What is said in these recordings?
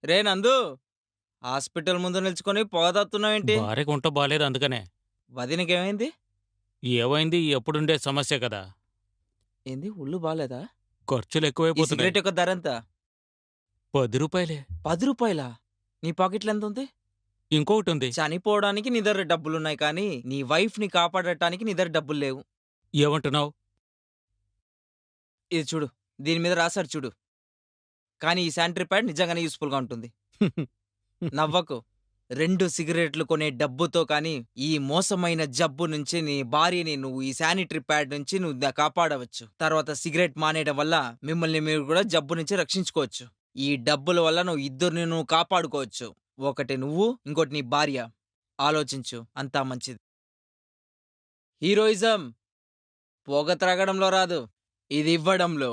రే నందు, హాస్పిటల్ ముందు నిల్చుకొని పొగ తాగుతున్నావేంటి? భార్యకు ఒంట్లో బాలేదు అందుకనే. వదినకేమైంది? ఏవైంది ఎప్పుడుండే సమస్య కదా. ఏంది ఒళ్ళు బాలేదా? ఖర్చులు ఈ ఎక్కువైపోతున్నాయి. సిగరెట్ యొక్క ధర ఎంత? ₹10. 10 రూపాయలా? నీ పాకెట్లో ఎంత ఉంది? ఇంకొకటుంది. చనిపోవడానికి నీ దగ్గర డబ్బులున్నాయి కానీ నీ వైఫ్ ని కాపాడటానికి నీ దగ్గర డబ్బులు లేవు. ఏమంటున్నావు? ఇది చూడు, దీని మీద రాశారు చూడు. కానీ ఈ శానిటరీ ప్యాడ్ నిజంగానే యూస్ఫుల్ గా ఉంటుంది. నవ్వకు. 2 సిగరెట్లు కొనే డబ్బుతో కానీ ఈ మోసమైన జబ్బు నుంచి నీ భార్యని నువ్వు ఈ శానిటరీ ప్యాడ్ నుంచి నువ్వు కాపాడవచ్చు. తర్వాత సిగరెట్ మానేయడం వల్ల మిమ్మల్ని మీరు కూడా జబ్బు నుంచి రక్షించుకోవచ్చు. ఈ డబ్బుల వల్ల నువ్వు ఇద్దరిని నువ్వు కాపాడుకోవచ్చు. ఒకటి నువ్వు, ఇంకోటి నీ భార్య. ఆలోచించు, అంతా మంచిది. హీరోయిజం పొగ త్రాగడంలో రాదు, ఇది ఇవ్వడంలో.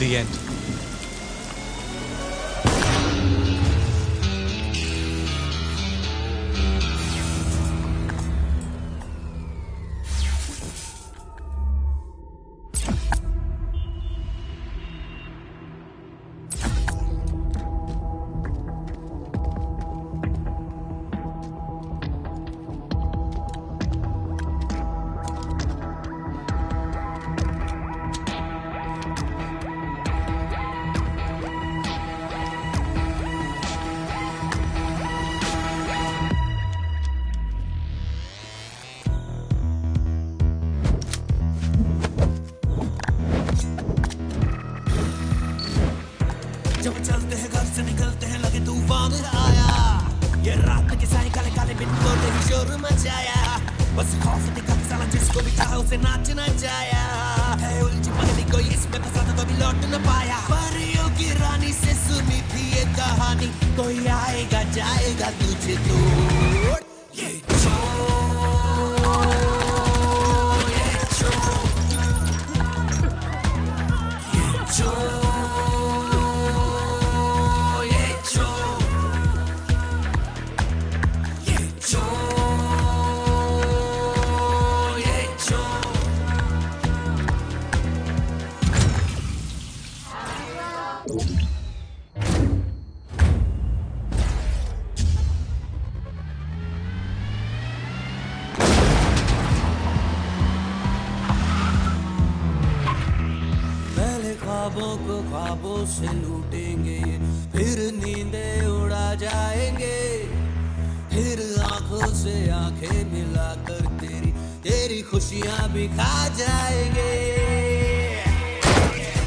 The end. जब चलते हैं घर से निकलते हैं लगे तूफान आया, ये रात के साए काले काले बिंदु ने ही शोर मचाया, बस खौफ दिखा के साला जिसको भी चाहा उसे नाचना चाया, है उलझी पगली कोई इसमें फंसा तो कभी लौट न पाया, परियों की रानी से सुनी थी ये कहानी, कोई आएगा जाएगा तुझे तोड़, ये ख्वाबों को ख्वाबों से लूटेंगे, फिर नींदें उड़ा जाएंगे, फिर आंखों से आंखें मिलाकर तेरी तेरी खुशियां भी खा जाएंगे,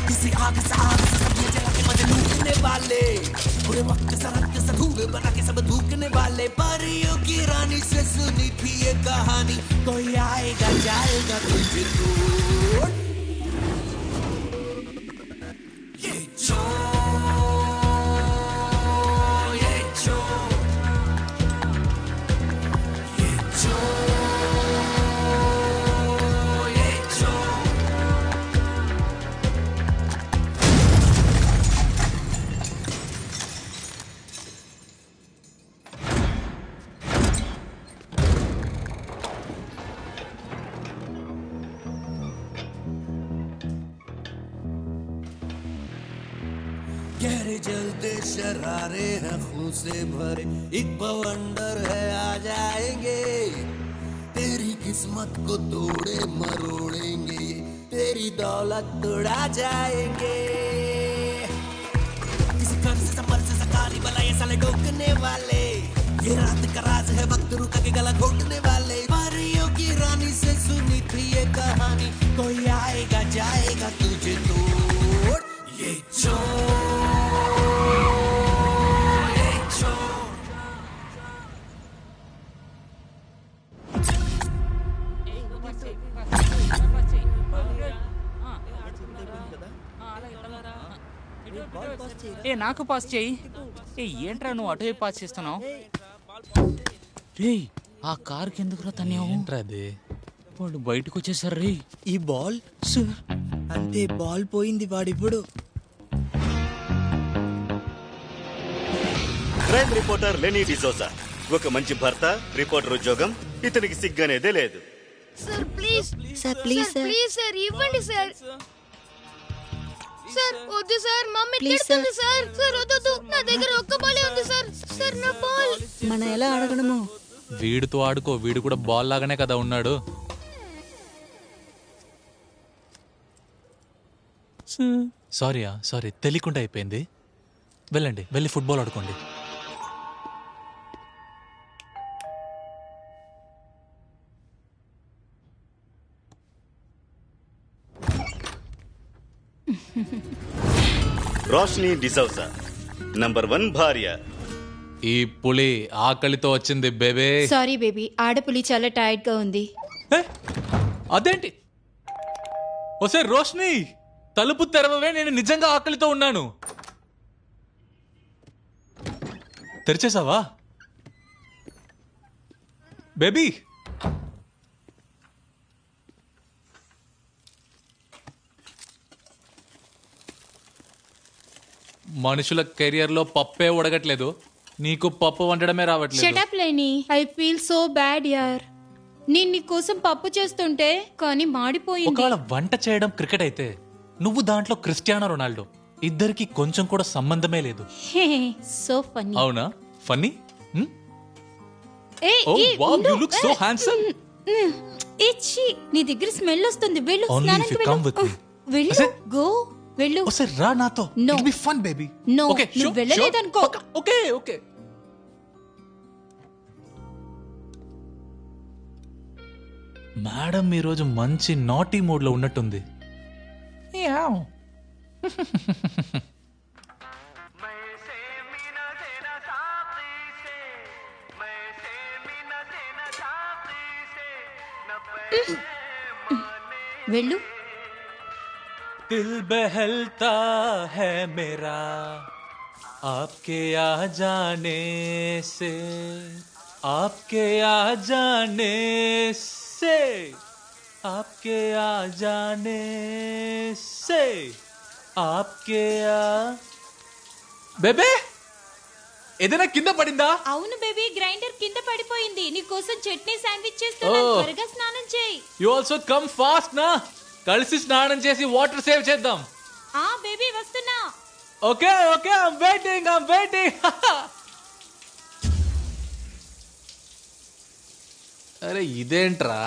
किसी आग से सब ये जला के मजे लूटने वाले, पूरे वक्त सरहद से धूल बना के सब धूकने वाले, परियों की रानी से सुनी थी ये कहानी, कोई आएगा जाएगा तुझे तोड़, गहरे जलते शरारे हैं खून से भरे एक बवंडर है आ जाएंगे तेरी किस्मत को तोड़े मरोड़ेंगे तेरी दौलत तोड़ा जाएंगे किसी कर्ज से मर्ज से सकारी बला ये साले डोकने वाले ये रात का राज है वक्त रुका के गला घोटने वाले परियों की रानी से सुनी थी ये कहानी कोई आएगा जाएगा तुझे तोड़ ये ఏ నాకు పాస్ చేయి. ఏ ఏంట్రా నువ్వు అటువైపు పాస్ చేస్తున్నావు? రే ఆ కారుకి ఎందుకురా తన్యావు? వాళ్ళు బయటకు వచ్చేసారు రే. ఈ బాల్ సార్ అంతే, బాల్ పోయింది వాడిప్పుడు. క్రైమ్ రిపోర్టర్ లెనీ డిసోజా ఒక మంచి భర్త, రిపోర్టర్ ఉద్యోగం, ఇతనికి సిగ్గనేదే లేదు. Sir please sir please sir please sir ఇవ్వండి సార్. సార్ వద్దు సార్, మమ్మీ ప్లీజ్ తిడుతుంది సార్. సార్ వద్దు, నా దగ్గర ఒక్క బాలే ఉంది సార్. సార్ నా బాల్. మనం ఎలా అడగడము? వీడితో ఆడుకో, వీడు కూడా బాల్ లాగానే కదా ఉన్నాడు. సారీ తెలియకుండా అయిపోయింది. వెళ్ళండి, వెళ్ళి ఫుట్బాల్ ఆడుకోండి. రోష్ని డిసౌజా నంబర్ 1 భార్య. ఈ పులి ఆకలితో వచ్చింది బేబే. సారీ బేబీ, ఆడపులి చాలా టైర్డ్ గా ఉంది. అదేంటి? ఓసే రోష్ని, తలుపు తెరవవే, నేను నిజంగా ఆకలితో ఉన్నాను. తెరిచేసావా బేబీ? మనుషుల కెరియర్ లో పప్పే ఉడగట్లేదు, నీకు పప్పు వండడమే రావట్లేదు. Shut up Leni, I feel so bad యార్. నేను నీ కోసం పప్పు చేస్తుంటే కానీ మాడిపోయింది. ఒకవేళ వంట చేయడం క్రికెట్ అయితే నువ్వు దాంట్లో క్రిస్టియానో రొనాల్డో. ఇద్దరికి కొంచెం కూడా సంబంధమే లేదు. So funny. అవునా? Funny? Oh wow, you look so handsome. నీ దగ్గర స్మెల్ వస్తుంది. వెళ్ళు, Only స్నానానికి if you come with వెళ్ళు. me. వెళ్ళు, అసే- గో వెళ్ళు. ఓసే రా నాతో. No. It'll be fun, baby. No, Okay, నువ్వు sure, వెళ్ళలేదనుకో. sure. Okay. మేడం ఈ రోజు మంచి నాటీ మూడ్ లో ఉన్నట్టుంది. వెళ్ళు. दिल बहलता है मेरा आपके आ जाने से, आपके आ जाने से, आपके आ जाने से, आपके आ బేబే ఏదైనా కింద పడిందా? అవును బేబీ, గ్రైండర్ కింద పడిపోయింది. నీ కోసం చట్నీ శాండ్విచ్ చేస్తున్నాను. Oh. త్వరగా స్నానం చేయి. యు ఆల్సో కమ్ ఫాస్ట్ నా. కలిసి స్నానం చేసి వాటర్ సేవ్ చేద్దాం. ఆ బేబీ వస్తున్నా. Okay I'm waiting. అరే ఇదేంట్రా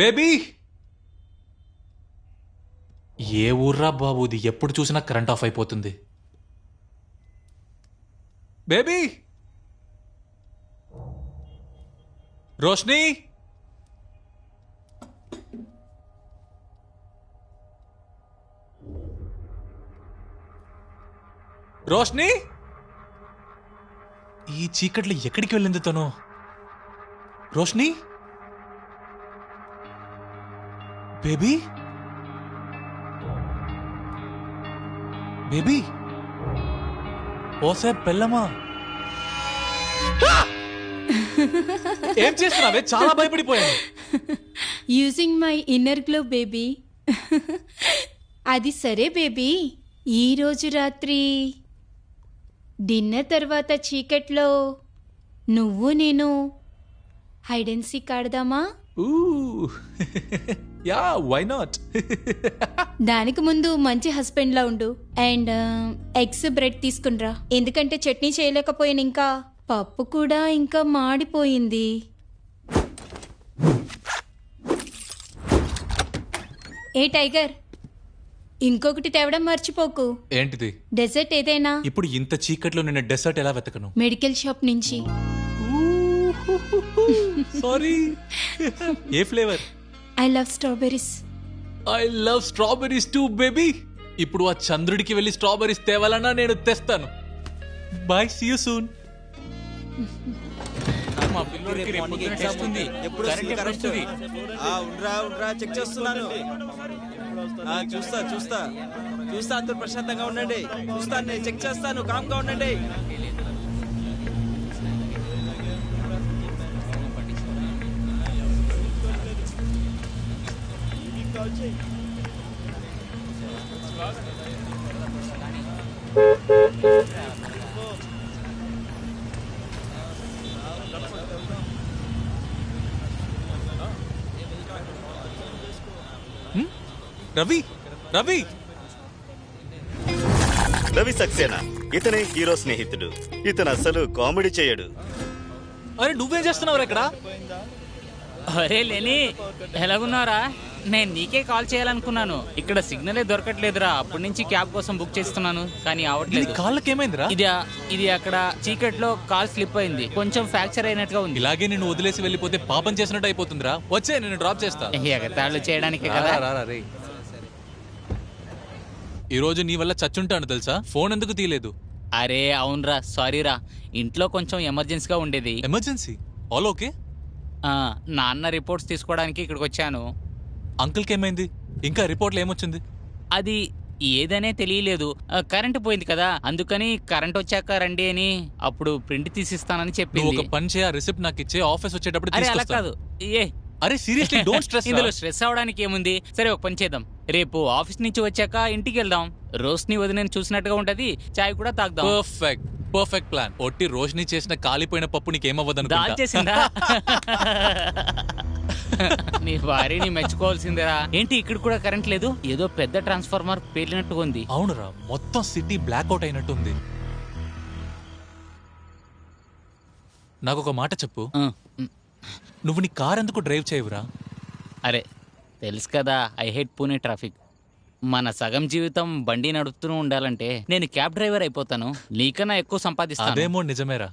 బేబీ? ఏ ఊర్రా బాబు ఇది? ఎప్పుడు చూసినా కరెంట్ ఆఫ్ అయిపోతుంది. బేబీ, రోష్ని, రోష్ని, ఈ చీకట్లో ఎక్కడికి వెళ్ళింది తను? రోష్ని, బేబీ, బేబీ, ఓసే పెళ్ళమా, ఏం చేస్తున్నావే? చాలా భయపడిపోయాను. Using my inner glow baby. అది సరే బేబీ, ఈ రోజు రాత్రి డిన్నర్ తర్వాత చీకట్లో నువ్వు నేను హైడ్ అండ్ సీక్ ఆడదామా? Yeah why not. దానికి ముందు మంచి హస్బెండ్ లా ఉండు అండ్ ఎగ్స్ బ్రెడ్ తీసుకునిరా, ఎందుకంటే చట్నీ చేయలేకపోయాను, ఇంకా పప్పు కూడా ఇంకా మాడిపోయింది. ఏ టైగర్, ఇంకొకటి తేవడం మర్చిపోకు. ఏంటిది? డెజర్ట్ ఏదైనా. ఇప్పుడు ఇంత చీకట్లో నిన్న డెసర్ట్ ఎలా వెతకను? మెడికల్ షాప్ నుంచి. సారీ. ఏ flavour? I love strawberries. I love strawberries too baby. ఇప్పుడు ఆ చంద్రుడికి వెళ్ళి స్ట్రాబెర్రీస్ తేవాలన్నా నేను తెస్తాను. Bye, see you soon. మా పిల్లోడికి రేపు పొద్దున్న టెస్ట్ ఉంది. కరెంట్ ఎప్పుడు వస్తుంది? ఉండ్రా చెక్ చేస్తున్నాను. చూస్తా అందరూ ప్రశాంతంగా ఉండండి. చూస్తాను, నేను చెక్ చేస్తాను, కామ్గా ఉండండి. రవి రవి రవి సక్సేనా ఇతనే హీరో స్నేహితుడు. ఇతను అసలు కామెడీ చేయడు. అరే నువ్వేం చేస్తున్నావు ఇక్కడ? అరే లేని, ఎలాగున్నారా? నేను నీకే కాల్ చేయాలనుకున్నాను. ఇక్కడ సిగ్నలే దొరకట్లేదురా. అప్పటి నుంచి క్యాబ్ కోసం బుక్ చేస్తున్నాను కానీ అవట్లేదు. కాళ్ళకేమైందిరా? ఇది అక్కడ చీకట్లో కాల్ స్లిప్ అయింది, కొంచెం ఫ్రాక్చర్ అయినట్టుగా ఉంది. ఇలాగే నిన్ను వదిలేసి వెళ్ళిపోతే పాపం చేసినట్టు అయిపోతుందిరా. వచ్చే నేను డ్రాప్ చేస్తా. ఎగతాళి చేయడానికి కదా. ఈ రోజు నీ వల్ల చచ్చుంటాను తెలుసా. ఫోన్ ఎందుకు తీయలేదు? అరే అవునరా, సారీరా, ఇంట్లో కొంచెం ఎమర్జెన్సీగా ఉండేది. ఎమర్జెన్సీ? All okay? నాన్న రిపోర్ట్స్ తీసుకోవడానికి ఇక్కడికి వచ్చాను. అంకుల్కి ఏమైంది? ఇంకా రిపోర్ట్లు ఏమొచ్చింది? అది ఏదనే తెలియలేదు. కరెంట్ పోయింది కదా, అందుకని కరెంట్ వచ్చాక రండి అని అప్పుడు ప్రింట్ తీసిస్తానని చెప్పింది. ఒక పని చేయ, రిసిప్ట్ నాకు ఇచ్చే, ఆఫీస్ వచ్చేటప్పుడు అలా తీసుకొస్తా. కాదు. అరే సీరియస్లీ డోంట్ స్ట్రెస్. ఇందులో స్ట్రెస్ అవడానికి ఏముంది? సరే ఒక పని చేద్దాం, రేపు ఆఫీస్ నుంచి వచ్చాక ఇంటికి వెళ్దాం. రోష్ని వదిన చూసినట్టుగా ఉంటది, చాయ్ కూడా తాగుదాం. Perfect plan. ఒట్టి రోషిని చేసిన కాలిపోయిన పప్పు నీకేమవ్వదు దాల్ చేసిందా? నీ భార్యని మెచ్చుకోవాల్సిందేరా. ఏంటి ఇక్కడ కూడా కరెంట్ లేదు? ఏదో పెద్ద ట్రాన్స్ఫార్మర్ పేలినట్టుగా ఉంది. అవునురా, మొత్తం సిటీ బ్లాక్అవుట్ అయినట్టుంది. నాకు ఒక మాట చెప్పు, నువ్వు నీ కార్ ఎందుకు డ్రైవ్ చేయవురా? అరే తెలుసు కదా, ఐ హేట్ పూణే ట్రాఫిక్. మన సగం జీవితం బండి నడుపుతూ ఉండాలంటే నేను క్యాబ్ డ్రైవర్ అయిపోతాను, నీకన్నా ఎక్కువ సంపాదిస్తాను. అదేమో నిజమేరా.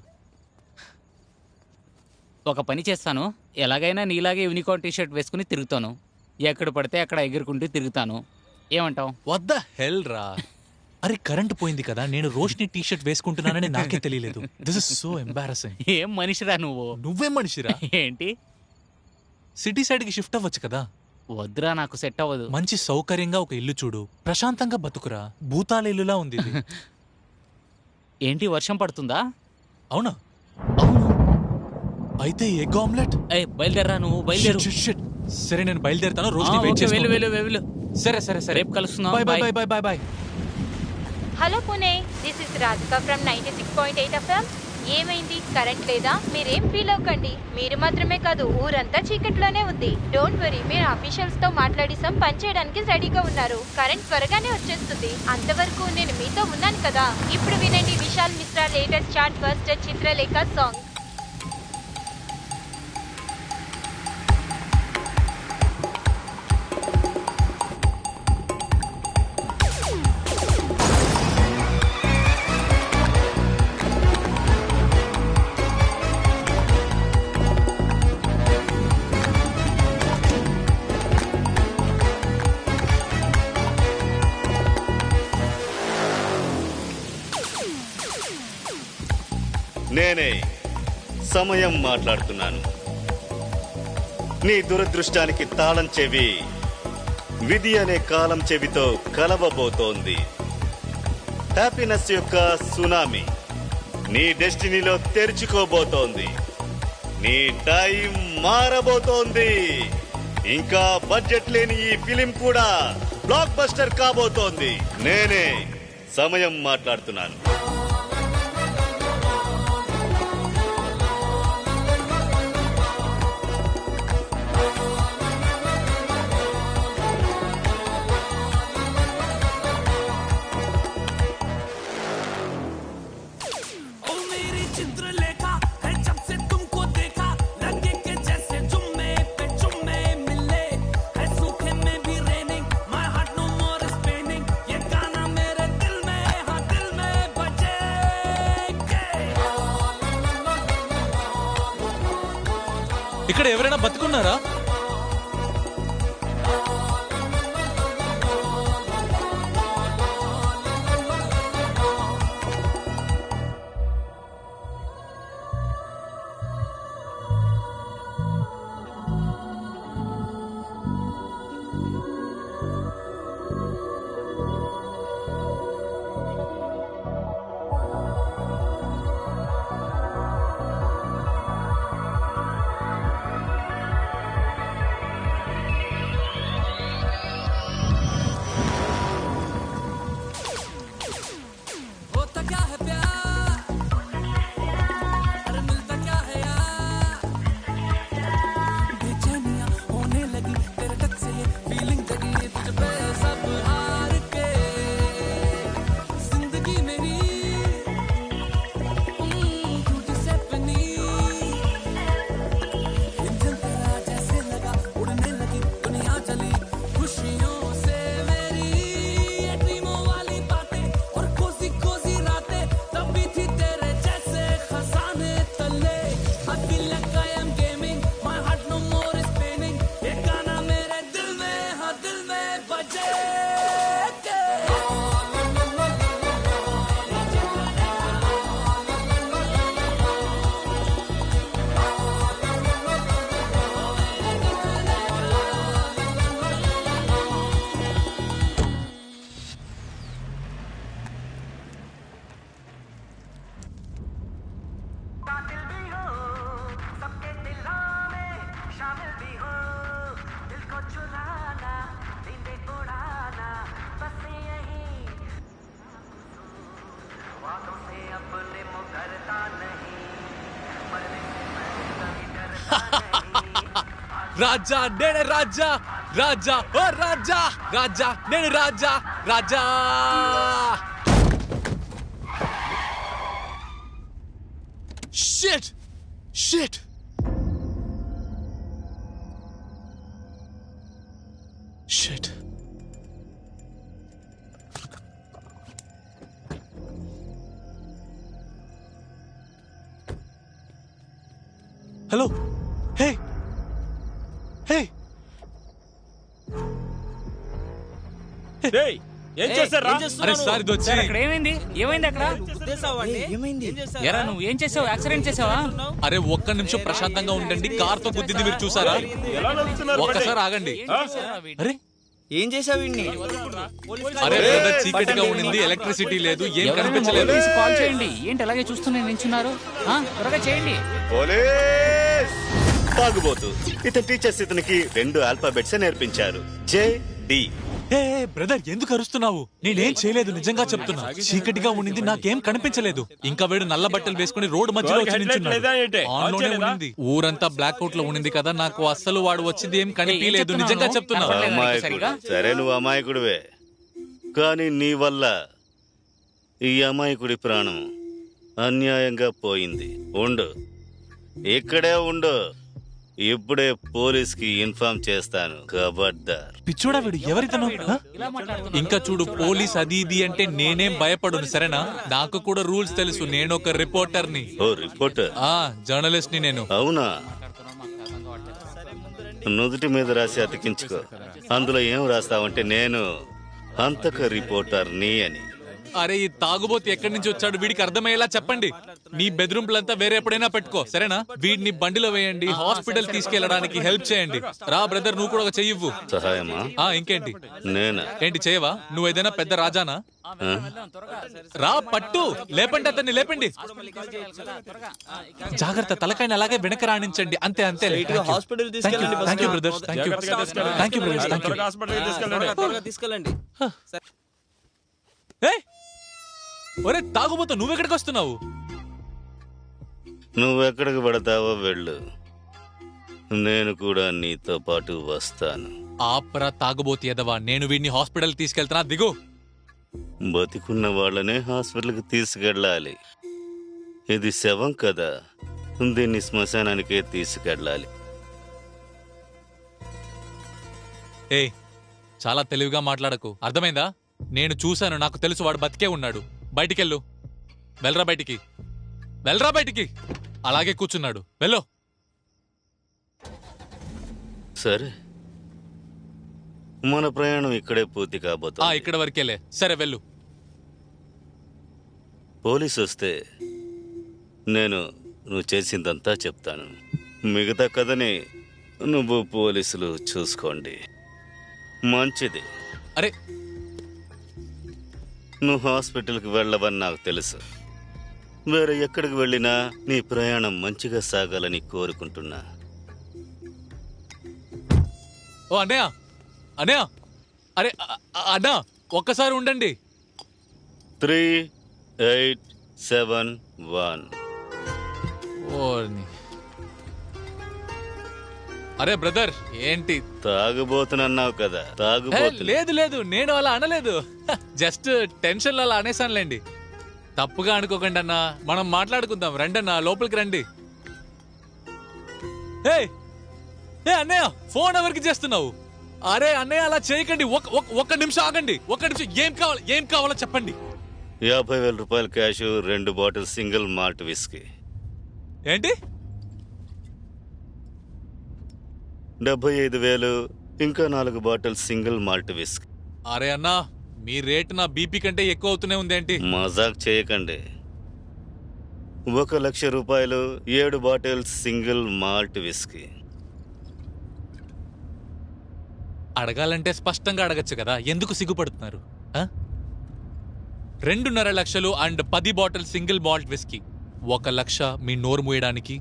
ఒక పని చేస్తాను, ఎలాగైనా నీలాగే యూనికార్న్ టీషర్ట్ వేసుకుని తిరుగుతాను, ఎక్కడ పడితే అక్కడ ఎగురుకుంటూ తిరుగుతాను. ఏమంటావు? వాట్ ద హెల్ రా. అరే కరెంట్ పోయింది కదా, నేను రోషిని టీషర్ట్ వేసుకుంటున్నానని నాకే తెలియలేదు. This is so embarrassing. ఏం మనిషిరా నువ్వు? నువ్వేం మనిషిరా? ఏంటి? సిటీ సైడ్ కి షిఫ్ట్ అవ్వచ్చు కదా. వద్దురా, నాకు సెట్ అవ్వదు. మంచి సౌకర్యంగా ఒక ఇల్లు చూడు, ప్రశాంతంగా బతుకురా. భూతాల ఇల్లులా ఉంది ఇది. ఏంటి వర్షం పడుతుందా? అవునా? అవును. అయితే ఎగ్ ఆమ్లెట్. బయలుదేరా, నువ్వు బయలుదేరు. సరే నేను బయలుదేరుతాను, రోజు వెయిట్ చేసి. వెళ్ళు. సరే రేపు కలుస్తున్నాం. Bye. Hello Pune, this is Radhika from 96.8 FM. ఏమైంది? కరెంట్ లేదా? మీరేం ఫీల్ అవ్వకండి, మీరు మాత్రమే కాదు ఊరంతా చీకట్లోనే ఉంది. డోంట్ వరీ, మీరు అఫీషియల్స్ తో మాట్లాడిసాం, పని చేయడానికి రెడీగా ఉన్నారు. కరెంట్ త్వరగానే వచ్చేస్తుంది. అంతవరకు నేను మీతో ఉన్నాను కదా. ఇప్పుడు వినండి Vishal Mishra latest chart buster Chitralekha song. నేనే సమయం మాట్లాడుతున్నాను. నీ దురదృష్టానికి తాళం చెవి విధి అనే కాలం చెవితో కలవబోతోంది. హ్యాపీనెస్ యొక్క సునామీ నీ డెస్టినీలో తెరుచుకోబోతోంది. నీ టైం మారబోతోంది. ఇంకా బడ్జెట్ లేని ఈ ఫిలిం కూడా బ్లాక్ బస్టర్ కాబోతోంది. నేనే సమయం మాట్లాడుతున్నాను. ఇక్కడ ఎవరైనా బతుకున్నారా? రాజా నేను రాజా, రాజా ఓ రాజా, రాజా నేను రాజా, రాజా. Shit shit shit. Hello, hey hey, ఏం చేశారా? అరే సార్ ఇది వచ్చి అక్కడ ఏమైంది? ఏమైంది అక్కడ? ఎరా నువ్వు ఏం చేసావు? యాక్సిడెంట్ చేసావా? అరే ఒక్క నిమిషం ప్రశాంతంగా ఉండండి. కార్ తో గుద్దింది మీరు చూసారా? ఒక్కసారి ఆగండి. అరే ఏం చేసావు? అరే బ్రదర్, చీకటిగా ఉండింది, ఎలక్ట్రిసిటీ లేదు, ఏం కనిపించలేదు. కాల్ చేయండి. ఏంటి అలాగే చూస్తూనే నించున్నారు? త్వరగా చేయండి. తాగుబోతు. ఇతని టీచర్స్ ఇతనికి 2 ఆల్ఫాబెట్స్ నేర్పించారు, JD. హే బ్రదర్, ఎందుకు అరుస్తున్నావు? నేనేం చేయలేదు, నిజంగా చెప్తున్నా. చీకటిగా ఉండింది, నాకేం కనిపించలేదు. ఇంకా వీడు నల్ల బట్టలు వేసుకుని రోడ్డు మధ్యలో వచ్చి నించున్నాడు. ఆన్లోనే ఉండింది. ఊరంతా బ్లాక్ అవుట్ లో ఉండింది కదా, నాకు అస్సలు వాడు వచ్చింది ఏం కనిపించలేదు, నిజంగా చెప్తున్నా. అమాయకుడు. సరే నువ్వు అమాయకుడివే, కానీ నీ వల్ల ఈ అమాయకుడి ప్రాణం అన్యాయంగా పోయింది. ఉండు, ఇక్కడే ఉండు. ఇప్పుడే పోలీస్ కి ఇన్ఫార్మ్ చేస్తాను. ఖబర్దార్. పిచ్చోడా వీడు, ఎవరితను? ఇంకా చూడు, పోలీస్ అది ఇది అంటే నేనేం భయపడును, సరేనా? నాకు కూడా రూల్స్ తెలుసు. నేను ఒక రిపోర్టర్ ని. ఓ రిపోర్టర్? జర్నలిస్ట్ ని నేను. అవునా? నుదుటి మీద రాసి అతికించుకో. అందులో ఏం రాస్తావంటే నేను హంతక రిపోర్టర్ ని అని. అరే ఈ తాగుబోతు ఎక్కడి నుంచి వచ్చాడు, వీడికి అర్థమయ్యేలా చెప్పండి. నీ బెడ్రూమ్లంతా వేరే ఎప్పుడైనా పెట్టుకో, సరేనా? వీడిని బండిలో వేయండి, హాస్పిటల్ తీసుకెళ్లడానికి హెల్ప్ చేయండి. రా బ్రదర్, నువ్వు కూడా ఒక చెయ్యివ్వు. సహాయమా? ఇంకేంటి? నేనా? ఏంటి చేయవా? నువ్వు ఏదైనా పెద్ద రాజానా? రా పట్టు, లేపండి అతన్ని, లేపండి. జాగ్రత్త, తలకాయని అలాగే వెనక రాణించండి. అంతే అంతే. Hospital thank you brothers, thank you, thank you brothers, thank you. తీసుకెళ్ళండి. ఒరే తాగుబోతు, నువ్వెక్కడికి వస్తున్నావు? నువ్వెక్కడికి పడతావో వెళ్ళు, నేను కూడా నీతో పాటు వస్తాను. ఆపరా తాగుబోతు ఎదవా, నేను వీడిని హాస్పిటల్ తీసుకెళ్తున్నా, దిగు. బతికున్న వాళ్ళనే హాస్పిటల్కి తీసుకెళ్ళాలి. ఇది శవం కదా, దీన్ని శ్మశానానికే తీసుకెళ్ళాలి. చాలా తెలివిగా మాట్లాడకు, అర్థమైందా? నేను చూశాను, నాకు తెలుసు వాడు బతికే ఉన్నాడు. బయటికెళ్ళు, వెళ్ళరా బయటికి, వెళ్ళరా బయటికి. అలాగే కూర్చున్నాడు, వెళ్ళు. సరే, మన ప్రయాణం ఇక్కడే పూర్తి కాబోతుంది. ఇక్కడ వరకేలే. సరే వెళ్ళు. పోలీసు వస్తే నువ్వు చేసిందంతా చెప్తాను. మిగతా కథని నువ్వు పోలీసులు చూసుకోండి. మంచిది. అరే, నువ్వు హాస్పిటల్కి వెళ్ళవని నాకు తెలుసు. వేరే ఎక్కడికి వెళ్ళినా నీ ప్రయాణం మంచిగా సాగాలని కోరుకుంటున్నా. ఓ అన్నయ్య, అన్నయ్య, అరే అన్నా, ఒక్కసారి ఉండండి. 3871. అరే బ్రదర్, ఏంటి తాగుబోతునన్నావు కదా? తాగుబోతు లేదు లేదు, నేను అలా అనలేదు. జస్ట్ టెన్షన్ అలా అనేసానులేండి. తప్పుగా అనుకోకండి అన్నా, మనం మాట్లాడుకుందాం. రండి అన్నా, లోపలికి రండి. ఏ అన్నయ్య, ఫోన్ ఎవరికి చేస్తున్నావు? అరే అన్నయ్య, అలా చేయకండి. ఒక్క నిమిషం ఆగండి. ఒక్క నిమిషం. ఏం కావాలో చెప్పండి. 50,000 రూపాయలు cash, 2 bottle single malt whisky. ఏంటి? 75,000 ఇంకా 4 బాటిల్ సింగిల్ మాల్ట్ విస్కీ. అరే అన్నా, మీ రేటు నా బీపీ కంటే ఎక్కువ అవుతూనే ఉంది. ఏంటి? మజాక్ చేయకండి. 1,00,000 రూపాయలు, 7 బాటిల్ సింగిల్ మాల్ట్ విస్కీ. అడగాలంటే స్పష్టంగా అడగచ్చు కదా, ఎందుకు సిగ్గుపడుతున్నారు? 2.5 లక్షలు and 10 bottle single malt whisky. 1 లక్ష మీ నోరు మూయడానికి,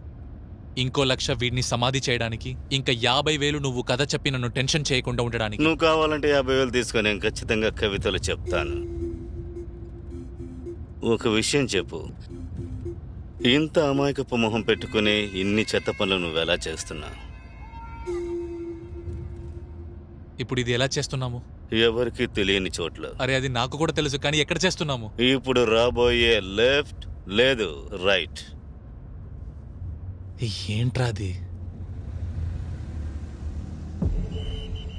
ఇంకో 1 లక్ష వీడిని సమాధి చేయడానికి, ఇంకా 50,000 నువ్వు కథ చెప్పి నన్ను టెన్షన్ చేయకుండా ఉండడానికి. నువ్వు కావాలంటే 50,000 తీసుకొని నేను ఖచ్చితంగా కవితలు చెప్తాను. ఒక విషయం చెప్పు, ఇంత అమాయకపు మొహం పెట్టుకుని ఇన్ని చెత్త పనులు నువ్వెలా చేస్తున్నావు? ఇప్పుడు ఇది ఎలా చేస్తున్నాము? ఎవరికి తెలియని చోట్ల. అరే అది నాకు కూడా తెలుసు, కానీ ఎక్కడ చేస్తున్నాము? ఇప్పుడు రాబోయే లెఫ్ట్ లేదు రైట్. ఏంట్రా అది?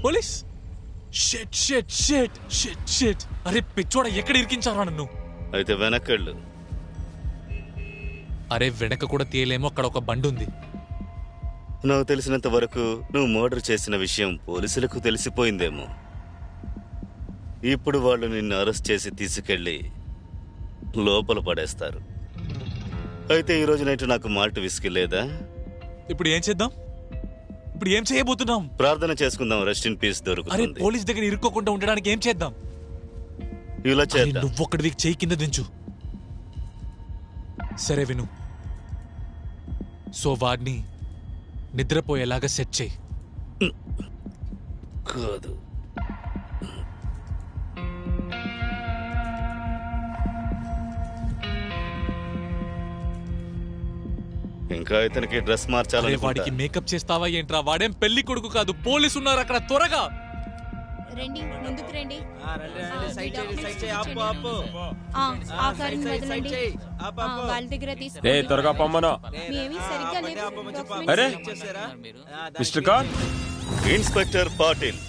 Police! Shit shit shit shit shit. అరే పిచ్చోడ, ఎక్కడ ఇరికించారా నన్ను? అయితే వెనకెళ్ళు. అరే వెనక కూడా తీయలేమో, అక్కడ ఒక బండి ఉంది. నాకు తెలిసినంత వరకు నువ్వు మర్డర్ చేసిన విషయం పోలీసులకు తెలిసిపోయిందేమో. ఇప్పుడు వాళ్ళు నిన్ను అరెస్ట్ చేసి తీసుకెళ్లి లోపల పడేస్తారు. అయితే ఈ రోజు నైట్ నాకు మాల్ట్ విస్కీ లేదా? ఇప్పుడు ఏం చేద్దాం? ఇప్పుడు ఏం చేయబోతున్నాం? ప్రార్థన చేసుకుందాం, రెస్ట్ ఇన్ పీస్ అరే దొరుకుతుంది. పోలీస్ దగ్గర ఇరుక్కోకుండా ఉండడానికి ఏం చేద్దాం? ఇలా చేద్దాం. నువ్వొక్కడివి చెయ్యి కింద దించు. సరే విను, సో వాడిని నిద్రపోయేలాగా సెట్ చేయి. కాదు, ఇంకా ఇతనికి డ్రెస్ అరే మార్చాలని. వాడికి మేకప్ చేస్తావా ఏంట్రా? వాడేం పెళ్లి కొడుకు కాదు, పోలీసు ఉన్నారు అక్కడ. త్వరగా రండి, ముందుకు రండి. వాళ్ళ దగ్గర త్వరగా పొమ్మను. సరిగ్గా అరే మిస్టర్ ఖాన్, ఇన్స్పెక్టర్ పాటిల్,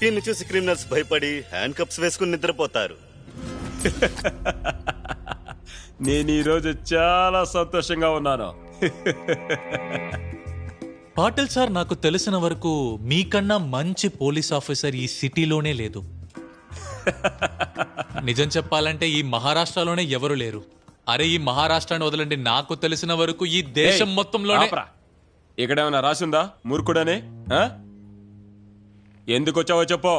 దీన్ని చూసి క్రిమినల్స్ భయపడి హ్యాండ్ కప్స్ వేసుకుని నిద్రపోతారు. నేను ఈరోజు చాలా సంతోషంగా ఉన్నాను. పాటిల్ సార్, నాకు తెలిసిన వరకు మీకన్నా మంచి పోలీస్ ఆఫీసర్ ఈ సిటీలోనే లేదు. నిజం చెప్పాలంటే ఈ మహారాష్ట్రలోనే ఎవరు లేరు. అరే ఈ మహారాష్ట్రాన్ని వదలండి, నాకు తెలిసిన వరకు ఈ దేశం మొత్తంలోనే. ఇక్కడేమన్నా రాసిందా మూర్ఖుడనే? ఎందుకు వచ్చావో చెప్పు.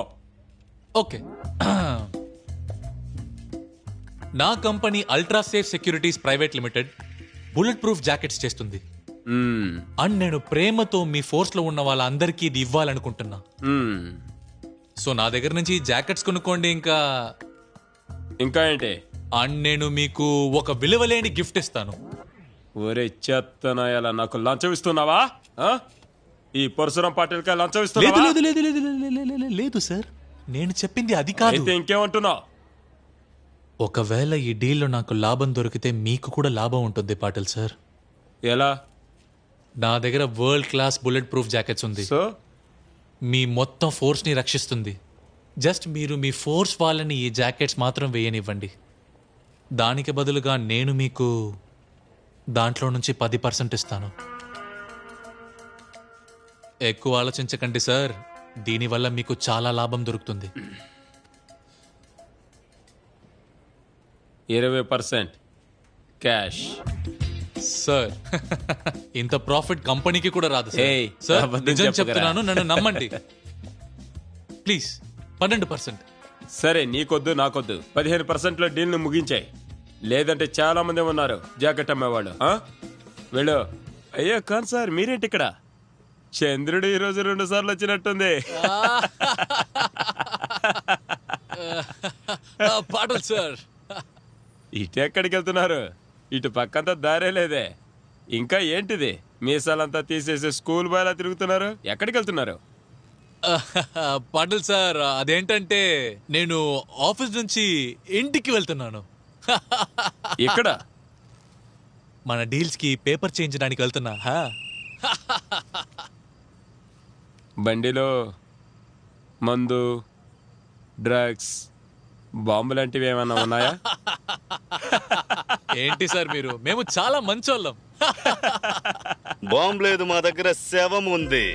ఓకే, నా company ultra safe securities private limited bullet proof jackets చేస్తుంది. అండ్ నేను ప్రేమతో మీ ఫోర్స్ లో ఉన్న వాళ్ళందరికీ ఇది ఇవ్వాలనుకుంటున్నా. సో నా దగ్గర నుంచి జాకెట్స్ కొనుక్కోండి. ఇంకా ఏంటి? అండ్ నేను మీకు ఒక విలువలేని గిఫ్ట్ ఇస్తాను. ఒరే చెత్తనాయాల, నాకు లంచం ఇస్తున్నావా? ఈ పరశురం పాటిల్కా లంచం ఇస్తున్నావా? లేదు సార్, నేను చెప్పింది అది కాదు. ఇంకేమంటున్నావు? ఒకవేళ ఈ డీల్లో నాకు లాభం దొరికితే మీకు కూడా లాభం ఉంటుంది పాటిల్ సార్. ఎలా? నా దగ్గర world class bullet proof jackets ఉంది. సో మీ మొత్తం ఫోర్స్ ని రక్షిస్తుంది. జస్ట్ మీరు మీ ఫోర్స్ వాళ్ళని ఈ జాకెట్స్ మాత్రం వేయనివ్వండి. దానికి బదులుగా నేను మీకు దాంట్లో నుంచి 10% ఇస్తాను. ఎక్కువ ఆలోచించకండి సార్, దీనివల్ల మీకు చాలా లాభం దొరుకుతుంది. 20% క్యాష్. సార్ ఇంత ప్రాఫిట్ కంపెనీకి కూడా రాదు సార్. ఏయ్, సార్ అబద్ధం నిజం చెప్పకురా. చెప్తున్నాను, నన్ను నమ్మండి ప్లీజ్. 12%. సరే, నీకొద్దు నాకొద్దు. 15%లో డీల్ను ముగించాయి. లేదంటే చాలా మంది ఉన్నారు జాకెట్ అమ్మేవాళ్ళు. వెళ్ళు. అయ్యో ఖాన్ సార్, మీరేంటి ఇక్కడ? చంద్రుడు ఈరోజు 2 సార్లు వచ్చినట్టుంది. పాటలు సార్. ఇటు ఎక్కడికి వెళ్తున్నారు? ఇటు పక్కంతా దారే లేదే. ఇంకా ఏంటిది? మీసాలంతా తీసేసి స్కూల్ బాయ్లా తిరుగుతున్నారు. ఎక్కడికి వెళ్తున్నారు? పాటలు సార్, అదేంటంటే నేను ఆఫీస్ నుంచి ఇంటికి వెళ్తున్నాను. ఇక్కడ మన డీల్స్ కి పేపర్ చేయించడానికి వెళ్తున్నా. బండిలో మందు, డ్రగ్స్, బాంబు లాంటివి ఏమన్నా ఉన్నాయా? ఏంటి సార్ మీరు? మేము చాలా మంచోళ్ళం. బాంబు లేదు, మా దగ్గర శవం ఉంది.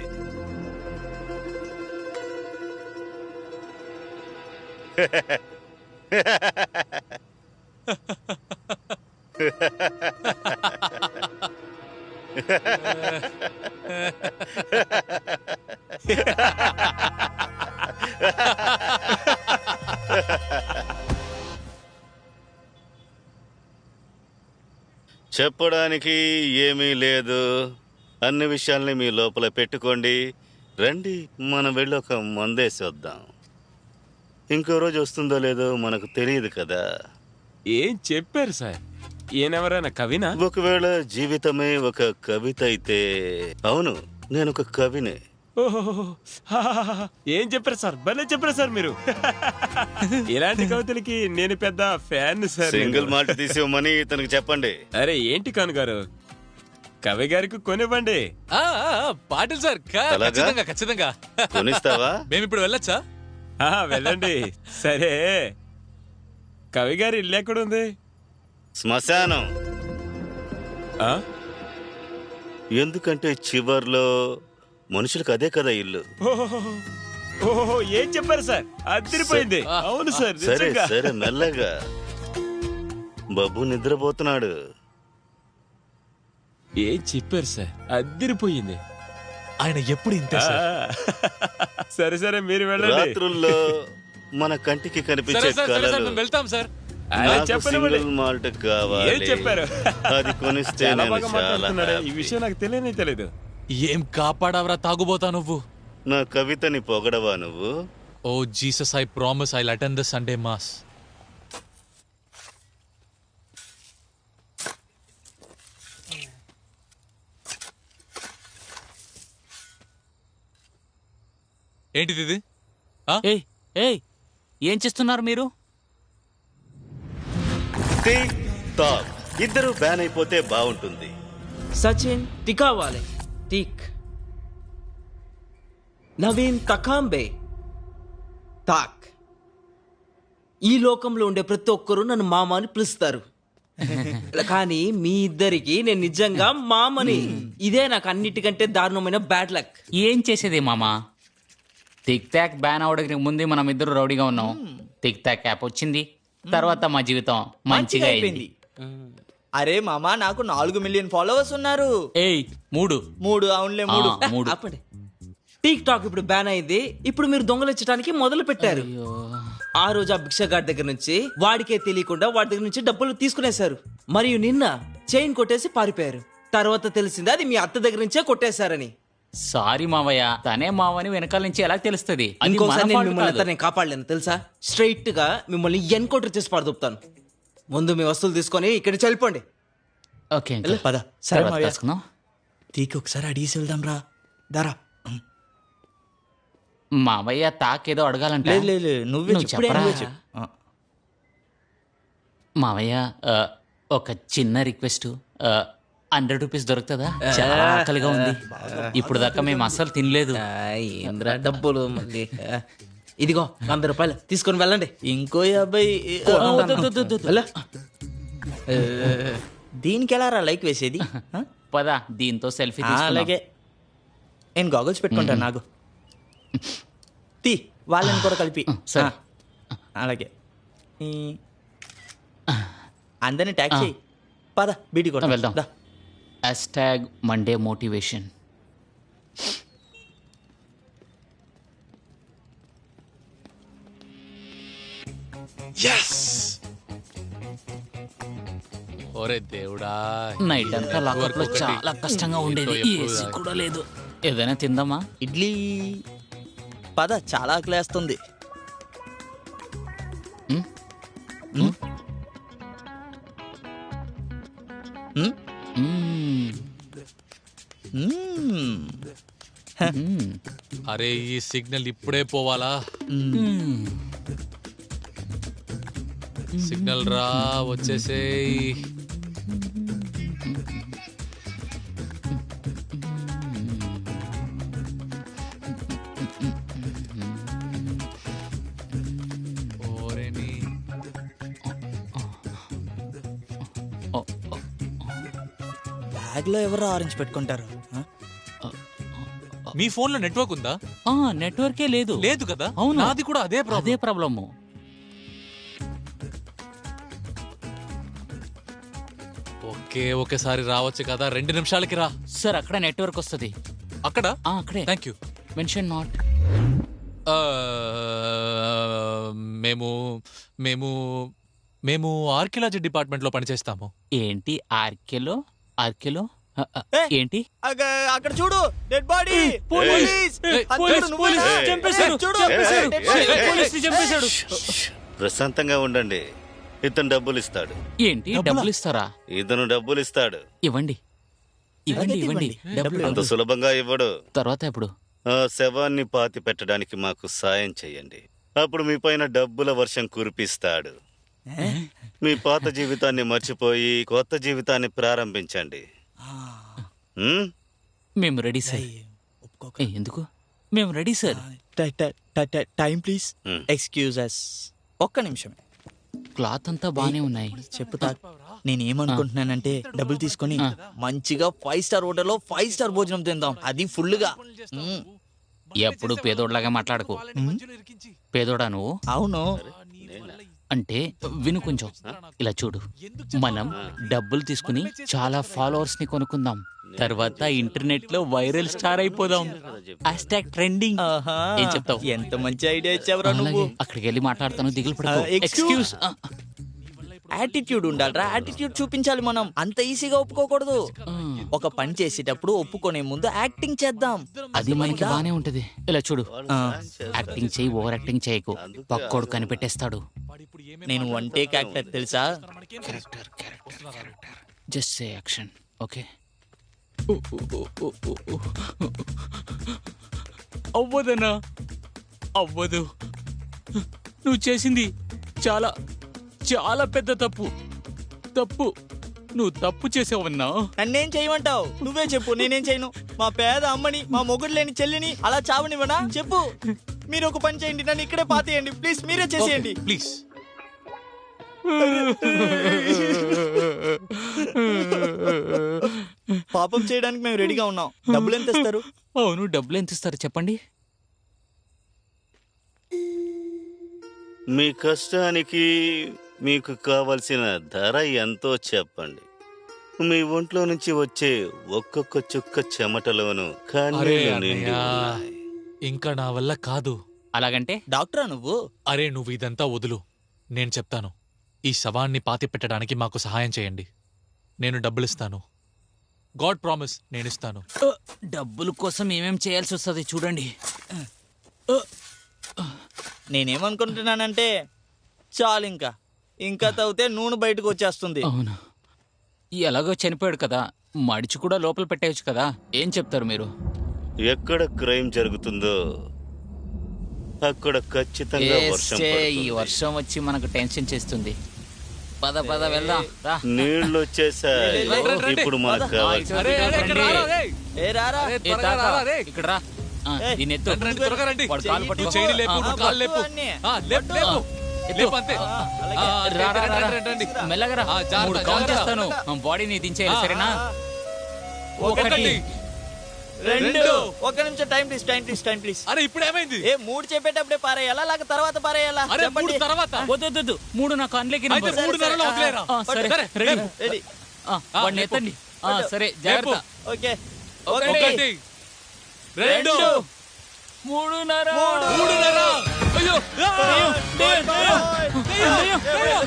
చెప్పడానికి ఏమీ లేదు. అన్ని విషయాల్ని మీ లోపల పెట్టుకోండి. రండి, మనం వెళ్ళి ఒక మందేసి వద్దాం. ఇంకో రోజు వస్తుందో లేదో మనకు తెలియదు కదా. ఏం చెప్పారు సార్? ఈయనెవరైనా కవినా? ఒకవేళ జీవితమే ఒక కవిత అయితే, అవును, నేను ఒక కవినే. ఓహో, ఏం చెప్పారు సార్? భలే చెప్పారు సార్ మీరు. ఇలాంటి కవితలకి నేను పెద్ద ఫ్యాన్ సార్. సింగిల్ మాల్ట్ తీసి ఇవ్వమని ఇతనికి చెప్పండి. అరే ఏంటి కాను గారు, కవి గారికి కొనివ్వండి. పాటిల్ సార్, అలాగా? ఖచ్చితంగా ఖచ్చితంగా. కొనిస్తావా? మేము ఇప్పుడు వెళ్ళొచ్చా? వెళ్ళండి. సరే, కవి గారి ఇల్లు ఎక్కడుంది? శ్మశానం. ఆ? ఎందుకంటే చివర్లో మనుషులకు అదే కదా ఇల్లు. ఓహో, ఏం చెప్పారు సార్? అదిరిపోయింది. అవును సార్, సరే నిజంగా. సరే, మెల్లగా. బాబు నిద్రపోతున్నాడు. ఏం చెప్పారు సార్? అదిరిపోయింది. ఆయన ఎప్పుడు ఇంతే ఆ, సార్. సరే సరే, మీరు వెళ్ళండి. రాత్రుల్లో మన కంటికి సరే కనిపించే సార్, సరే సార్, కళలు. మేము వెళ్తాం సార్. నాకు చెప్పనివ్వండి. సింగిల్ మాల్ట్ కావాలి. ఏం చెప్పారు? అది కొనిస్తే చాలా నేను బాగా చాలా మాట్లాడుతున్నాడే. ఈ happy. విషయం నాకు తెలియనే తెలియదు. ఏం కాపాడవరా తాగుబోతా నువ్వు. నా కవితని పొగడవా నువ్వు? Oh Jesus, I promise I attend the Sunday mass. ఏంటిది ఇది? ఏయ్ ఏయ్, ఏం చేస్తున్నారు మీరు? Tick talk. ఇద్దరు బ్యాన్ అయిపోతే బాగుంటుంది. సచిన్ టికావాలే టిక్, నవీన్ తకాంబే తాక్. ఈ లోకంలో ఉండే ప్రతి ఒక్కరూ నన్ను మామ అని పిలుస్తారు. కానీ మీ ఇద్దరికి నేను నిజంగా మామని. ఇదే నాకు అన్నిటికంటే దారుణమైన బ్యాడ్ లక్. ఏం చేసేది మామా? టిక్ టాక్ బ్యాన్ అవడానికి ముందే మనం ఇద్దరు రౌడీగా ఉన్నాం. టిక్ టాక్ యాప్ వచ్చింది, తర్వాత మా జీవితం మంచిగా అయింది. అరే మామా, నాకు 4 మిలియన్ ఫాలోవర్స్ ఉన్నారు. ఏయ్ 3 అవునులే ఆ, 3. 3. ఆపండి. టిక్ టాక్ ఇప్పుడు బ్యాన్ అయింది. ఇప్పుడు మీరు దొంగలించడానికి మొదలు పెట్టారు. ఆ రోజు ఆ భిక్షగాడి దగ్గర నుంచి వాడికే తెలియకుండా వాడి దగ్గర నుంచి డబ్బులు తీసుకునేశారు. మరియు నిన్న చైన్ కొట్టేసి పారిపోయారు. తర్వాత తెలిసింది అది మీ అత్త దగ్గర నుంచే కొట్టేశారని. సారీ మావయ్య, తనే మావని వెనకాల నుంచి ఎలా తెలుస్తుంది? అది మన ఇంకోసారి నేను fault మిమ్మల్ని కాదు. అంతా నేను కాపాడలేను తెలుసా? స్ట్రైట్ గా మిమ్మల్ని ఎన్కౌంటర్ చేసి పారదొప్పుతాను. ముందు మీ వస్తువులు తీసుకొని ఇక్కడి నుంచి వెళ్ళిపోండి. Okay uncle. పద. సరే తర్వాత మావయ్య, కలుసుకుందాం. తీకి ఒకసారి అడిగేసి వెళ్దాం రా. దారా. మావయ్య తాకేదో అడగాలంట. లేదు లేదు లేదు, నువ్వే నువ్వు చెప్పు. చెప్పరా? నువ్వే చెప్పు. మావయ్య, ఒక చిన్న రిక్వెస్ట్. 100 రూపీస్ దొరుకుతుందా? చాలా ఆకలిగా ఉంది. ఇప్పుడు దాకా మేము అస్సలు తినలేదు. ఏంద్రా డబ్బులు మళ్ళీ. ఇదిగో 100 రూపాయలు తీసుకొని వెళ్ళండి. ఇంకో 50. వెళ్ళ. దీనికి ఎలా రా లైక్ వేసేది? పదా, దీంతో సెల్ఫీ అలాగే. నేను గాగల్స్ పెట్టుకుంటాను నాకు తీ వాళ్ళని కూడా కలిపి సరే. అలాగే అందరినీ ట్యాక్సీ పద బీటీ కూడా వెళ్దాం. #Monday motivation. ఒరే దేవుడా, నైట్ అంతా లాకప్ లో చాలా కష్టంగా ఉండేది. ఏసీ కూడా లేదు. ఏదైనా తిందామా? ఇడ్లీ పద, చాలా ఆకలేస్తుంది. అరే ఈ సిగ్నల్ ఇప్పుడే పోవాలా? సిగ్నల్ రా, వచ్చేసేయ్. బ్యాగ్ లో ఎవరు ఆరెంజ్ పెట్టుకుంటారు? మీ ఫోన్ లో నెట్వర్క్ ఉందా? నెట్వర్కే లేదు. లేదు కదా? అవును, నాది కూడా అదే ప్రాబ్లము. ఓకే, ఒకేసారి రావచ్చు కదా, 2 నిమిషాలకి రా. సార్ అక్కడ నెట్వర్క్ వస్తుంది. అక్కడ? అక్కడే. Thank you. Mention not. మేము మేము మేము ఆర్కియాలజీ డిపార్ట్మెంట్ లో పనిచేస్తాము. ఏంటి ఆర్కిలో? ఆర్కిలో ఏంటి? అక్కడ చూడు, డెడ్ బాడీ. ప్రశాంతంగా ఉండండి. ఇతను డబ్బులు ఇస్తాడు. ఏంటి డబ్బులు ఇస్తారా? ఇతను డబ్బులు ఇస్తాడు. ఇవ్వండి ఇవ్వండి ఇవ్వండి. అంత సులభంగా ఇవ్వడు. తర్వాత ఎప్పుడు? ఆ శవాన్ని పాతి పెట్టడానికి మాకు సాయం చెయ్యండి. అప్పుడు మీ పైన డబ్బుల వర్షం కురిపిస్తాడు. మీ పాత జీవితాన్ని మర్చిపోయి కొత్త జీవితాన్ని ప్రారంభించండి. మేము రెడీ సార్. ఎందుకు? మేము ready sir. Time please. Excuse us. ఒక్క నిమిషం. క్లాత్ అంతా బానే ఉన్నాయి. చెప్పుతా. నేనేమనుకుంటున్నానంటే డబ్బులు తీసుకొని మంచిగా 5 స్టార్ హోటల్లో 5 స్టార్ భోజనం తిందాం, అది ఫుల్ గా. ఎప్పుడు పేదోడ్లాగా మాట్లాడకు. పేదోడా నువ్వు? అవును. అంటే విను కొంచెం. ఇలా చూడు, మనం డబ్బులు తీసుకుని చాలా ఫాలోవర్స్ ని కొనుక్కుందాం. తర్వాత ఇంటర్నెట్ లో వైరల్ స్టార్ అయిపోదాం. #ట్రెండింగ్. ఏం చెప్తావు? ఎంత మంచి ఐడియా ఇచ్చావురా నువ్వు. అక్కడికి వెళ్ళి మాట్లాడతాను, దిగులు పడకు. ఎక్స్క్యూజ్. యాటిట్యూడ్ ఉండాలిరా, యాటిట్యూడ్ చూపించాలి మనం. అంత ఈజీగా ఒప్పుకోకూడదు. ఒక పని చేసేటప్పుడు ఒప్పుకునే ముందు యాక్టింగ్ చేద్దాం, అది మనకి బానే ఉంటది. ఇలా చూడు, యాక్టింగ్ చేయి, ఓవర్ యాక్టింగ్ చేయకు, పక్కోడు కనిపెట్టేస్తాడు. నేను 1 టేక్ యాక్టర్ తెలుసా? Just say action. ఓకే. అవ్వదనా? అవ్వదు. నువ్వు చేసింది చాలా చాలా పెద్ద తప్పు. నువ్వు తప్పు చేసావన్నా. నన్నేం చేయమంటావు? నువ్వే చెప్పు, నేనేం చేయను. మా పేద అమ్మని, మా మొగుడు లేని చెల్లిని అలా చావనివ్వనా? చెప్పు. మీరు ఒక పని చేయండి, నన్ను ఇక్కడే పాతేయండి ప్లీజ్. మీరే చేసేయండి ప్లీజ్. పాపం చేయడానికి మేము రెడీగా ఉన్నాం. డబ్బులు ఎంత ఇస్తారు? అవును, డబ్బులు ఎంత ఇస్తారు చెప్పండి. మీ కష్టానికి మీకు కావలసిన ధర ఎంతో చెప్పండి. మీ ఒంట్లో నుంచి వచ్చే ఒక్కొక్క చుక్క చెమటలోను కన్నీళ్లు నిండి ఉన్నాయి. ఇంకా నా వల్ల కాదు. అలాగంటే డాక్టరా నువ్వు? అరే నువ్వు ఇదంతా వదులు, నేను చెప్తాను. ఈ శవాన్ని పాతి పెట్టడానికి మాకు సహాయం చేయండి. నేను డబ్బులిస్తాను. God promise, నేనిస్తాను. డబ్బుల కోసం ఏమేం చేయాల్సి వస్తుంది చూడండి. నేనేమనుకుంటున్నానంటే చాలు, ఇంకా తవ్వితే నూనె బయటకు వచ్చేస్తుంది. అవును, ఎలాగో చనిపోయాడు కదా, మడిచి కూడా లోపల పెట్టేయచ్చు కదా. ఏం చెప్తారు మీరు? ఎక్కడ క్రైమ్ జరుగుతుందో అక్కడ ఖచ్చితంగా వర్షం పడుతుంది. ఈ వర్షం వచ్చి మనకు టెన్షన్ చేస్తుంది. పద పద వెళ్దాం. నీళ్లు వచ్చేసాయి. ఇప్పుడు మనకు కావాల్సింది ఇక్కడ రా. దీన్ని ఎత్తు. వాడు కాలు పట్టుకో. మెల్లగా రా. 3 కౌంట్ చేస్తాను, బాడీని దించేయాలి. సరేనా? 1 ఒక్క నిమిషం టైం ప్లీజ్. అరే ఇప్పుడు ఏమైంది? 3 చెప్పేటప్పుడే పారేయాలా లేక తర్వాత పారేయాలా? అరే 3 తర్వాత. వద్దు 3 నాకు అన్లేకి అయితే 3:30 వదిలేరా? సరే రెడీ. వాడిని ఎత్తండి. సరే జాగ్రత్త. ఓకే. 1 2 3:30. అయ్యో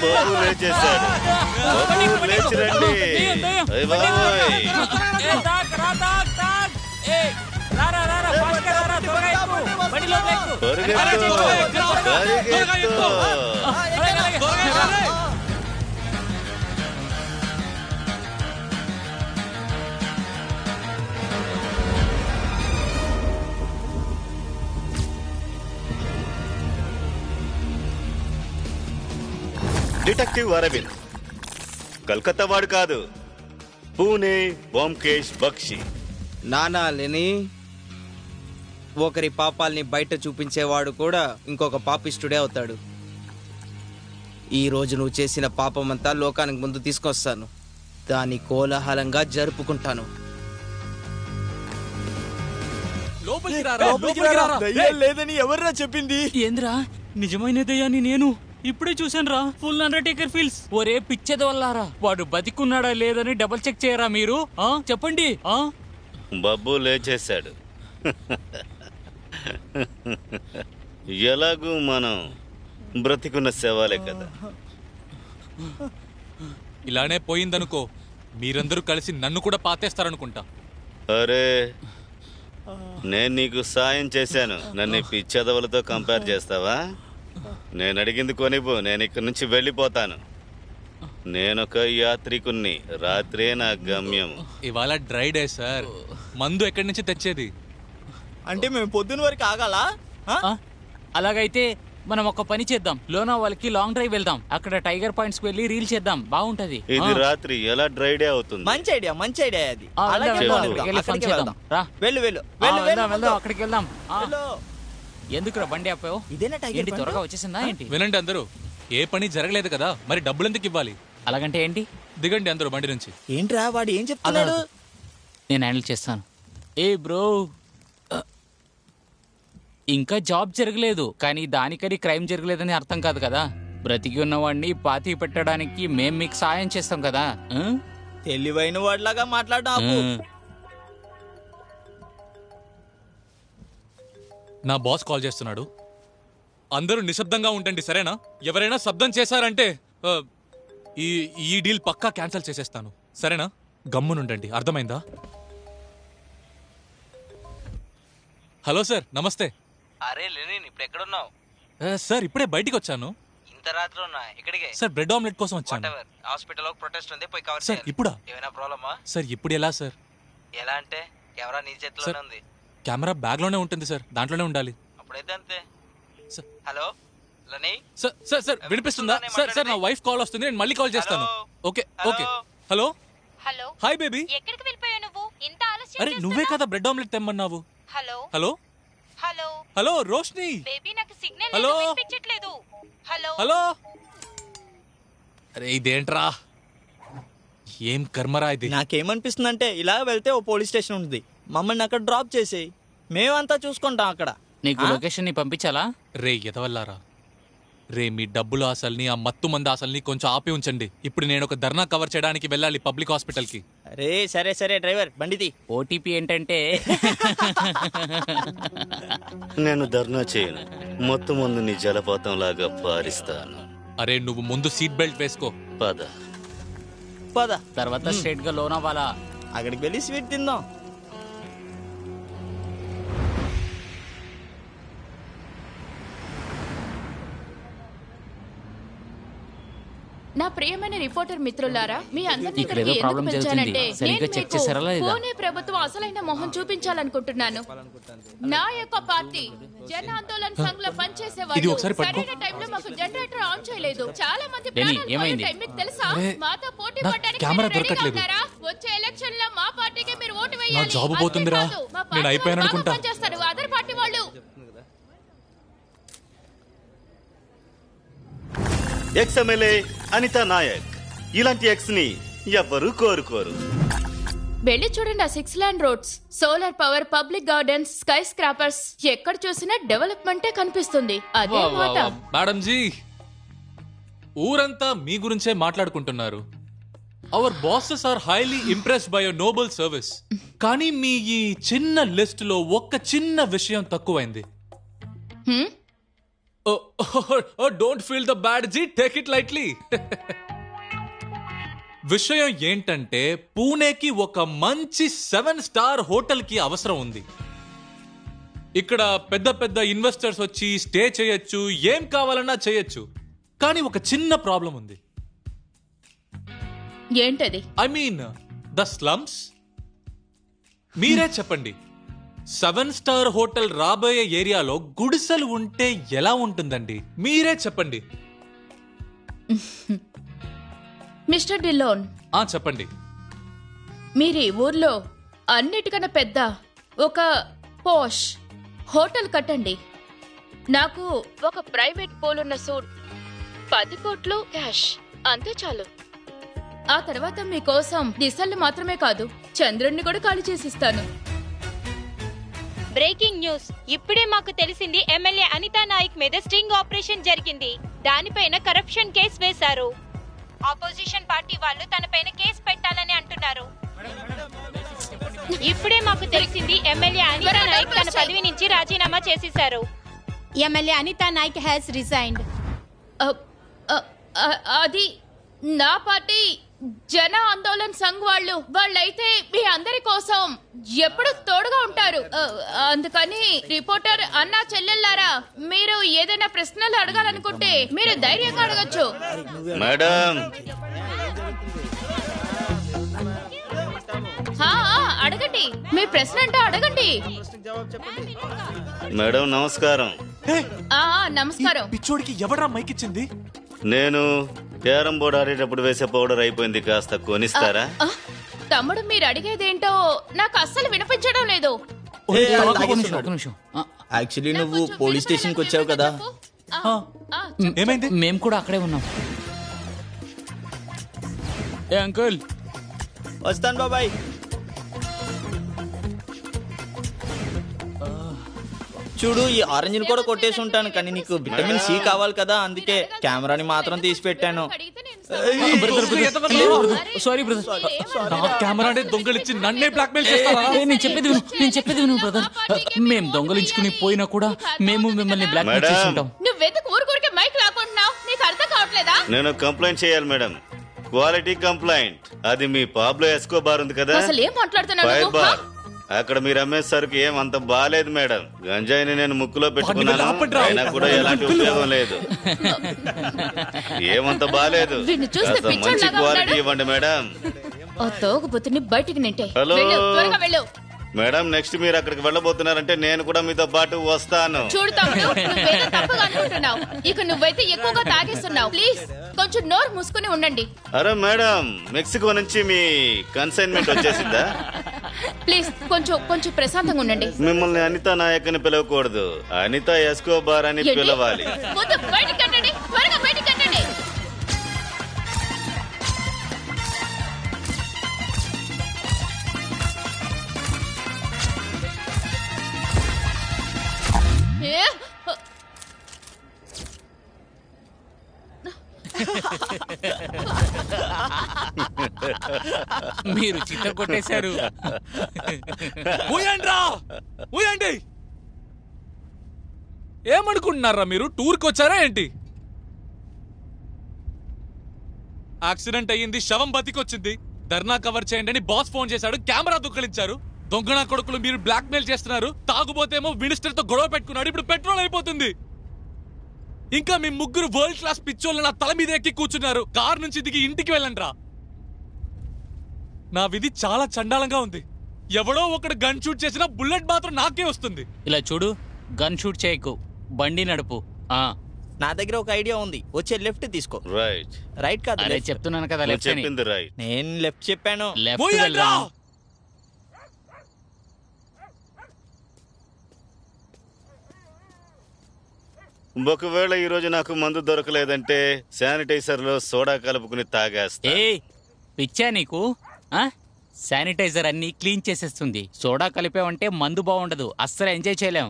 బాబు లేచేశాడు. బాబు లేచి రండి. అయ్ బాబోయ్. పరిగెత్తు. పరిగెత్తు. డిటెక్టివ్ అరవింద్ కల్కత్తా వాడు కాదు, పూణే ఓంకేష్ బక్షి. నానాలని ఒకరి పాపాల్ని బయట చూపించేవాడు కూడా ఇంకొక పాపిష్టుడే అవుతాడు. ఈ రోజు నువ్వు చేసిన పాపమంతా లోకానికి ముందు తీసుకొస్తాను, దాన్ని కోలాహలంగా జరుపుకుంటాను. దయ్యం లేదని ఎవర్రా చెప్పింది? ఏంద్రా నిజమైన దయ్యాన్ని నేను ఇప్పుడే చూసానురా. Full Undertaker feels. ఒరే పిచ్చేది వల్లారా, వాడు బతికున్నాడా లేదని డబుల్ చెక్ చేయరా మీరు? చెప్పండి. బాబు లేచేశాడు. ఎలాగూ మనం బ్రతికున్న శవాలే కదా. ఇలానే పోయిందనుకో, మీరందరూ కలిసి నన్ను కూడా పాతేస్తారనుకుంటా. అరే నేను నీకు సాయం చేశాను, నన్ను పిచ్చదవులతో కంపేర్ చేస్తావా? నేను అడిగింది కొనిపో, నేను ఇక్కడి నుంచి వెళ్ళిపోతాను. నేనొక యాత్రికుణ్ణి, రాత్రే నా గమ్యం. ఇవాళ డ్రై డే సార్, మందు ఎక్కడి నుంచి తెచ్చేది? అంటే మేము పొద్దున వరకు ఆగాలా? అలాగైతే మనం ఒక పని చేద్దాం, లోనా వాళ్ళకి లాంగ్ డ్రైవ్ వెళ్దాం, అక్కడ టైగర్ పాయింట్స్ కి వెళ్ళి రీల్ చేద్దాం, బాగుంటది. ఇది రాత్రి ఎలా డ్రై డే అవుతుంది? మంచి ఐడియా అది. వెళ్దాం అక్కడికి వెళ్దాం. ఎందుకురా బండి ఆపావు? ఇదేనా ఏంటి త్వరగా వచ్చేసిందా ఏంటి? వినండి అందరూ, ఏ పని జరగలేదు కదా, మరి డబ్బులు ఎందుకు ఇవ్వాలి? అలాగంటే ఏంటి? దిగండి అందరూ బండి నుంచి. ఏంట్రా వాడు ఏం చెప్తున్నాడు? నేను హ్యాండిల్ చేస్తాను. ఏ బ్రో, ఇంకా జాబ్ జరగలేదు కానీ దానికని క్రైమ్ జరగలేదని అర్థం కాదు కదా. బ్రతికి ఉన్నవాడిని పాతి పెట్టడానికి మేం మీకు సాయం చేస్తాం కదా. తెలివైన వాడిలాగా మాట్లాడడం. నా బాస్ కాల్ చేస్తున్నాడు, అందరూ నిశ్శబ్దంగా ఉండండి సరేనా? ఎవరైనా శబ్దం చేశారంటే ఈ డీల్ పక్కా క్యాన్సిల్ చేసేస్తాను సరేనా? గమ్మునుండండి, అర్థమైందా? హలో సార్, నమస్తే. అరే లెనిన్, ఇప్పుడు ఎక్కడున్నావు? సార్ ఇప్పుడే బయటికి వచ్చాను. ఇంత రాత్రి ఉన్నా ఎక్కడికి? సార్ బ్రెడ్ ఆమ్లెట్ కోసం వచ్చాను. హాస్పిటల్ ప్రొటెస్ట్ ఉంది, పోయి కవర్ సార్. ఇప్పుడా? ఏమైనా ప్రాబ్లమా? సార్ ఇప్పుడు ఎలా సార్? ఎలా అంటే కెమెరా నీ చేతిలోనే ఉంది. కెమెరా బ్యాగ్ లోనే ఉంటుంది సార్, దాంట్లోనే ఉండాలి. అప్పుడైతే అంతే. హలో లనీ. సార్ సార్ వినిపిస్తుందా? సార్ సార్ నా వైఫ్ కాల్ వస్తుంది, నేను మళ్ళీ కాల్ చేస్తాను. Okay okay. Hello hello. Hi baby. ఎక్కడికి వెళ్ళిపోయావు నువ్వు? ఇంత ఆలస్యం అరే నువ్వే కదా బ్రెడ్ ఆమ్లెట్ తెమ్మన్నావు. Hello hello hello hello Roshni. Baby నాకు సిగ్నల్ హలో వినిపించట్లేదు. Hello hello. అరే ఇదేంట్రా, ఏం కర్మరా ఇది? నాకేమనిపిస్తుందంటే ఇలా వెళ్తే ఓ పోలీస్ స్టేషన్ ఉంది, మమ్మల్ని అక్కడ డ్రాప్ చేసేయి, మేమంతా చూసుకుంటాం అక్కడ. నీకు లొకేషన్ ని పంపించాలా? రే ఎదవల్లారా, రే మీ డబ్బులు ఆశల్ని, ఆ మత్తు మంది ఆశల్ని కొంచెం ఆపి ఉంచండి. ఇప్పుడు నేను ఒక ధర్నా కవర్ చేయడానికి వెళ్ళాలి పబ్లిక్ హాస్పిటల్ కి. అరే సరే సరే డ్రైవర్ బండిది. ఓటీపీ ఏంటంటే నేను ధర్నా చేయను, మొత్తం మందుని జలపాతం లాగా పారిస్తాను. అరే నువ్వు ముందు సీట్ బెల్ట్ వేసుకో. పద పద. తర్వాత స్ట్రైట్ గా లోనావాలా అక్కడికి వెళ్ళి స్వీట్ తిందాం. నా ప్రియమైన రిపోర్టర్ మిత్రులారా, మీ అందరినీ ఇక్కడ ఇక్కడికి ఏదో ఎందుకు ప్రాబ్లం పిలిచానంటే జరుగుతుంది. సరిగ్గా చెక్ చేశారా లేదా? పూణే ప్రభుత్వం అసలైన మొహం చూపించాలనుకుంటున్నాను. నా యొక్క పార్టీ జన ఆందోళన్ సంఘ్ లో పనిచేసే ఇది వాళ్ళు ఒకసారి పట్టుకో. సరైన టైంలో మాకు జనరేటర్ ఆన్ చేయలేదు. చాలా మంది డెనీ, ప్రాణాలు ఏమైంది? పోయే టైం మీకు తెలుసా? అరే, మాతో పోటీ నా పడడానికి కెమెరా మీరు రెడీగా దొరకట్లేదు. ఉన్నారా? వచ్చే ఎలక్షన్ లో మా పార్టీకి మీరు ఓటు నా వేయాలి. జాబ్ పోతుందిరా, అంతేకాదు, మా నేను పార్టీ అయిపోయాను వాళ్ళు బాగా అనుకుంటా. పనిచేస్తారు. అదర్ పార్టీ వాళ్ళు ఎక్స్ ఎమ్మెల్యే అనితా నాయక్, ఇలాంటి ఎక్స్ ని ఎవ్వరూ కోరుకోరు. వెళ్ళి చూడండి ఆ 6 land roads, solar power, public gardens, sky scrapers, ఎక్కడ చూసినా డెవలప్మెంటే కనిపిస్తుంది. అదే మాట. మేడం జీ, ఊరంతా మీ గురించే మాట్లాడుకుంటున్నారు. Our bosses are highly impressed by your noble service. కానీ మీ ఈ చిన్న లిస్ట్ లో ఒక్క చిన్న విషయం తక్కువైంది. Don't feel the bad ji, take it lightly. విషయం ఏంటంటే పూణేకి ఒక మంచి 7 స్టార్ హోటల్ కి అవసరం ఉంది. ఇక్కడ పెద్ద పెద్ద ఇన్వెస్టర్స్ వచ్చి స్టే చేయొచ్చు, ఏం కావాలన్నా చేయొచ్చు. కానీ ఒక చిన్న ప్రాబ్లం ఉంది. ఏంటది? I mean the slums. మీరే చెప్పండి, 7 స్టార్ హోటల్ రాబోయే ఏరియాలో గుడిసెలు ఉంటే ఎలా ఉంటుందండి? మీరే చెప్పండి. మిస్టర్ డిలోన్, చెప్పండి. మీరు ఈ ఊర్లో అన్నిటికన్నా పెద్ద ఒక పోష్ హోటల్ కట్టండి. నాకు ఒక ప్రైవేట్ పూల్ ఉన్న సూట్, 10 కోట్లు క్యాష్, అంతే చాలు. ఆ తర్వాత మీకోసం దిశల్ని మాత్రమే కాదు, చంద్రుణ్ణి కూడా ఖాళీ చేసిస్తాను. Breaking news. ఇప్పుడే మాకు తెలిసింది, ఎమ్మెల్యే అనితా నాయక్ మీద స్టింగ్ ఆపరేషన్ జరిగింది. దానిపైన కరప్షన్ కేసు వేశారు. ఆపోజిషన్ పార్టీ వాళ్ళు తనపైన కేసు పెట్టాలని అంటున్నారు. ఇప్పుడే మాకు తెలిసింది, ఎమ్మెల్యే అనితా నాయక్ తన పదవి నుంచి రాజీనామా చేసేశారు. MLA Anita Nayak has resigned. అది నా పార్టీ జన ఆందోళన్ సంఘ్ వాళ్ళైతే మీ అందరి కోసం ఎప్పుడు తోడుగా ఉంటారు. అందుకని రిపోర్టర్ అన్నా చెల్లెల్లారా, మీరు ఏదైనా ప్రశ్నలు అడగాలనుకుంటే మీరు ధైర్యంగా అడగచ్చు. మేడం, అడగండి, మీ ప్రశ్న అంటే అడగండి. మేడం నమస్కారం. నమస్కారం. పిచ్చోడికి ఎవడ్రా మైక్ ఇచ్చింది? నేను క్యారం బోర్డు ఆడేటప్పుడు వేసే పౌడర్ అయిపోయింది, కాస్త కొనిస్తారా? తమ్ముడు, మీరు అడిగేదేంటో నాకు అస్సలు వినిపించడం లేదు. యాక్చువల్లీ నువ్వు పోలీస్ స్టేషన్ కి వచ్చావు కదా. ఏమైంది? మేము కూడా అక్కడే ఉన్నాం. ఏ అంకుల్, వస్తాను బాబాయ్. చూడు, ఈ ఆరెంజ్ కూడా కొట్టేసి ఉంటాను, కానీ నీకు విటమిన్ సి కావాలి కదా, అందుకే కెమెరాని మాత్రం తీసి పెట్టాను. సారీ బ్రదర్, కెమెరానే దొంగలిచ్చి నన్నే బ్లాక్మెయిల్ చేస్తావా? నేను చెప్పేది విను బ్రదర్. మేము దొంగలించుకుని పోయినా కూడా మేము మిమ్మల్ని బ్లాక్మెయిల్ చేసుకుంటాం. నువ్వెందుకు ఊరుకూరికే మైక్ లాక్కుంటున్నావు? నీకు అర్థం కావట్లేదా? నేను కంప్లైంట్ చేయాలి మేడం, క్వాలిటీ కంప్లైంట్. అది మీ పాబ్లో ఎస్కోబార్ ఉంది కదా, అసలు ఏం మాట్లాడుతున్నావు? Fire bar. అక్కడ మీరు అమ్మే సరుకు ఏమంత బాలేదు మేడం. గంజాయిని నేను ముక్కులో పెట్టుకున్నాను, అయినా కూడా ఎలాంటి ఉపయోగం లేదు. ఏమంత బాలేదు. కాస్త మంచి క్వాలిటీ ఇవ్వండి మేడం. తోగుబుత్తుని బయటికి నెట్టే. హలో త్వరగా వెళ్ళు. మేడం, నెక్స్ట్ మీరు అక్కడికి వెళ్ళబోతున్నారంటే నేను కూడా మీతో పాటు వస్తాను. చూడు తమ్ముడు, నువ్వేదో తప్పుగా అనుకుంటున్నావు. ఇక నువ్వైతే ఎక్కువగా తాగేస్తున్నావు. ప్లీజ్ కొంచెం నోరు మూసుకుని ఉండండి. అరే మేడం, మెక్సికో నుంచి మీ కన్సైన్మెంట్ వచ్చేసిందా? ప్లీజ్ కొంచెం ప్రశాంతంగా ఉండండి. మిమ్మల్ని అనితా నాయక్ అని పిలవకూడదు, అనితా ఎస్కోబార్ అని పిలవాలి. ముందు బయటికి కట్టండి, త్వరగా బయటికి కట్టండి. మీరు చిత్త కొట్టేశారు. ఏమనుకుంటున్నారా మీరు? టూర్కి వచ్చారా ఏంటి? యాక్సిడెంట్ అయ్యింది, శవం బతికొచ్చింది. ధర్నా కవర్ చేయండి అని బాస్ ఫోన్ చేశాడు, కెమెరా దుఃఖలించారు. దొంగన కొడుకులు మీరు బ్లాక్ మెయిల్ చేస్తున్నారు. తాగుబోతేమో మినిస్టర్ తో గొడవ పెట్టుకున్నాడు, ఇప్పుడు పెట్రోల్ అయిపోతుంది. ఇంకా మీ ముగ్గురు వరల్డ్ క్లాస్ పిచ్చోళ్ళు నా తల మీద ఎక్కి కూర్చున్నారు. కార్ నుంచి దిగి ఇంటికి వెళ్ళండ్రా. నా విధి చాలా చండాలంగా ఉంది. ఎవడో ఒకడు గన్ షూట్ చేసినా బుల్లెట్ మాత్రం నాకే వస్తుంది. ఇలా చూడు, గన్ షూట్ చేయకు, బండి నడుపు. నా దగ్గర ఒక ఐడియా ఉంది, వచ్చే లెఫ్ట్ తీసుకో. రైట్. రైట్ కాదు, అరే చెప్తున్నాను కదా, లెఫ్ట్ అని. చెప్పింది రైట్. నేను లెఫ్ట్ చెప్పాను. లెఫ్ట్ వెళ్దాం. ఒకవేళ ఈ రోజు నాకు మందు దొరకలేదంటే శానిటైజర్ లో సోడా కలుపుకుని తాగేస్తా. పిచ్చా నీకు? శానిటైజర్ అన్ని క్లీన్ చేసేస్తుంది. సోడా కలిపావంటే మందు బాగుండదు, అస్సలు ఎంజాయ్ చేయలేం.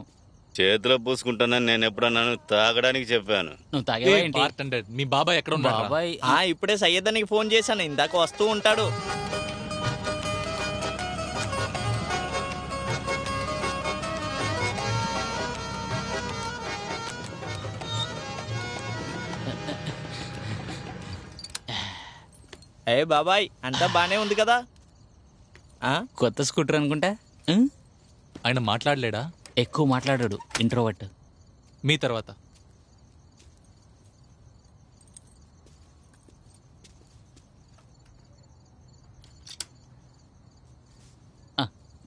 చేతిలో పూసుకుంటానని నేను ఎప్పుడన్నాను? తాగడానికి చెప్పాను. నువ్వు తాగేవా ఏంటి? బార్టెండర్, మీ బాబాయ్ ఎక్కడ ఉన్నాడు? బాబాయ్ ఇప్పుడే సయ్యద్ అన్నకి ఫోన్ చేశాను, ఇందాక వస్తూ ఉంటాడు. ఏ బాబాయ్, అంతా బానే ఉంది కదా? కొత్త స్కూటర్ అనుకుంటా. ఆయన మాట్లాడలేడా? ఎక్కువ మాట్లాడాడు, ఇంట్రోవర్ట్. మీ తర్వాత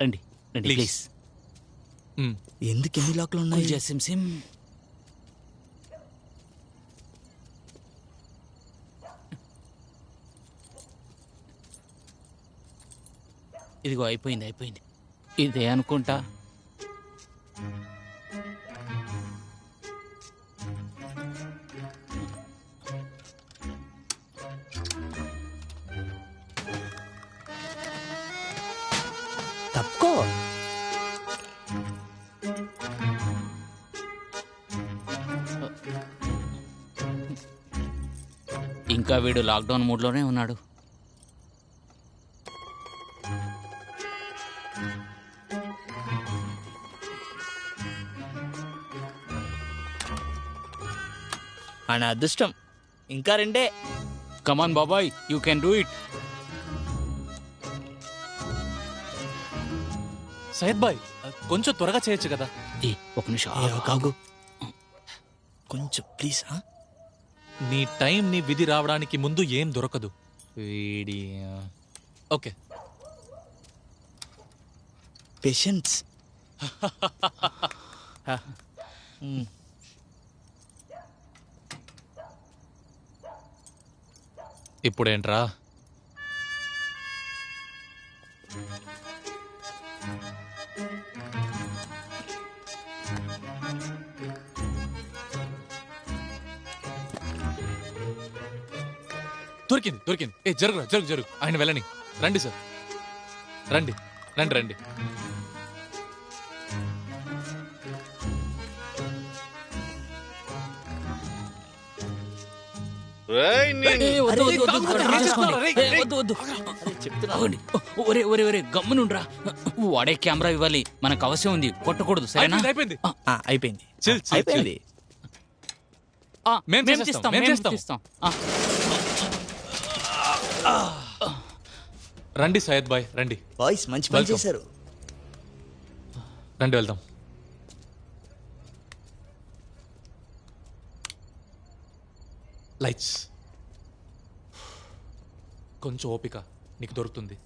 రండి రండి ప్లీజ్. ఎందుకు ఎన్ని లాక్లు ఉన్నాయి? సిమ్ ఇదిగో అయిపోయింది అయిపోయింది. ఇదే అనుకుంటా. తప్పుకో. ఇంకా వీడు లాక్డౌన్ మూడ్లోనే ఉన్నాడు. ఆయన అదృష్టం. ఇంకా రెండే. కమాన్ బాబాయ్, you can do it. Syed బాయ్, కొంచెం త్వరగా చేయొచ్చు కదా? ఒక నిమిషం కాగు, కొంచెం ప్లీజ్. నీ టైం, నీ విధి రావడానికి ముందు ఏం దొరకదు. Okay, patience. ఇప్పుడేంట్రా? దొరికింది దొరికింది. జరుగు జరుగు జరుగు, ఆయన వెళ్ళని. రండి సార్, రండి రండి రండి. గమ్మునుండ్రా. వాడే కెమెరా ఇవ్వాలి, మనకు అవసరం ఉంది, కొట్టకూడదు. సరేనా? అయిపోయింది అయిపోయింది అయిపోయింది. మేము చేస్తాం. రండి సయ్యద్ బాయ్, రండి. బాయ్స్ మంచి పని చేశారు. రండి వెళ్దాం. లైట్స్. కొంచెం ఓపిక, నీకు దొరుకుతుంది.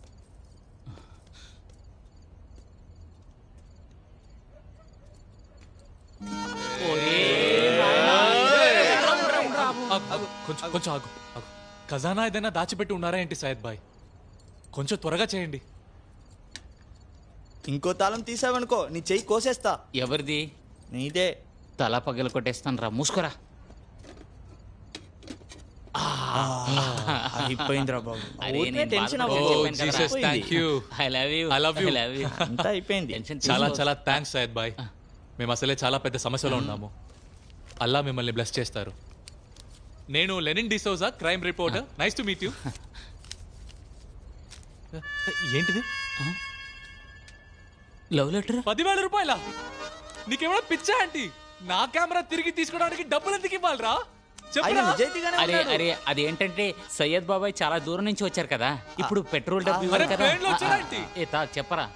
కొంచెం కొంచెం ఆగు. ఖజానా ఏదైనా దాచిపెట్టి ఉన్నారా ఏంటి సయ్యద్ బాయ్? కొంచెం త్వరగా చేయండి. ఇంకో తాళం తీసావనుకో నీ చెయ్యి కోసేస్తా. ఎవరిది? నీదే. తల పగలు కొట్టేస్తాను రా, మూసుకోరా. అయిపోయిందిరా బాబు. చాలా చాలా థ్యాంక్స్ సయ్యద్ బాయ్. మేము అసలే చాలా పెద్ద సమస్యలో ఉన్నాము. అల్లా మిమ్మల్ని బ్లెస్ చేస్తారు. నేను Lenin D'Souza, crime reporter. Nice to meet you. ఏంటిది? Love letter. 10,000 రూపాయల? నీకేమైనా పిచ్చా ఆంటీ? నా కెమెరా తిరిగి తీసుకోవడానికి డబ్బులు ఎందుకు ఇవ్వాలరా? అరే అరే, అదేంటంటే సయ్యద్ బాబాయ్ చాలా దూరం నుంచి వచ్చారు కదా, ఇప్పుడు పెట్రోల్ డబ్బు ఇవ్వాలి కదా. చెప్పరా.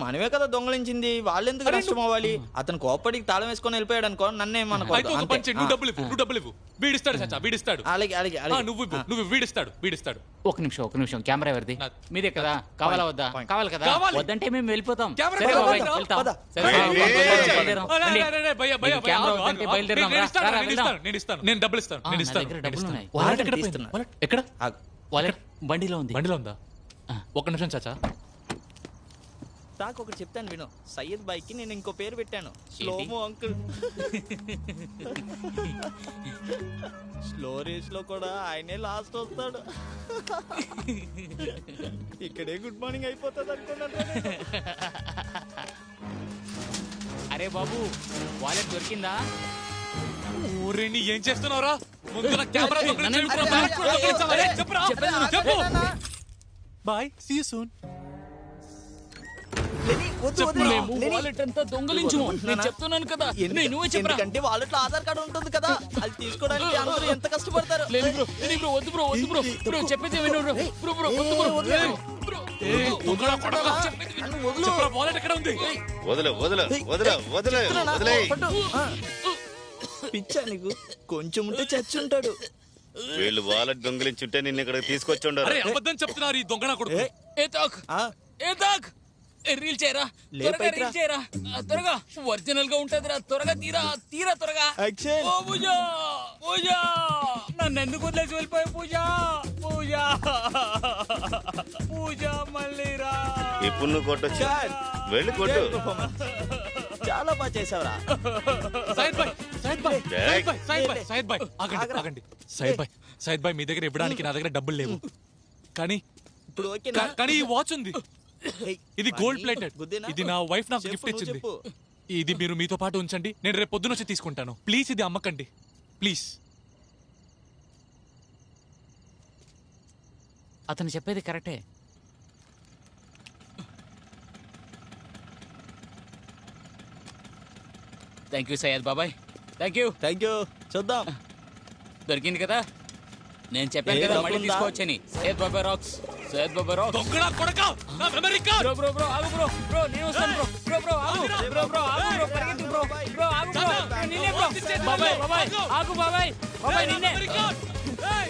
మనమే కదా దొంగలించింది, వాళ్ళెందుకు నష్టం అవ్వాలి? అతను కోపడికి తాళం వేసుకొని వెళ్ళిపోయాడు అనుకో, నన్నే మనకు. ఒక నిమిషం, కెమెరా ఎవరిది? మీదే కదా. కావాలా వద్దా? కావాలి కదా. వద్దంటే మేము వెళ్ళిపోతాం. బండిలో ఉందా? ఒక నిమిషం చాచా. తాకు ఒకటి చెప్తాను విను. సయ్యద్ బాయ్ కి నేను ఇంకో పేరు పెట్టాను, స్లోమో అంకుల్. స్లో రేస్ లో కూడా ఆయనే లాస్ట్ వస్తాడు. ఇక్కడే గుడ్ మార్నింగ్ అయిపోతుంది అనుకున్నాను. అరే బాబు, వాలెట్ దొరికిందా? ఊరే నీ ఏం చేస్తున్నావురా? ముందు నా కెమెరా చెప్పు. Bye, see you soon. Wallet అంతా దొంగలించు. నేను చెప్తున్నాను కదా, నువ్వే చెప్పరా. ఎందుకంటే వాలెట్ లో ఆధార్ కార్డు ఉంటుంది కదా, అది తీసుకోవడానికి అందరూ ఎంత కష్టపడతారు. వద్దు బ్రో, చెప్పేది విను బ్రో. వాలెట్ ఎక్కడ ఉంది? పిచ్చా నీకు? కొంచెం ఉంటే చచ్చుంటాడు. వీళ్ళు వాలెట్ దొంగిలించుంటే నిన్ను ఇక్కడ తీసుకొచ్చుండారు. అరే అబద్ధం చెప్తున్నారు ఈ దొంగన కొడుకు. రీల్ చేయరా, రీల్ చేయరా త్వరగా. ఒరిజినల్ గా ఉంటదిరా, త్వరగా తీరా త్వరగా. ఓ పూజ, నన్ను ఎందుకు వదిలేసి వెళ్ళిపోయి పూజ మళ్ళీ రా. ఇప్పుడు నువ్వు కొట్టొచ్చు, వెళ్ళి కొట్టు. చాలా బాగా చేసావురా. ఆగండి. సైద్ బాయ్, మీ దగ్గర ఇవ్వడానికి నా దగ్గర డబ్బులు లేవు, కానీ ఈ వాచ్ ఉంది. ఇది గోల్డ్ ప్లేటెడ్. ఇది నా వైఫ్ నాకు గిఫ్ట్ ఇచ్చింది. ఇది మీరు మీతో పాటు ఉంచండి, నేను రేపు పొద్దున వచ్చి తీసుకుంటాను. ప్లీజ్ ఇది అమ్మకండి, ప్లీజ్. అతను చెప్పేది కరెక్టే. థ్యాంక్ యూ సయ్యద్ బాబాయ్, థ్యాంక్ యూ. చూద్దాం. దొరికింది కదా, నేను చెప్పాను కదా మళ్ళీ తీసుకోవచ్చని. సయ్యద్ బాబాయ్ రాక్స్. బ్రో ఆగు బ్రో, నేను వస్తాను బ్రో. ఆగు పరిగెత్తు బ్రో. నిన్నే బ్రో. బాబాయ్ ఆగు బాబాయ్ నిన్నే.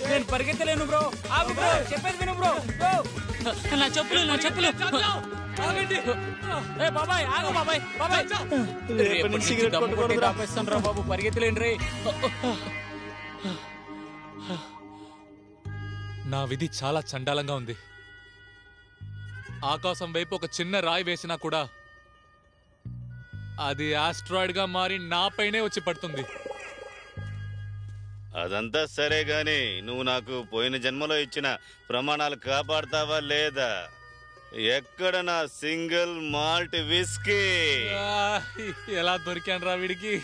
నేను పరిగెత్తలేను బ్రో. ఆగు బ్రో, చెప్పేది విను బ్రో. నా చెప్పులు. బాబాయ్ ఆగు బాబాయ్. ఆపేస్తాను రా బాబు, పరిగెత్తలేను రే. నా విధి చాలా చండాలంగా ఉంది. ఆకాశం వైపు ఒక చిన్న రాయి వేసినా కూడా అది ఆస్ట్రాయిడ్ గా మారి నాపైనే వచ్చి పడుతుంది. అదంతా సరే గాని నువ్వు నాకు పోయిన జన్మలో ఇచ్చిన ప్రమాణాలు కాపాడతావా లేదా? ఎక్కడ నా సింగిల్ మాల్ట్ విస్కీ? ఎలా దొరికాను రా వీడికి?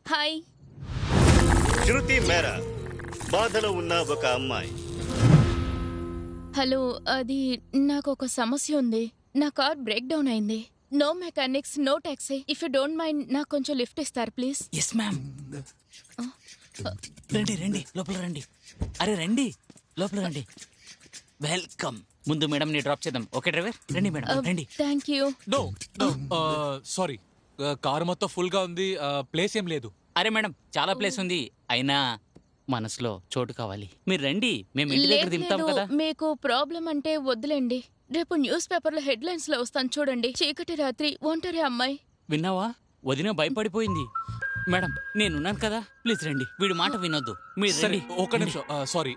హాయ్. శృతి మేరా బాధలో ఉన్న ఒక అమ్మాయి. హలో, అది నాకు ఒక సమస్య ఉంది. నా కార్ బ్రేక్ డౌన్ అయింది. No mechanics, no taxi. If you don't mind నాకు కొంచెం లిఫ్ట్ ఇస్తారు ప్లీజ్. Yes ma'am. రండి లోపల రండి. అరే రండి లోపల రండి. వెల్కమ్. ముందు మేడం ని డ్రాప్ చేద్దాం. ఓకే డ్రైవర్, రండి మేడం రండి. Thank you. No sorry, car మొత్తం ఫుల్ గా ఉంది, ప్లేస్ ఏం లేదు. అరే మేడం, చాలా ప్లేస్ ఉంది, అయినా మనసులో చోటు కావాలి. మీరు రండి, మేము ఇంటి దగ్గర దింపుతాం కదా. మీకు ప్రాబ్లం అంటే వద్దులేండి. రేపు న్యూస్ పేపర్ లో హెడ్లైన్స్ లో వస్తాను చూడండి. చీకటి రాత్రి, ఒంటరి అమ్మాయి. విన్నావా? వదిన భయపడిపోయింది. మేడం నేనున్నాను కదా, ప్లీజ్ రండి. వీడి మాట వినొద్దు. మీరు సరే, రండి. ఒక నిమిషం. సారీ,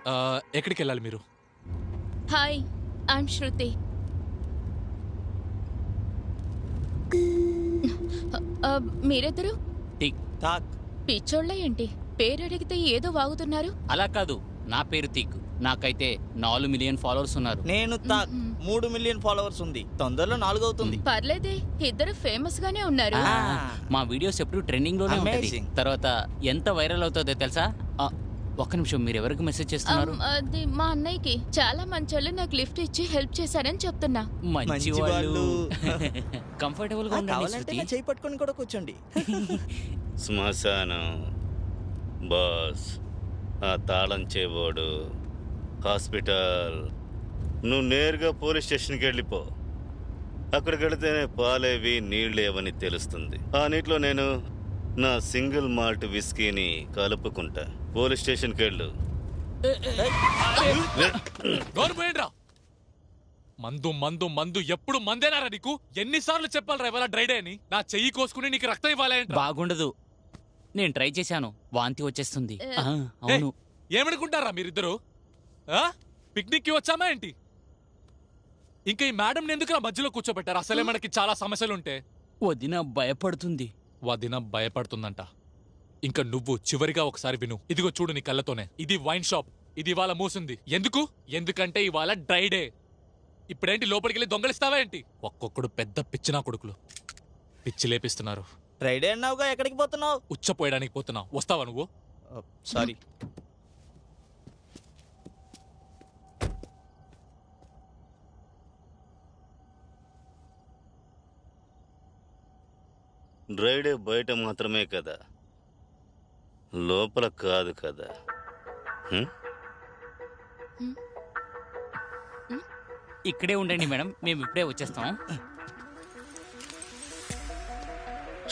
ఎక్కడికి వెళ్ళాలి మీరు? Hi, I'm Shruti. మీరెద్దరు టిక్ టాక్. పిచ్చోళ్ళ ఏంటి? పేరు అడిగితే ఏదో వాగుతున్నారు. అలా కాదు, నా పేరు తిక్. నాకైతే 4 మిలియన్ ఫాలోవర్స్ ఉన్నారు. నేను తాక్, 3 మిలియన్ ఫాలోవర్స్ ఉంది. తొందరలో 4 అవుతుంది. పర్లేదే, ఇద్దరు ఫేమస్ గానే ఉన్నారు. మా వీడియోస్ ఎప్పుడు ట్రెండింగ్ లోనే ఉంటాయి. Amazing. తర్వాత ఎంత వైరల్ అవుతుందో తెలుసా? ఒక్క నిమిషం, మీరు ఎవరికి మెసేజ్ చేస్తున్నారు? అది మా అన్నయ్యకి. చాలా మంచోళ్ళు నాకు లిఫ్ట్ ఇచ్చి హెల్ప్ చేశారని చెప్తున్నా. మంచి వాళ్ళు. కంఫర్టబుల్ గా ఉండండి కావాలంటే శృతి. నా చేయి పట్టుకొని కూడా కూర్చోండి. శ్మశానం, బాస్, ఆ తాళం చేవాడు, హాస్పిటల్. నువ్వు నేరుగా పోలీస్ స్టేషన్కి వెళ్ళిపో. అక్కడికి వెళితేనే పాలేవి నీళ్ళేవని తెలుస్తుంది. ఆ నీటిలో నేను నా సింగిల్ మాల్ట్ విస్కీని కలుపుకుంటా. పోలీస్ స్టేషన్కి వెళ్ళు. మందు మందు మందు ఎప్పుడు మందేనారా నీకు? ఎన్నిసార్లు చెప్పాలరా ఇవాళ డ్రై డే అని? నా చెయ్యి కోసుకుని నీకు రక్తం ఇవ్వాలి. బాగుండదు. నేను ట్రై చేశాను, వాంతి వచ్చేస్తుంది. అవును. ఏమనుకుంటారా మీరిద్దరు? పిక్నిక్ కి వచ్చామా ఏంటి? ఇంకా ఈ మేడం ఎందుకు మధ్యలో కూర్చోబెట్టారు? అసలే మనకి చాలా సమస్యలుంటే. వదిన భయపడుతుంది. వదిన భయపడుతుందంట. ఇంకా నువ్వు చివరిగా ఒకసారి విను. ఇదిగో చూడు నీ కళ్ళతోనే. ఇది వైన్ షాప్. ఇది ఇవాళ మూసింది. ఎందుకు? ఎందుకంటే ఇవాళ డ్రై డే. ఇప్పుడేంటి లోపలికి వెళ్ళి దొంగలిస్తావా ఏంటి? ఒక్కొక్కడు పెద్ద పిచ్చినా కొడుకులు. పిచ్చి లేపిస్తున్నారు. డ్రై డే అన్నావుగా, ఎక్కడికి పోతున్నావు? ఉచ్చపోయడానికి పోతున్నావు. వస్తావా నువ్వు? సారీ. డ్రై డే బయట మాత్రమే కదా, లోపల కాదు కదా. ఇక్కడే ఉండండి మేడం, మేము ఇప్పుడే వచ్చేస్తాం.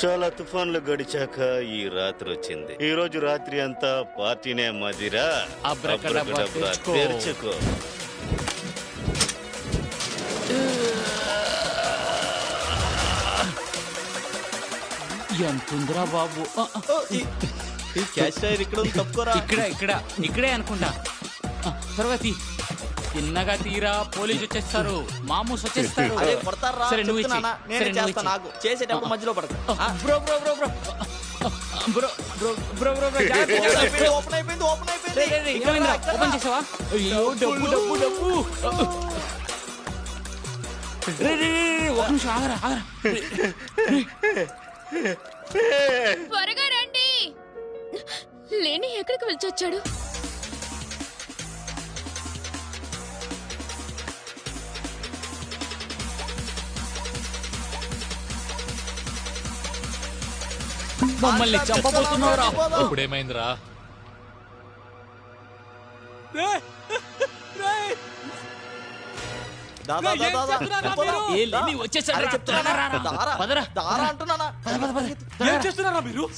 చాలా తుఫాన్లు గడిచాక ఈ రాత్రి వచ్చింది. ఈ రోజు రాత్రి అంతా పార్టీనే మదిరా. అబ్రకడబ్రా తెరుచుకో. ఎంతుందిరా బాబు. ఇక్కడే అనుకుంటా. త్వరగా తీ. తిన్నగా తీరా, పోలీసు వచ్చేస్తారు, మామూస్ వచ్చేస్తారు. సరే నువ్వు చేసేటప్పుడు మధ్యలో పడకు. Bro bro bro bro bro bro bro bro open అయిపోయింది. ఓపెన్ చేసావా? అయ్యో డబ్బు డబ్బు డబ్బు. ఒక నిమిషం ఆగరా ఆగరా. త్వరగా రండి. లేని ఎక్కడికి వెళ్ళొచ్చాడు? మమ్మల్ని చంపబోతున్నారా? ఇప్పుడేమైందిరా?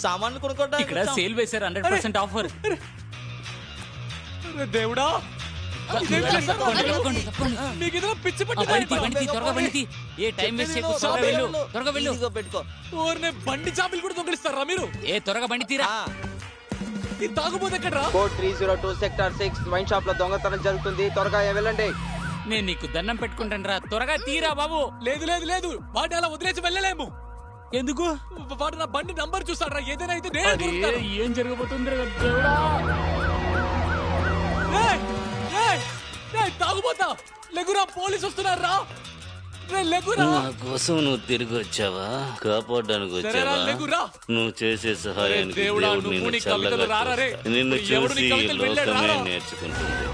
సామాన్లు కొనుక్కోవడానికి ఇక్కడ సేల్ వేశారు, 100% ఆఫర్. దేవుడా, ఏ టైం వేస్ట్ చేయకు, త్వరగా వెళ్ళు. పెట్టుకో. బండి చాపిలు కూడా దొంగలిస్తారా మీరు? ఏ త్వరగా బండి తీరా. ఈ తాగుబోతు ఎక్కడ్రా? కోడ్ 302 సెక్టార్ 6 వైన్ షాప్ లో దొంగతనం జరుగుతుంది. త్వరగా వెళ్ళండి. నేను నీకు దండం పెట్టుకుంటాను రా, త్వరగా తీరా బాబు. లేదు లేదు లేదు, వాడిని అలా వదిలేసి వెళ్ళలేము. ఎందుకు? వాడు నా బండి నంబర్ చూస్తాడు. ఏదైనా అయితే ఏం జరగబోతుంది? తాగుబోతా, లేకురా, పోలీసు వస్తున్నారా? నా కోసం నువ్వు తిరిగి వచ్చావా? కాపాడడానికి వచ్చావా? నువ్వు చేసే సహాయానికి దేవుడు నిన్ను చల్లగా చూస్తాడు. నిన్ను చూసి లోకమే నేర్చుకుంటుంది.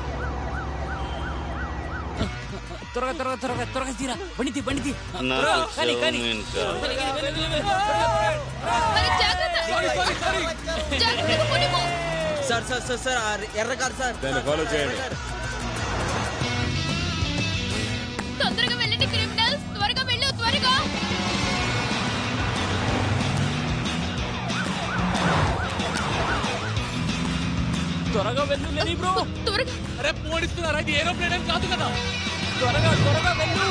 త్వరగా త్వరగా త్వరగా త్వరగా తీరా. బండి బండి. సార్ సార్ సార్ సార్ ఎర్ర కారు సార్. ఫాలో చేయండి. తొందరగా వెళ్ళండి క్రిమినల్స్, త్వరగా వెళ్ళు, త్వరగా. త్వరగా వెళ్ళు లేని బ్రో. త్వరగా. అరే పోనిస్తున్నారా? ఇది ఏరోప్లేన్ అని కాదు కదా. త్వరగా త్వరగా వెళ్ళు.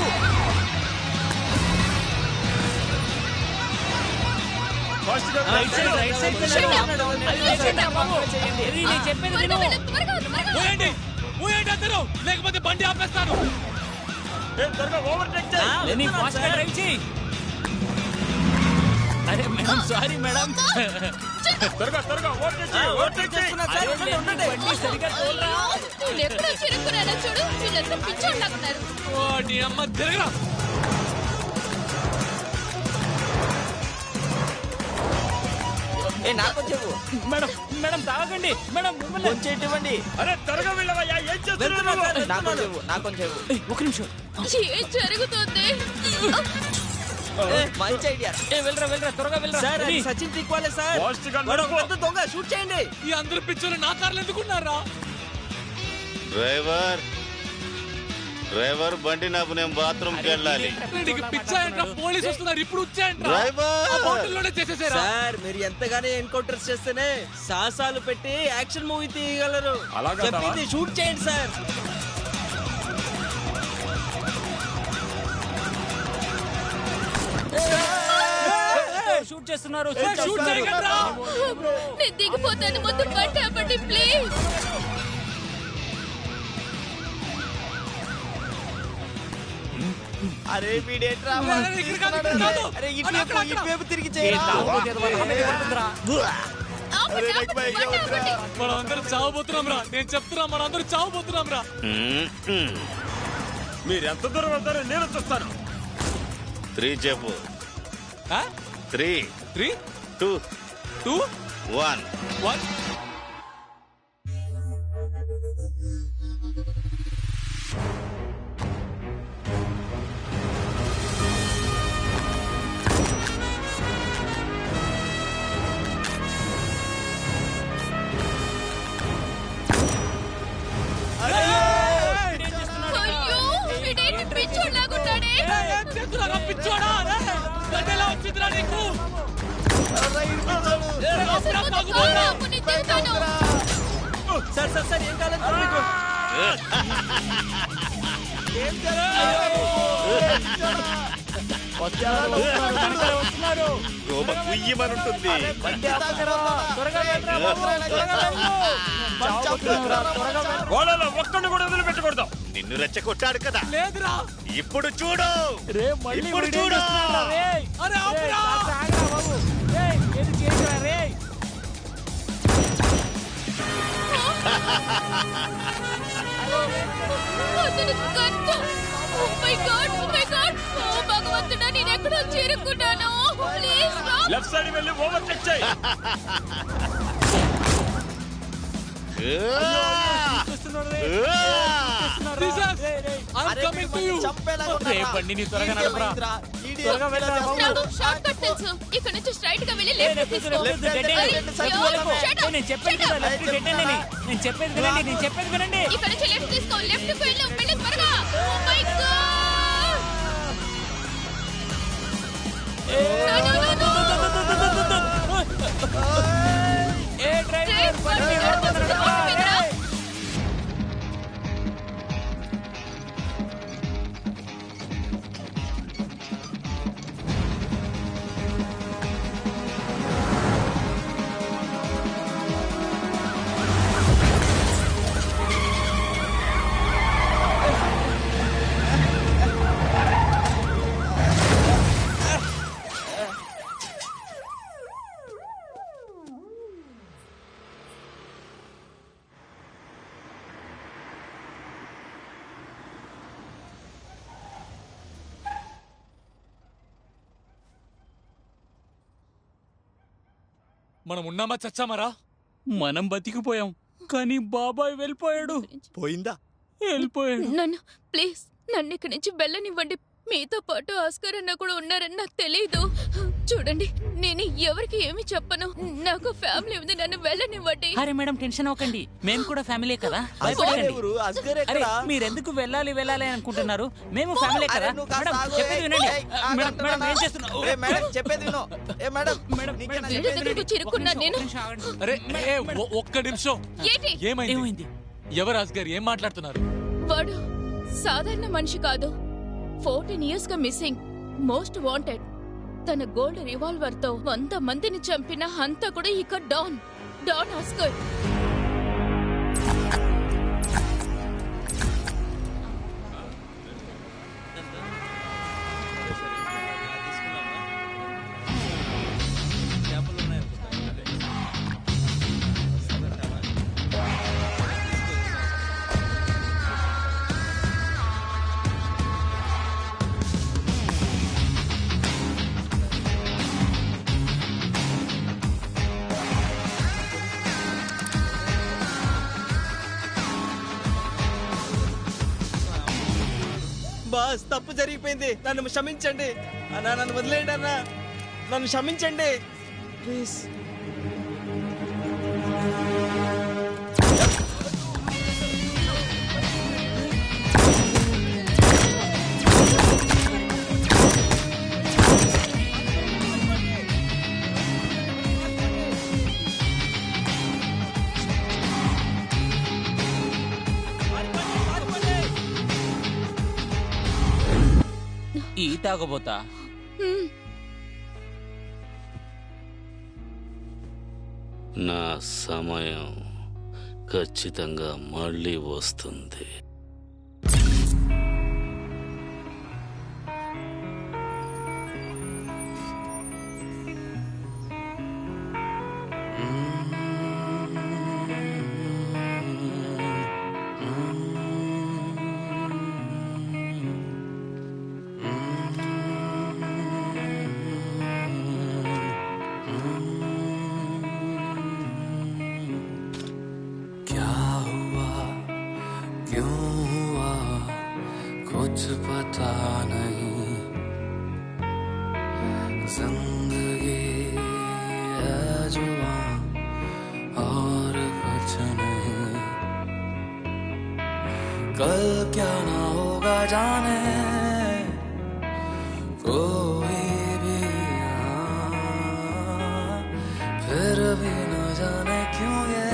లేకపోతే బండి ఆపేస్తాను. అరే మేడం, సారీ మేడం. ఎక్కడో చిరుక్కున్నారా చూడు. వీళ్ళంతా పిచ్చోళ్ళకున్నారు. అమ్మ తిరగరా. నాకు చెప్పు మేడం. మేడం తాగండి మేడం, కొంచెం ఇవ్వండి. అరే త్వరగా వెళ్ళవయ్యా, ఏం చేస్తున్నావు? నాకు కొంచెం ఒక నిమిషం. ఏం జరుగుతుంది? మంచి ఐడియా. వెళ్ళరా వెళ్ళరా, త్వరగా వెళ్ళరా. సార్ సచిన్ తిక్వాలే సార్, పెద్ద దొంగ. షూట్ చేయండి. ఈ అందరు పిచ్చోళ్ళు నా కార్లు ఎందుకున్నారా? డ్రైవర్ డ్రైవర్ బండి నాకు నేను బాత్రూమ్కి వెళ్ళాలి. పోలీసు వస్తున్నారు ఇప్పుడు. సార్ మీరు ఎంతగానే ఎన్కౌంటర్స్ చేస్తేనే సాహసాలు పెట్టి యాక్షన్ మూవీ తీయగలరు. చెప్పింది షూట్ చేయండి సార్. షూట్ చేస్తున్నారు. నేను దిగిపోతాను, మొత్తం పట్టాపండి ప్లీజ్. అరే వీడేట్రా అరే ఇటువైపు తిరిగి చేయరా. మనందరం చావబోతున్నాం రా. నేను చెప్తున్నా మనందరం చావబోతున్నాం రా. మీరు ఎంత దూరం వెళ్తారో నేను చూస్తాను. 3 చెప్పు. 3 2 1 అయ్యో వీడేంటి పిచ్చోడ్లాగున్నాడే. సార్ సార్ సార్ ఏం కాలేదు మీకు? ఏం కుయ్యమనుంటుంది. గోడలో ఒక్కడిని కూడా వదిలిపెట్టకూడదు. నిన్ను రెచ్చగొట్టాడు కదా. ఇప్పుడు చూడు. ఇప్పుడు చూడు. భగవంతుడా నేను ఎక్కడో చేరుకున్నాను. ప్లీజ్ లెఫ్ట్ సైడ్ వెళ్ళి ఓవర్టేక్ చేయి. షార్ట్ కట్ తెలుసు. ఇక్కడ నుంచి స్ట్రైట్ గా వెళ్ళి లెఫ్ట్ తీసుకో. నేను చెప్పేది వినండి. ఇక్కడ నుంచి లెఫ్ట్ తీసుకో. లెఫ్ట్ కు వెళ్ళు త్వరగా. Oh my God. మనం ఉన్నామా చచ్చామరా? మనం బతికిపోయాం కానీ బాబాయ్ వెళ్ళిపోయాడు. పోయిందా? వెళ్ళిపోయాడు. నన్ను ప్లీజ్ నన్ను ఇక్కడి నుంచి వెళ్ళనివ్వండి. మీతో పాటు ఆస్కర్ అన్న కూడా ఉన్నారని నాకు తెలీదు. చూడండి నేను ఎవరికి ఏమి చెప్పను. నాకు ఫ్యామిలీ ఉంది, నన్ను వెళ్ళనివ్వండి. అరే మేడం టెన్షన్ అవ్వకండి, మేము కూడా ఫ్యామిలీ కదా. అరే మీరెందుకు వెళ్ళాలి అనుకుంటున్నారు? మేము ఫ్యామిలీ కదా. మేడం చెప్పేది వినండి. మేడం ఏం చేస్తున్నారు? చెప్పేది విను. చిరుకున్నా నేను. అరే ఒక్క నిమిషం. ఏమైంది? ఎవరు అస్గర్? ఏం మాట్లాడుతున్నారు? వాడు సాధారణ మనిషి కాదు. 14 years గా మిస్సింగ్, మోస్ట్ వాంటెడ్. తన గోల్డ్ రివాల్వర్ తో 100 మందిని చంపిన హంతకుడు ఇక డాన్ ఆస్కర్. బాస్ తప్పు జరిగిపోయింది, నన్ను క్షమించండి అన్నా. నన్ను వదిలేయండి అన్నా, నన్ను క్షమించండి ప్లీజ్. ఈ తాగబోతా. నా సమయం ఖచ్చితంగా మళ్ళీ వస్తుంది. कुछ पता नहीं जिंदगी है जुबां और कुछ नहीं कल क्या ना होगा जाने कोई भी फिर भी न जाने क्यों ये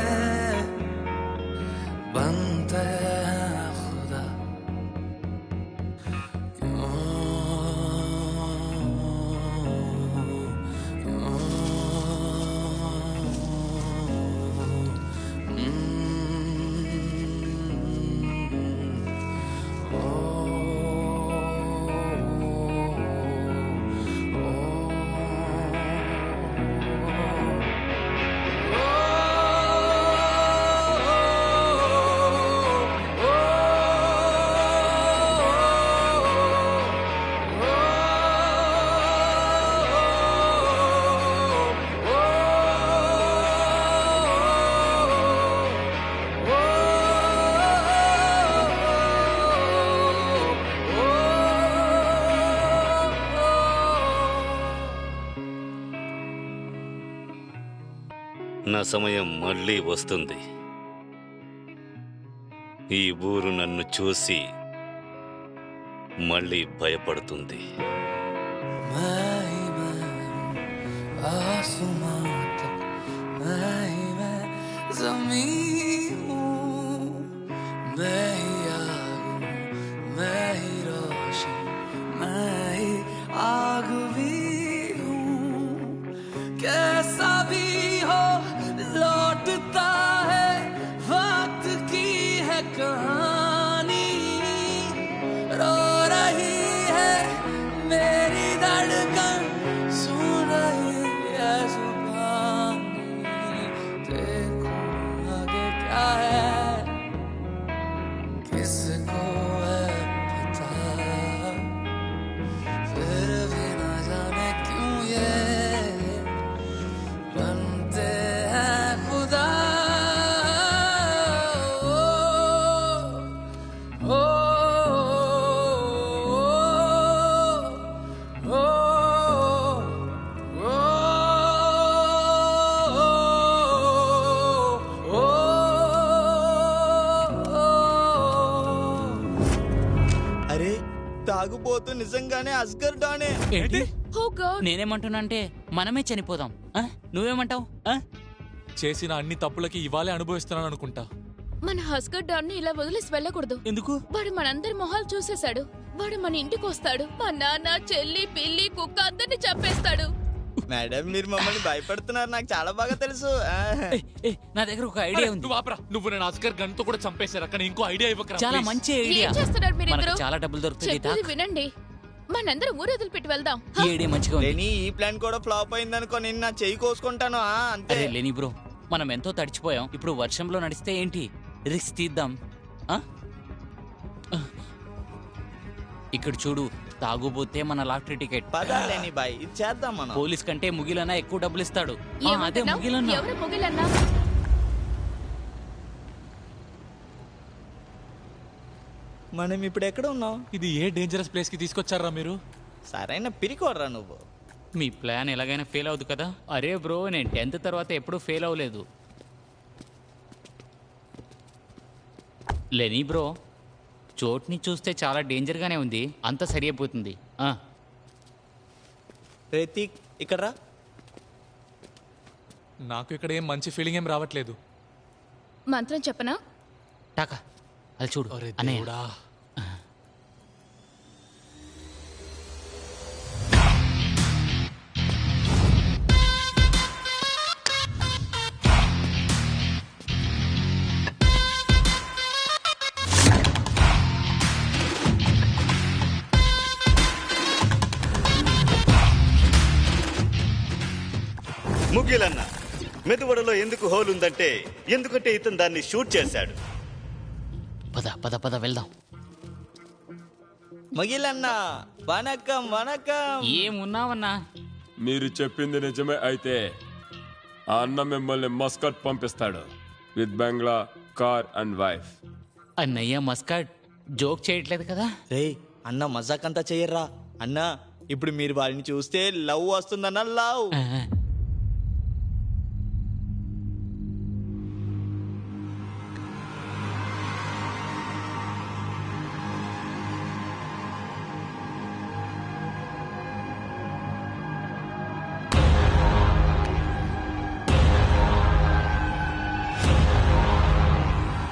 बनते हैं खुदा నా సమయం మళ్ళీ వస్తుంది. ఈ ఊరు నన్ను చూసి మళ్ళీ భయపడుతుంది. आसमां तक मैं ही मैं ज़मीं हूँ मैं ही आग हूँ मैं ही रोशन मैं ही आग भी हूँ कैसा भी हो लौटता है वक्त की है कहानी रो रही है मेरी धड़कन सुन रही है जुबानी देखो आगे क्या है किसको है पता फिर भी न जाने क्यों ये बनते हैं खुदा ओ, ओ, అరే తాగుబోతు నిజంగానే అస్గర్ డానే. ఏంటి? ఓ గాడ్. నేనేమంటున్నా అంటే మనమే చనిపోదాం. ఆ? నువ్వేమంటావు? ఆ? చేసిన అన్ని తప్పులకి ఇవాళే అనుభవిస్తున్నాను అనుకుంటా. మన హస్కర్ డాన్ ని ఇలా వదిలేసి వెళ్ళకూడదు. ఎందుకు? వాడు మనందరి మొహాలు చూసేశాడు. వాడు మన ఇంటికి వస్తాడు. మా నాన్న చెల్లి పిల్లి కుక్క అందరిని చంపేస్తాడు. మేడం మీరు మమ్మల్ని భయపెడుతున్నారు నాకు చాలా బాగా తెలుసు. నా దగ్గర ఒక ఐడియా ఉంది. నువ్వు ఆపరా. నువ్వు నేను అస్కర్ గన్ తో కూడా చంపేశారు. అక్కడ ఇంకో ఐడియా ఇవ్వకరా. చాలా మంచి ఐడియా. ఏం చేస్తున్నారు మీరిద్దరూ? మనకు చాలా డబ్బులు దొరుకుతాయి. చెప్పేది వినండి. మనందరం ఊరు వదిలిపెట్టి వెళ్దాం. ఈ ఐడియా మంచిగా ఉంది. లేని ఈ ప్లాన్ కూడా ఫ్లాప్ అయిందనుకో నిన్న చెయ్యి కోసుకుంటాను. అంతే. అరే లేని బ్రో మనం ఎంతో తడిచిపోయాం. ఇప్పుడు వర్షంలో నడిస్తే ఏంటి? రిస్క్ తీద్దాం. ఆ? ఇక్కడ చూడు తాగుబోతే మన లాటరీ టికెట్. పదాలేని బాయ్ ఇది చేద్దాం మనం. పోలీస్ కంటే ముగిలన్నా ఎక్కువ డబ్బులు ఇస్తాడు. అదే ఏమంటున్నావ్? ముగిలన్నా. ఎవరు ముగిలన్నా? మనం ఇప్పుడు ఎక్కడ ఉన్నాం? ఇది ఏ డేంజరస్ ప్లేస్ కి తీసుకొచ్చారా మీరు? సరైన పిరికోర్రా నువ్వు. మీ ప్లాన్ ఎలాగైనా ఫెయిల్ అవుదు కదా. అరే బ్రో నేను 10th తర్వాత ఎప్పుడూ ఫెయిల్ అవ్వలేదు. లేని బ్రో చోట్ని చూస్తే చాలా డేంజర్ గానే ఉంది. అంత సరి అయిపోతుంది. రేతిక్ ఇక్కడ రా. నాకు ఇక్కడ ఏం మంచి ఫీలింగ్ ఏం రావట్లేదు. మంత్రం చెప్పనా? టాకా అది చూడు అరే అన్నయ్య. దేవుడా. ముగిలన్న మెదువడలో ఎందుకు హోల్ ఉందంటే ఎందుకంటే ఇతను దాన్ని షూట్ చేశాడు. పద పద పద వెళ్దాం. మగిలన్నా వనకం వనకం. ఏమున్నావన్నా? మీరు చెప్పింది నిజమే అయితే ఆ అన్న మిమ్మల్ని మస్కట్ పంపిస్తాడు with bungalow, car and wife. అన్నయ్య మస్కట్ జోక్ చేయట్లేదు కదా? రే అన్న మజాక్ అంతా చెయ్యర్రా. అన్న ఇప్పుడు మీరు వారిని చూస్తే లవ్ వస్తుందన్న లవ్.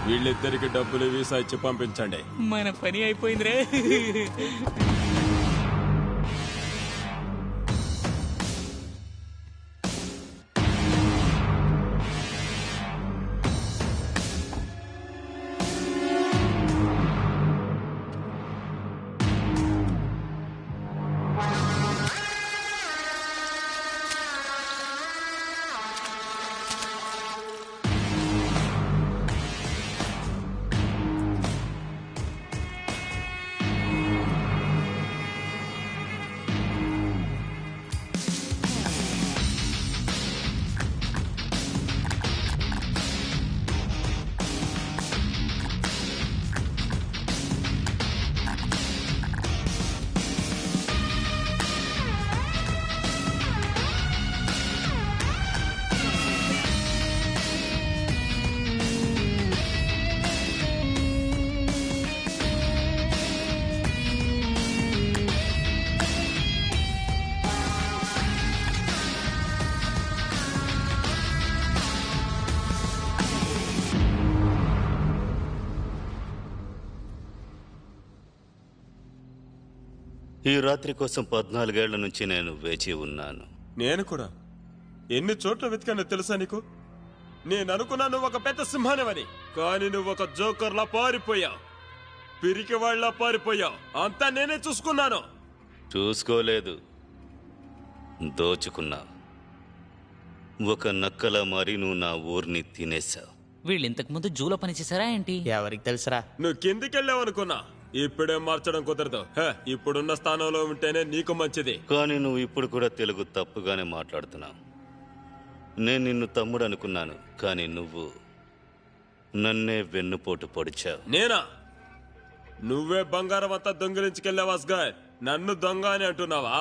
వీళ్ళిద్దరికి డబ్బులు వీసా ఇచ్చి పంపించండి. మన పని అయిపోయింది రే. ఈ రాత్రి కోసం 14 ఏళ్ల నుంచి నేను వేచి ఉన్నాను. నేను కూడా ఎన్ని చోట్ల వెతికానో తెలుసా నీకు? నేను అనుకున్నా నువ్వు ఒక పెద్ద సింహానివని, కానీ నువ్వు ఒక జోకర్లా పారిపోయావు, పిరికి వాళ్ళ పారిపోయావు. అంతా నేనే చూసుకున్నాను. చూసుకోలేదు, దోచుకున్నావు. ఒక నక్కలా మారి నువ్వు నా ఊరిని తినేశావు. వీళ్ళు ఇంతకు ముందు జూలో పని చేశారా ఏంటి? ఎవరికి తెలుసురా. నువ్వు కిందికెళ్ళావు అనుకున్నా. ఇప్పుడే మార్చడం కుదరదు. ఇప్పుడున్న స్థానంలో ఉంటేనే నీకు మంచిది. కానీ నువ్వు ఇప్పుడు కూడా తెలుగు తప్పుగానే మాట్లాడుతున్నావు. నేను నిన్ను తమ్ముడు అనుకున్నాను, కానీ నువ్వు నన్నే వెన్నుపోటు పొడిచావు. నేనా? నువ్వే బంగారం అంతా దొంగిలించుకెళ్ళావు అస్గర్. నన్ను దొంగ అని అంటున్నావా?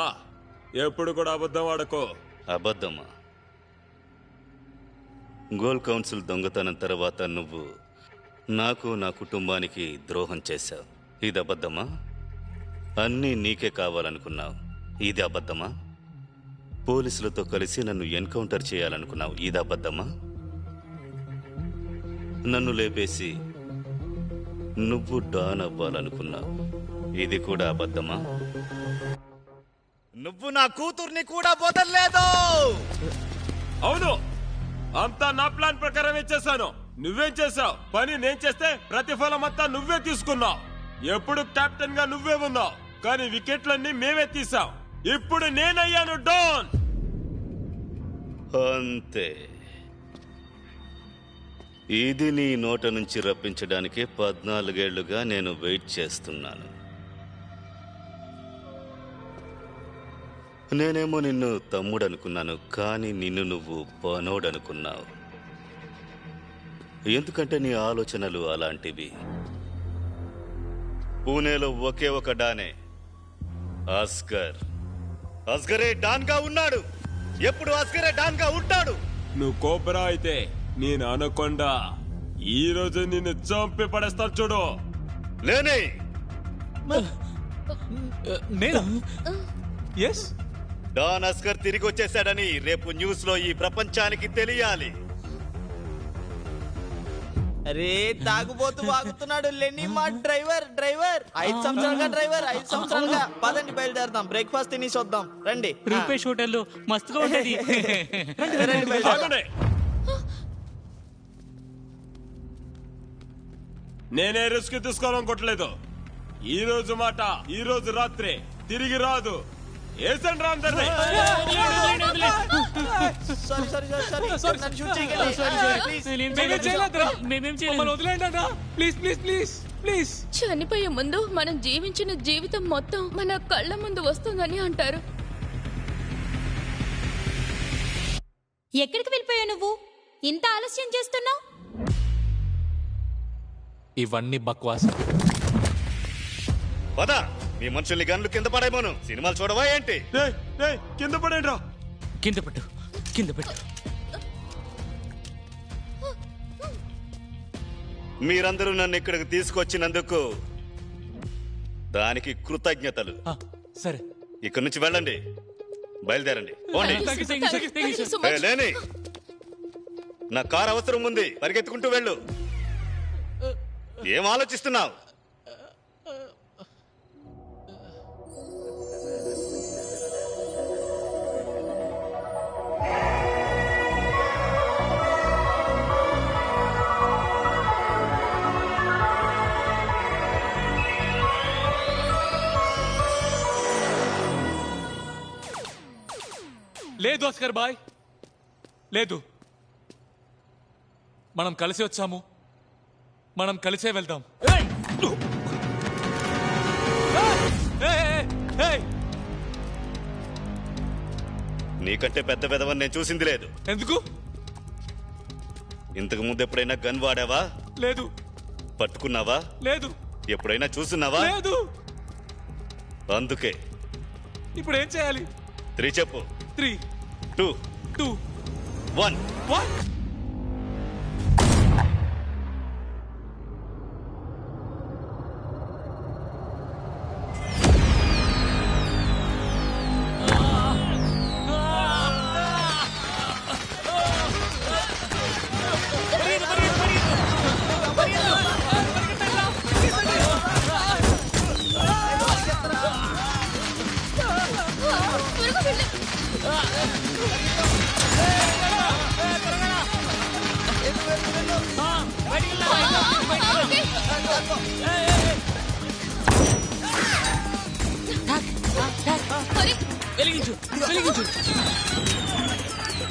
ఎప్పుడు కూడా అబద్ధం ఆడకో. అబద్ధమా? గోల్ కౌన్సిల్ దొంగతనం తర్వాత నువ్వు నాకు నా కుటుంబానికి ద్రోహం చేశావు. ఇది అబద్ధమా? అన్నీ నీకే కావాలనుకున్నావు. ఇది అబద్ధమా? పోలీసులతో కలిసి నన్ను ఎన్కౌంటర్ చేయాలనుకున్నావు. ఇది అబద్ధమా? నన్ను లేపేసి నువ్వు డాన్ అవ్వాలనుకున్నావు. ఇది కూడా అబద్ధమా? నువ్వు నా కూతుర్ని కూడా వదల్లేదు. అవును, అంతా నా ప్లాన్ ప్రకారమే చేశాను. నువ్వేం చేశావు? పని నేను చేస్తే ప్రతిఫలం అంతా నువ్వే తీసుకున్నావు. ఎప్పుడు కెప్టెన్ గా నువ్వే ఉన్నావు, కానీ వికెట్లన్నీ మేమే తీసాం. ఇప్పుడు నేనయ్యాను డాన్. అంతే. ఇది నీ నోట నుంచి రప్పించడానికి 14 ఏళ్లుగా నేను వెయిట్ చేస్తున్నాను. నేనేమో నిన్ను తమ్ముడు అనుకున్నాను, కానీ నిన్ను నువ్వు పనోడనుకున్నావు. ఎందుకంటే నీ ఆలోచనలు అలాంటివి. పూణేలో ఒకే ఒక డానే, అస్గర్. అస్గరే డాన్ గా ఉన్నాడు. ఎప్పుడు అస్గరే డాన్ గా ఉంటాడు. నువ్వు కోబ్రా అయితే నేను అనకొండా. ఈ రోజు నిన్ను చంపి పడేస్తాను చూడు. లేనే డాన్ అస్గర్ తిరిగి వచ్చేసాడని రేపు న్యూస్ లో ఈ ప్రపంచానికి తెలియాలి. అరే తాగుబోతూ వాగుతున్నాడు లెన్ని మా డ్రైవర్. 5 సంవత్సరాలుగా డ్రైవర్, 5 సంవత్సరాలుగా. పదండి బయలుదేరదాం, బ్రేక్ఫాస్ట్ తినేసి వద్దాం. రండి. రూపేష్ హోటల్లో మస్తుగా ఉంటది. రండి బయలుదేరదాం. నేనే రిస్క్ తీసుకోవాలనుకోవట్లేదు. ఈ రోజు మాట ఈ రోజు రాత్రి తిరిగి రాదు. వేసండి రా అందరినీ. చనిపోయే ముందు మనం జీవించిన జీవితం మొత్తం మన కళ్ళ ముందు వస్తుందని అంటారు. ఎక్కడికి వెళ్ళిపోయావు నువ్వు? ఇంత ఆలస్యం చేస్తున్నావు? ఇవన్నీ బక్వాస్. పదా మీ మనుషుల్ని గన్లు కింద పడేమోను. సినిమాలు చూడవా ఏంటి? కింద పడేయండి రా. కింద పెట్టు, కింద పెట్టు. మీరందరూ నన్ను ఇక్కడికి తీసుకొచ్చినందుకు దానికి కృతజ్ఞతలు. సరే, ఇక్కడి నుంచి వెళ్ళండి, బయలుదేరండి. పోండి. లేని నా కారు అవసరం ఉంది, పరిగెత్తుకుంటూ వెళ్ళు. ఏం ఆలోచిస్తున్నావు? లేదు అస్కర్ బాయ్, లేదు. మనం కలిసి వచ్చాము, మనం కలిసే వెళ్దాం. నీకంటే పెద్ద పెదవని నేను చూసింది లేదు. ఎందుకు? ఇంతకు ముందు ఎప్పుడైనా గన్ వాడావా? లేదు. పట్టుకున్నావా? లేదు. ఎప్పుడైనా చూస్తున్నావా? లేదు. అందుకే ఇప్పుడు ఏం చేయాలి? 3 చెప్పు. 3 2 2 1 1. వెలిగించు, వెలిగించు.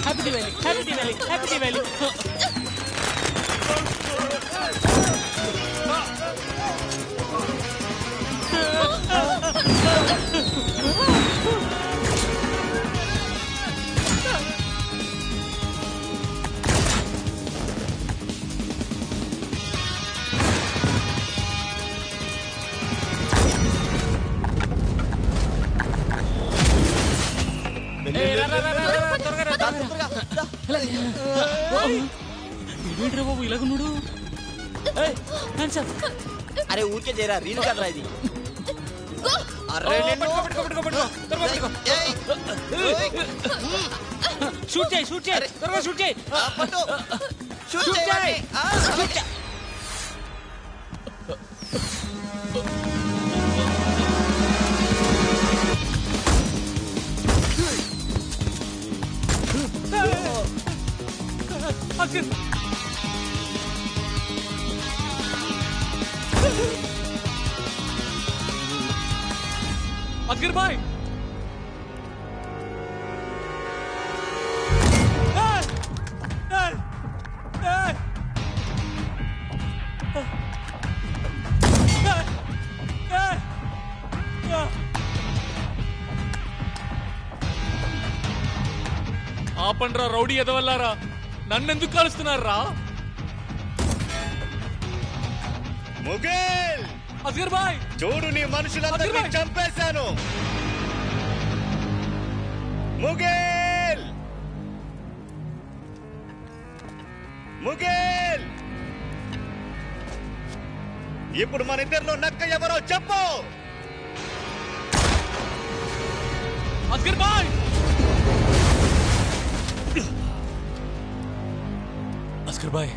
Happy Diwali, happy Diwali, happy Diwali. ఏంట్రా బాబు ఇలాగున్నాడు? అరే ఊరికే చేరా, రీల్ కదరా ఇది. షూట్ చేయి, షూట్ చేయి, త్వరగా షూట్ చేయి. అస్కర్ బాయ్, ఆపండ్రా రౌడీ ఎదవల్లారా, నన్నెందుకు కలుస్తున్నారా? ముగిల్, అస్కర్ బాయ్ చూడు నీ మనుషులందరినీ చంపేశాను. ముగిల్, ముగిల్, ఇప్పుడు మన ఇద్దరిలో నక్క ఎవరో చెప్పు. అస్కర్ బాయ్, అస్కర్ బాయ్,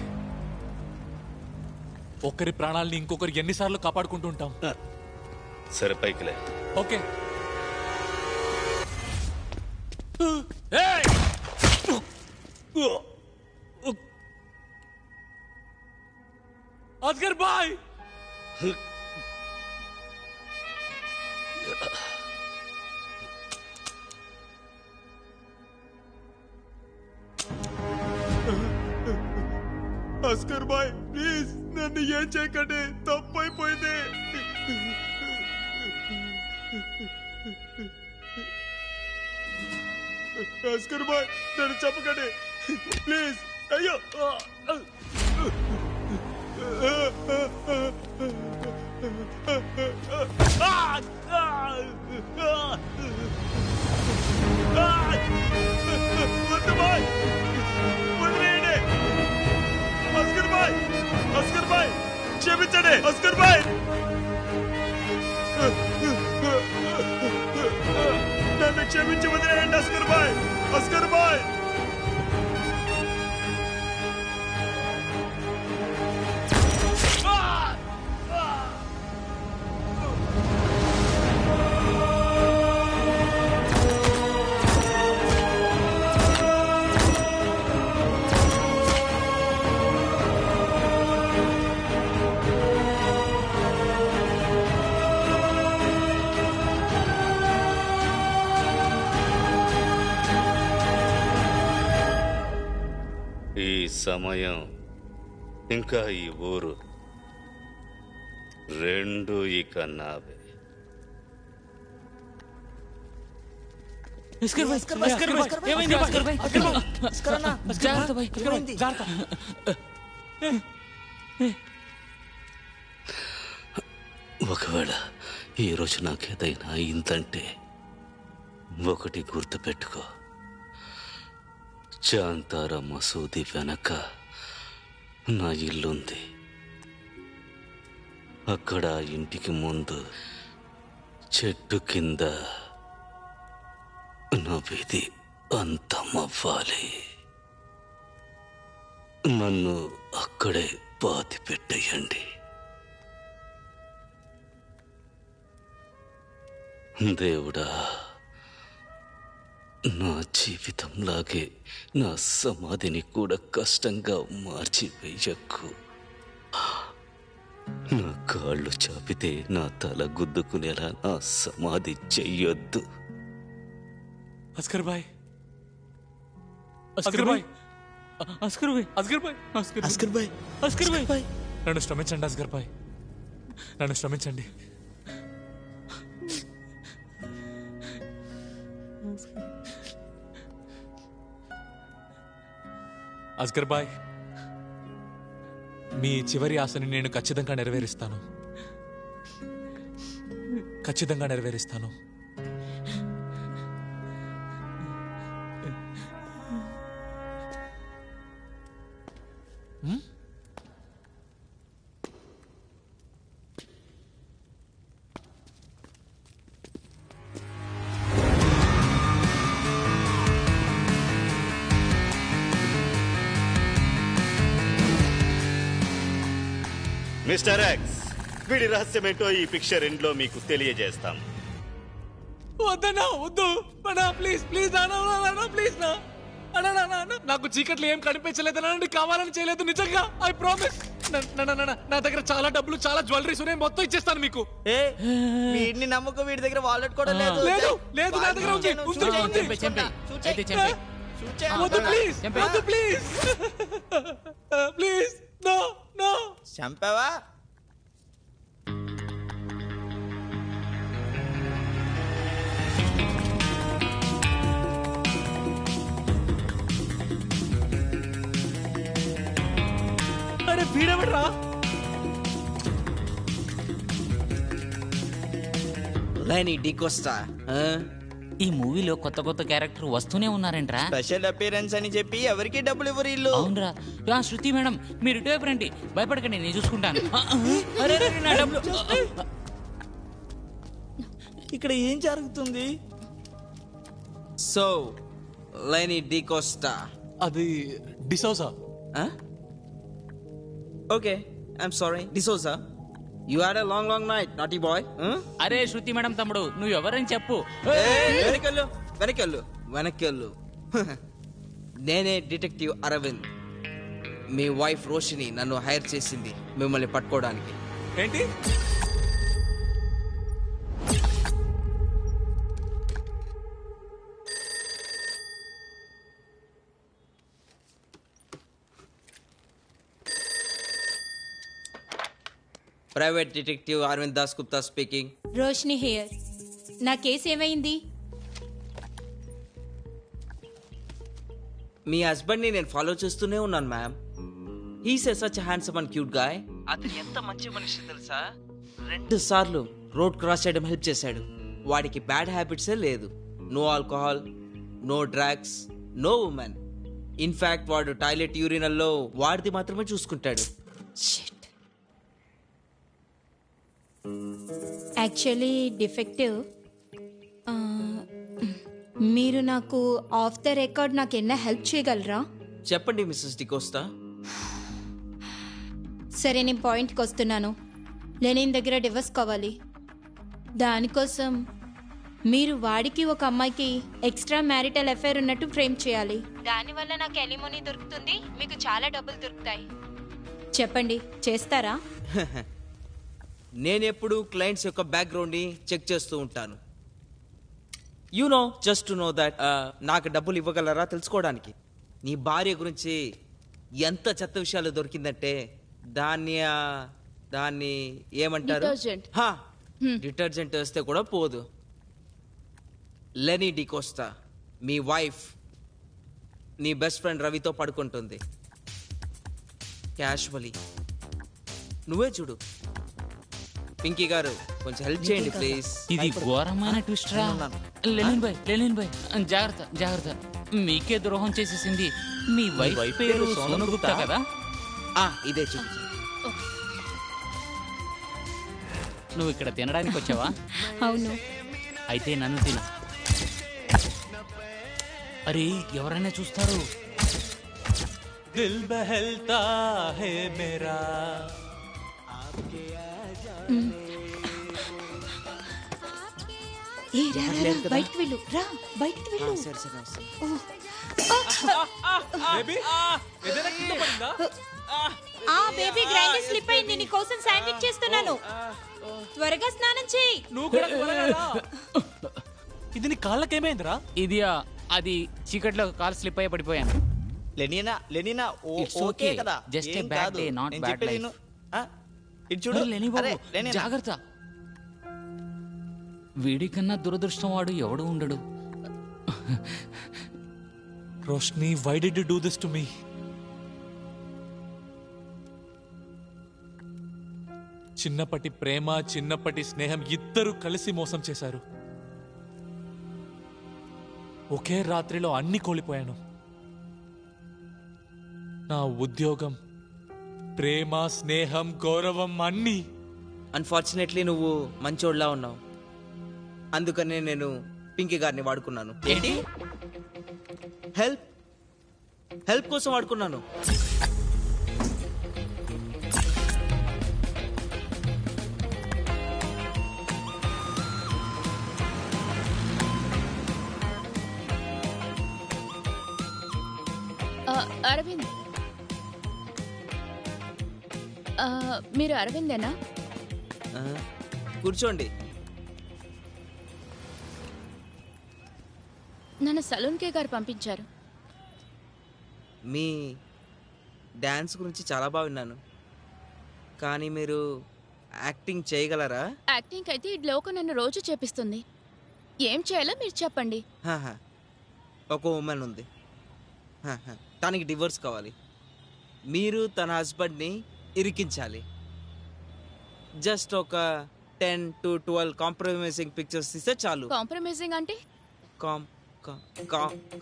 ఒకరి ప్రాణాలని ఇంకొకరు ఎన్నిసార్లు కాపాడుకుంటూ ఉంటాం. సరే పైకిలే. ఓకే. అస్కర్ బాయ్, అస్కర్ బాయ్ ప్లీజ్ నన్ను ఏం చేయకండి, తప్పైపోయింది. అస్కర్ బాయ్ నన్ను చెప్పకండి ప్లీజ్. అయ్యో వద్దు బాయ్, వదిలేయండి. అస్కర్ బాయ్, అస్కర్ బాయ్ క్షమించండి. అస్కర్ బాయ్ నన్ను క్షమించి వదిలేయండి. అస్కర్ బాయ్, అస్కర్ బాయ్. ఈ సమయం ఇంకా ఈ ఊరు రెండు ఇక నావే. ఒకవేళ ఈరోజు నాకేదైనా అయిందంటే ఒకటి గుర్తుపెట్టుకో, చాంతార మసూది వెనక నా ఇల్లుంది. అక్కడ ఇంటికి ముందు చెట్టు కింద నా విధి అంతమవ్వాలి. నన్ను అక్కడే పాతి పెట్టేయండి. దేవుడా, నా జీవితంలాగే నా సమాధిని కూడా కష్టంగా మార్చివేయకు. నా కాళ్ళు చాపితే నా తల గుద్దుకునేలా నా సమాధి చెయ్యొద్దు. అస్కర్ బాయ్, అస్కర్ బాయ్, అస్కర్ బాయ్, అస్కర్ బాయ్, అస్కర్ బాయ్, అస్కర్ బాయ్, నన్ను క్షమించండి అస్కర్ బాయ్, నన్ను క్షమించండి. అస్కర్ బాయ్, మీ చివరి ఆశని నేను ఖచ్చితంగా నెరవేరుస్తాను, ఖచ్చితంగా నెరవేరుస్తాను. మిస్టర్ ఎక్స్, వీడి రహస్యమేంటో ఈ పిక్చర్ ఎండ్లో మీకు తెలియజేస్తాం. వద్దన్నా, వద్దు అన్నా, ప్లీజ్ ప్లీజ్ ప్లీజ్ నాకు చీకట్లు ఏం కనిపించలేదు, కావాలని చేయలేదు, నిజంగా ఐ ప్రామిస్. నా దగ్గర చాలా డబ్బులు, చాలా జ్యువెలరీస్ ఉన్నాయి, మొత్తం ఇచ్చేస్తాను మీకు. వీడిని నమ్మకం, వీడి దగ్గర వాలెట్ కూడా లేదు. లేదు లేదు, నా దగ్గర ఉంది. వద్దు ప్లీజ్, వద్దు ప్లీజ్ ప్లీజ్, నో నో. చంపావా? అరే వీడెవడ్రా? లెనీ డికోస్టా. ఈ మూవీలో కొత్త కొత్త క్యారెక్టర్ వస్తూనే ఉన్నారంట్రా. స్పెషల్ అపియరెన్స్ అని చెప్పి ఎవరికి డబ్బులు ఇవ్వరు ఇల్లు. అవునరా. శృతి మేడం, మీరు ఇటువైపు రండి, భయపడకండి, నేను చూసుకుంటాను. అరే నా డబ్బులు. ఇక్కడ ఏం జరుగుతుంది? సో లెనీ డికోస్టా. అది D'Souza. Okay, I'm sorry D'Souza. You had a long night, naughty boy. అరే శృతి మేడం తమ్ముడు, నువ్వు ఎవరని చెప్పు. వెనకెళ్ళు వెనకెళ్ళు వెనకెళ్ళు. నేనే డిటెక్టివ్ అరవింద్. మీ వైఫ్ రోషిని నన్ను హైర్ చేసింది మిమ్మల్ని పట్టుకోవడానికి. ఏంటి? Private detective Aravind Das Gupta speaking. Roshni here. నా కేసు ఏమైంది? మీ హస్బెండ్ని నేను ఫాలో చేస్తూనే ఉన్నాను ma'am. He's such handsome and cute guy. అతను ఎంత మంచి మనిషి తెలుసా? 2 సార్లు రోడ్ క్రాస్ చేయడం హెల్ప్ చేశాడు. వాడికి బ్యాడ్ హ్యాబిట్సే లేదు. No alcohol, no drugs, no women. In fact వాడు టాయిలెట్ యూరినల్లో వాడిది మాత్రమే చూసుకుంటాడు. Actually defective. మీరు నాకు ఆఫ్ ద రికార్డ్ నాకు ఎన్నా హెల్ప్ చేయగలరా? చెప్పండి మిస్సెస్ డికోస్టా. సరే, నేను పాయింట్కి వస్తున్నాను. లెనిన్ దగ్గర డివోర్స్ కావాలి. దానికోసం మీరు వాడికి ఒక అమ్మాయికి ఎక్స్ట్రా మ్యారిటల్ అఫైర్ ఉన్నట్టు ఫ్రేమ్ చేయాలి. దానివల్ల నాకు ఎలిమోనీ దొరుకుతుంది, మీకు చాలా డబ్బులు దొరుకుతాయి. చెప్పండి, చేస్తారా? నేను ఎప్పుడు క్లయింట్స్ యొక్క బ్యాక్గ్రౌండ్ని చెక్ చేస్తూ ఉంటాను. జస్ట్ టు నో దట్ నాకు డబ్బులు ఇవ్వగలరా తెలుసుకోవడానికి. నీ భార్య గురించి ఎంత చెత్త విషయాలు దొరికిందంటే దాన్ని ఏమంటారు? డిటర్జెంట్ వేస్తే కూడా పోదు. లెనీ డికోస్టా మీ వైఫ్ నీ బెస్ట్ ఫ్రెండ్ రవితో పడుకుంటుంది క్యాషువలీ. నువ్వే చూడు. పింకీ గారు కొంచెం హెల్ప్ చేయండి ప్లీజ్. ఇది ఘోరమైన ట్విస్ట్ రా. లెనిన్ భాయ్ జాగ్రత్త జాగ్రత్త. మీకే ద్రోహం చేసేసింది. మీ వైఫ్ పేరు సోను గుప్తా కదా? ఇదే చూపించు. నువ్వు ఇక్కడ తినడానికి వచ్చావా? అవును. అయితే నన్ను తిను. అరే ఎవరైనా చూస్తారు. దిల్ బహల్తా హై మేరా. బయటికి వెళ్ళు, రా బయటికి వెళ్ళు. బేబీ గ్రైండర్ స్లిప్ అయింది. నీ కోసం శాండ్విచ్ చేస్తున్నాను. త్వరగా స్నానం చేయి. ఇది నీ కాళ్ళకేమైందిరా? ఇది అది చీకట్లో కాలు స్లిప్ అయ్యి పడిపోయాను. లెనినా ఓకే కదా? Just a bad day, not bad life. ఇది చూడు లెని బాబు, జాగ్రత్త. వీడికన్నా దురదృష్టం వాడు ఎవడు ఉండడు. Roshni, why did you do this to me? చిన్నప్పటి ప్రేమ, చిన్నప్పటి స్నేహం ఇద్దరు కలిసి మోసం చేశారు. ఒకే రాత్రిలో అన్ని కోల్పోయాను. నా ఉద్యోగం, ప్రేమ, స్నేహం, గౌరవం అన్నీ. అన్ఫార్చునేట్లీ నువ్వు మంచోడ్లా ఉన్నావు. అందుకనే నేను పింకీ గారిని వాడుకున్నాను. ఏంటి? హెల్ప్ కోసం వాడుకున్నాను. అరవింద్, మీరు అరవిందేనా? కూర్చోండి. నన్ను సలూన్ కే గారు పంపించారు. మీ డాన్స్ గురించి చాలా బాగా విన్నాను. కానీ మీరు యాక్టింగ్ చేయగలరా? యాక్టింగ్ అయితే ఈ లోకం నన్ను రోజు చేపిస్తుంది. ఏం చేయాలో మీరు చెప్పండి. ఒక ఉమెన్ ఉంది. తనకి డివోర్స్ కావాలి. మీరు తన హస్బెండ్ని ఇరికించాలి. జస్ట్ ఒక 10 to 12 కాంప్రమైజింగ్ పిక్చర్స్ తీస్తే చాలు. కాంప్రమైజింగ్ అంటే?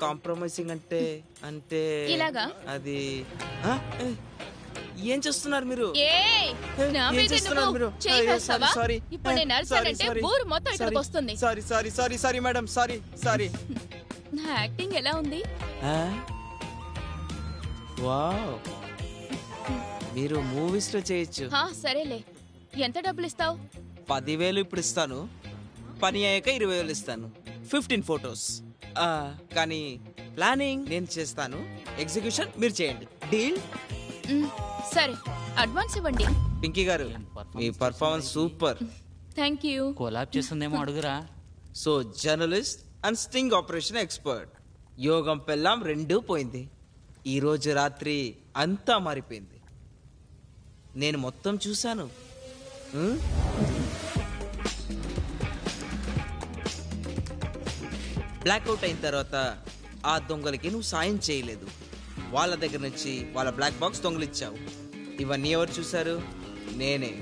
కాంప్రమైజింగ్ అంటే ఇలాగా? అది ఏం చేస్తున్నారు మీరు? ఇప్పుడు నేను అరిచానంటే ఊరు మొత్తం ఇక్కడికి వస్తుంది. Sorry madam, sorry. నా యాక్టింగ్ ఎలా ఉంది? వావ్, మీరు మూవీస్ లో చేయొచ్చు. సరేలే, ఎంత డబ్బులు ఇస్తావు? 10,000 ఇప్పుడు ఇస్తాను. పని అయ్యాక 20,000 ఇస్తాను. 15 ఫోటోస్. కానీ ప్లానింగ్ నేను చేస్తాను, ఎగ్జిక్యూషన్ మీరు చేయండి. డీల్? సరే, అడ్వాన్స్ ఇవ్వండి. పింకీ గారు, మీ performance super. Thank you. Collab చేస్తుందేమో అడుగురా. So journalist and sting operation expert. యోగం పెళ్ళాం రెండూ పోయింది. ఈ రోజు రాత్రి అంతా మారిపోయింది. నేను మొత్తం చూశాను. బ్లాక్అవుట్ అయిన తర్వాత ఆ దొంగలకి నువ్వు సాయం చేయలేదు. వాళ్ళ దగ్గర నుంచి వాళ్ళ బ్లాక్ బాక్స్ దొంగలిచ్చావు. ఇవన్నీ ఎవరు చూశారు? నేనే.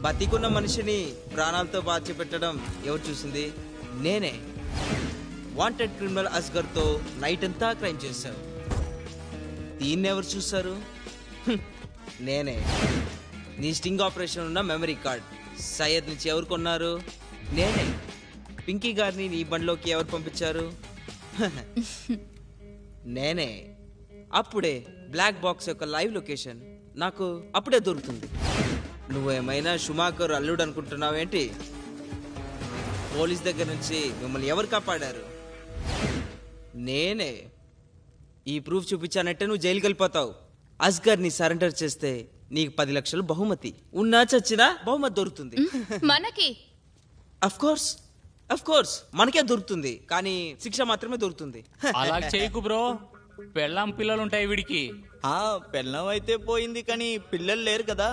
బతికున్న మనిషిని ప్రాణాలతో బాచి పెట్టడం ఎవరు చూసింది? నేనే. వాంటెడ్ క్రిమినల్ అస్గర్తో నైట్ అంతా క్రైమ్ చేశావు. దీన్ని ఎవరు చూశారు? నేనే. నీ స్టింగ్ ఆపరేషన్ ఉన్న మెమరీ కార్డ్ సయ్యద్ నుంచి ఎవరు కొన్నారు? నేనే. పింకీ గారిని నీ బండిలోకి ఎవరు పంపించారు? నేనే. అప్పుడే బ్లాక్ బాక్స్ యొక్క లైవ్ లొకేషన్ నాకు అప్పుడే దొరుకుతుంది. నువ్వేమైనా షుమాకర్ అల్లుడు అనుకుంటున్నావేంటి? పోలీస్ దగ్గర నుంచి మిమ్మల్ని ఎవరు కాపాడారు? నేనే. ఈ ప్రూఫ్ చూపించానంటే నువ్వు జైలుకి వెళ్ళిపోతావు. అస్గర్ని సరెండర్ చేస్తే నీకు 10 లక్షలు బహుమతి. ఉన్నా చచ్చినా బహుమతి దొరుకుతుంది. మనకి అఫ్ కోర్స్ మనకే దొరుకుతుంది, కానీ శిక్ష మాత్రమే దొరుకుతుంది. అలా చేయకు బ్రో, పెళ్ళాం పిల్లలు ఉంటాయి వీడికి. పెళ్ళం అయితే పోయింది, కానీ పిల్లలు లేరు కదా.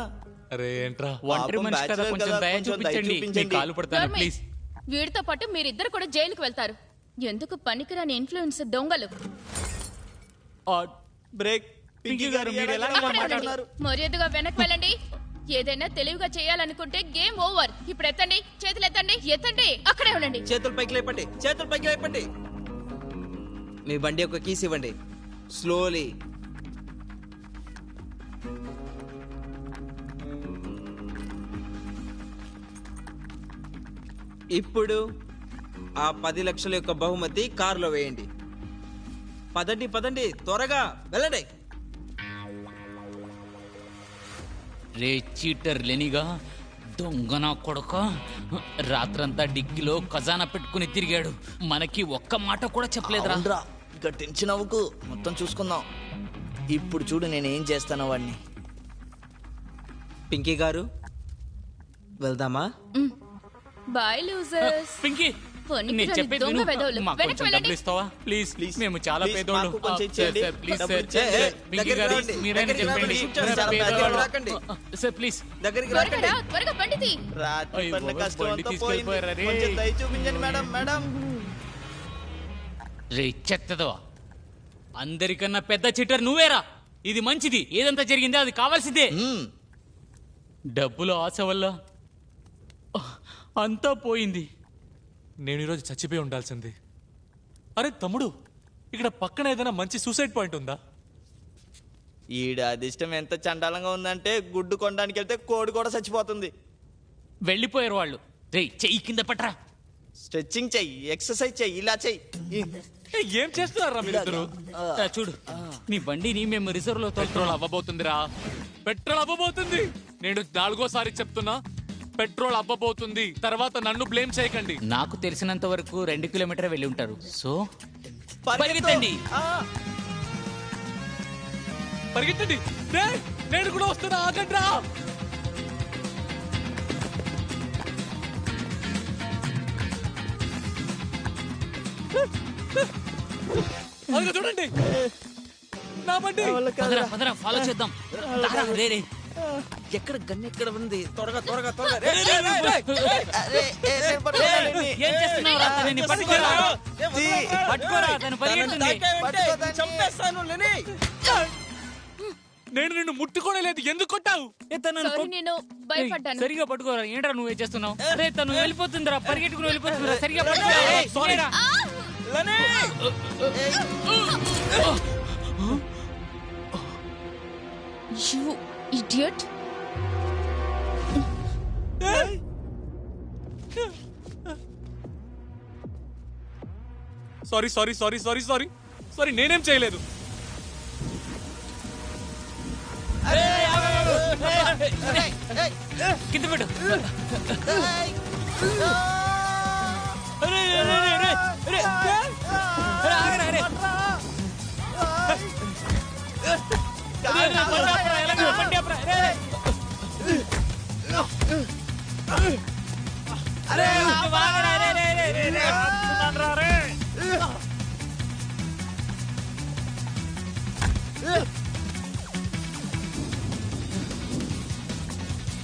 అరే ఏంట్రా, ఒంటరి మనిషి కదా, కొంచెం దయ చూపించండి. మీ కాలు పడతాను ప్లీజ్. వీడితో పాటు మీరిద్దరు కూడా జైలుకు వెళ్తారు. ఎందుకు పనికిరాని ఇన్ఫ్లుయెన్స్ దొంగలు. బ్రేక్. మర్యాదగా వెనక్కి వెళ్ళండి. ఏదైనా తెలివిగా చేయాలనుకుంటే గేమ్ ఓవర్. ఇప్పుడు ఎత్తండి, చేతులు ఎత్తండి, ఎత్తండి. అక్కడే ఉండండి. చేతులు పైకి లేపండి. మీ బండి యొక్క కీస్ ఇవ్వండి. స్లోలీ. ఇప్పుడు ఆ 10 లక్షల యొక్క బహుమతి కారులో వేయండి. పదండి, త్వరగా వెళ్ళండి. రే చీటర్ లేనిగా, దొంగన కొడుక, రాత్రంతా డిగ్గిలో ఖజానా పెట్టుకుని తిరిగాడు. మనకి ఒక్క మాట కూడా చెప్పలేదురా. ఇక టెన్షన్ అవ్వకు, మొత్తం చూసుకుందాం. ఇప్పుడు చూడు నేనేం చేస్తాను వాడిని. పింకీ గారు వెళ్దామా? Bye losers. పింకీ, నేను చెప్పేది విను. మాకు కొంచెం డబ్బులు ఇస్తావా ప్లీజ్? మేము చాలా పేదోళ్ళు. ప్లీజ్ సార్, పింకీ గారు మీరైనా చెప్పండి. సార్ ప్లీజ్ దగ్గరికి త్వరగా బండి తీసుకెళ్ళిపోయారా మేడం. రే చెత్తదో, అందరికన్నా పెద్ద చిట్టర్ నువ్వేరా. ఇది మంచిది. ఏదంతా జరిగిందో అది కావాల్సిందే. డబ్బుల ఆశ వల్ల అంతా పోయింది. నేను ఈరోజు చచ్చిపోయి ఉండాల్సింది. అరే తమ్ముడు, ఇక్కడ పక్కన ఏదైనా మంచి సూసైడ్ పాయింట్ ఉందా? ఈడ అదిష్టం ఎంత చండాలంగా ఉందంటే గుడ్డు కొనడానికి వెళ్తే కోడి కూడా చచ్చిపోతుంది. వెళ్ళిపోయారు వాళ్ళు. రే చెయ్యి కింద పట్రా. స్ట్రెచ్చింగ్ చెయ్యి, ఎక్సర్సైజ్ చెయ్యి, ఇలా చెయ్యి. ఏం చేస్తున్నారా మీరిద్దరు? చూడు, నీ బండిని మేము రిజర్వ్ లో పెట్రోల్ అవ్వబోతుందిరా. పెట్రోల్ అవ్వబోతుంది. నేను 4గోసారి చెప్తున్నా, పెట్రోల్ అవ్వబోతుంది. తర్వాత నన్ను బ్లేమ్ చేయకండి. నాకు తెలిసినంత వరకు 2 కిలోమీటర్ వెళ్ళి ఉంటారు. సో పరిగెత్తండి. నేను కూడా వస్తున్నా, ఆగండ్రా. చూడండి నా బండి. ఫాలో చేద్దాం. రే ఎక్కడ గన్ ఎక్కడ ఉంది? త్వరగా ఏం చేస్తున్నావు? చంపేస్తాను. నేను నిన్ను ముట్టుకోనే లేదు. ఎందుకు కొట్టావు? నేను భయపడ్డాను. సరిగా పట్టుకోరా. ఏంట్రా నువ్వే చేస్తున్నావు? అరే తను వెళ్ళిపోతుందిరా, పరిగెట్టుకుని వెళ్ళిపోతుందిరా. సరిగా పట్టుకోరా. You idiot. సారీ, నేనేం చేయలేదు. కింద పెట్టు.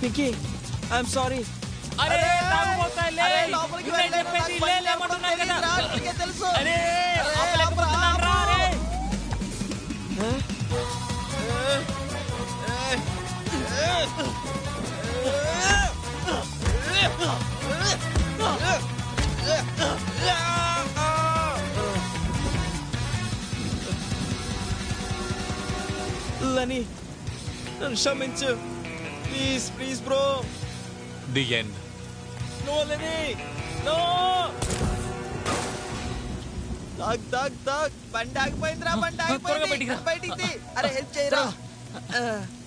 Pinky I'm sorry. అరే తాగుబోతాయి, లే. నువ్వే చెప్పేది, లే, లేమంటున్నావు కదా. తెలుసు. అరే ఆపలేకపోతున్నాను రా, అరే. లెనీ నన్ను క్షమించు please please bro. The end. No Leni no. తాగ్ తాగ్ తాగ్ బండి ఆగిపోయిందిరా, బండి ఆగిపోయింది. బయటికి తీ. అరే హెల్ప్ చేయరా.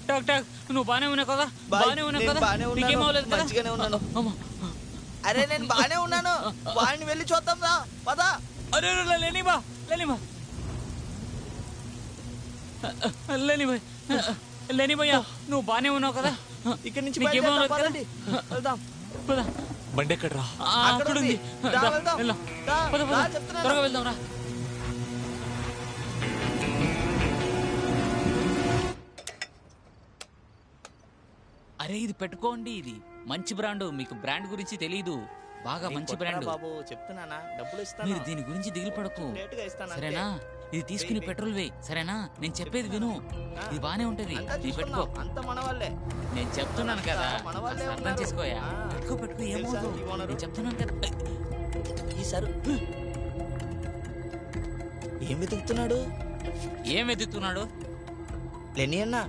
టాక్ టాక్ నువ్వు బానే ఉన్నావు కదా? బానే ఉన్నావు కదా? నీకేం అవ్వలేదు కదా? మంచిగానే ఉన్నాను. అరే నేను బానే ఉన్నాను. వాడిని వెళ్ళి చూద్దాం రా, పద. అరే లేనిబా లేనిబా లేనిబా లేనిబయ్యా, నువ్వు బానే ఉన్నావు కదా? ఇక్కడి నుంచి నీకేమో అవ్వలేదు కదా? వెళ్దాం. పద. బండి ఎక్కడ్రా? అక్కడ ఉంది. వెళ్దాం. పద పద, త్వరగా వెళ్దాం రా. అరే ఇది పెట్టుకోండి, ఇది మంచి బ్రాండ్. మీకు బ్రాండ్ గురించి తెలీదు, బాగా మంచి బ్రాండ్ బాబు. చెప్తున్నానా, డబ్బులు ఇస్తాను. మీరు దీని గురించి దిగులు పడకు, లేటుగా ఇస్తాను అంతే. సరేనా? ఇది తీసుకుని పెట్రోల్ వే, సరేనా? నేను చెప్పేది విను, ఇది బానే ఉంటది. ఇది పెట్టుకో. అంత మన వాళ్ళే. నేను చెప్తున్నాను కదా, మన వాళ్ళే అర్థం ఉన్నారు. చేసుకోయా. పెట్టుకో పెట్టుకో, ఏమవుతుంది? నేను చెప్తున్నాను కదా. ఈసారి ఏం వెతుకుతున్నాడు? ఏం వెతుకుతున్నాడు? లెనీ అన్నా,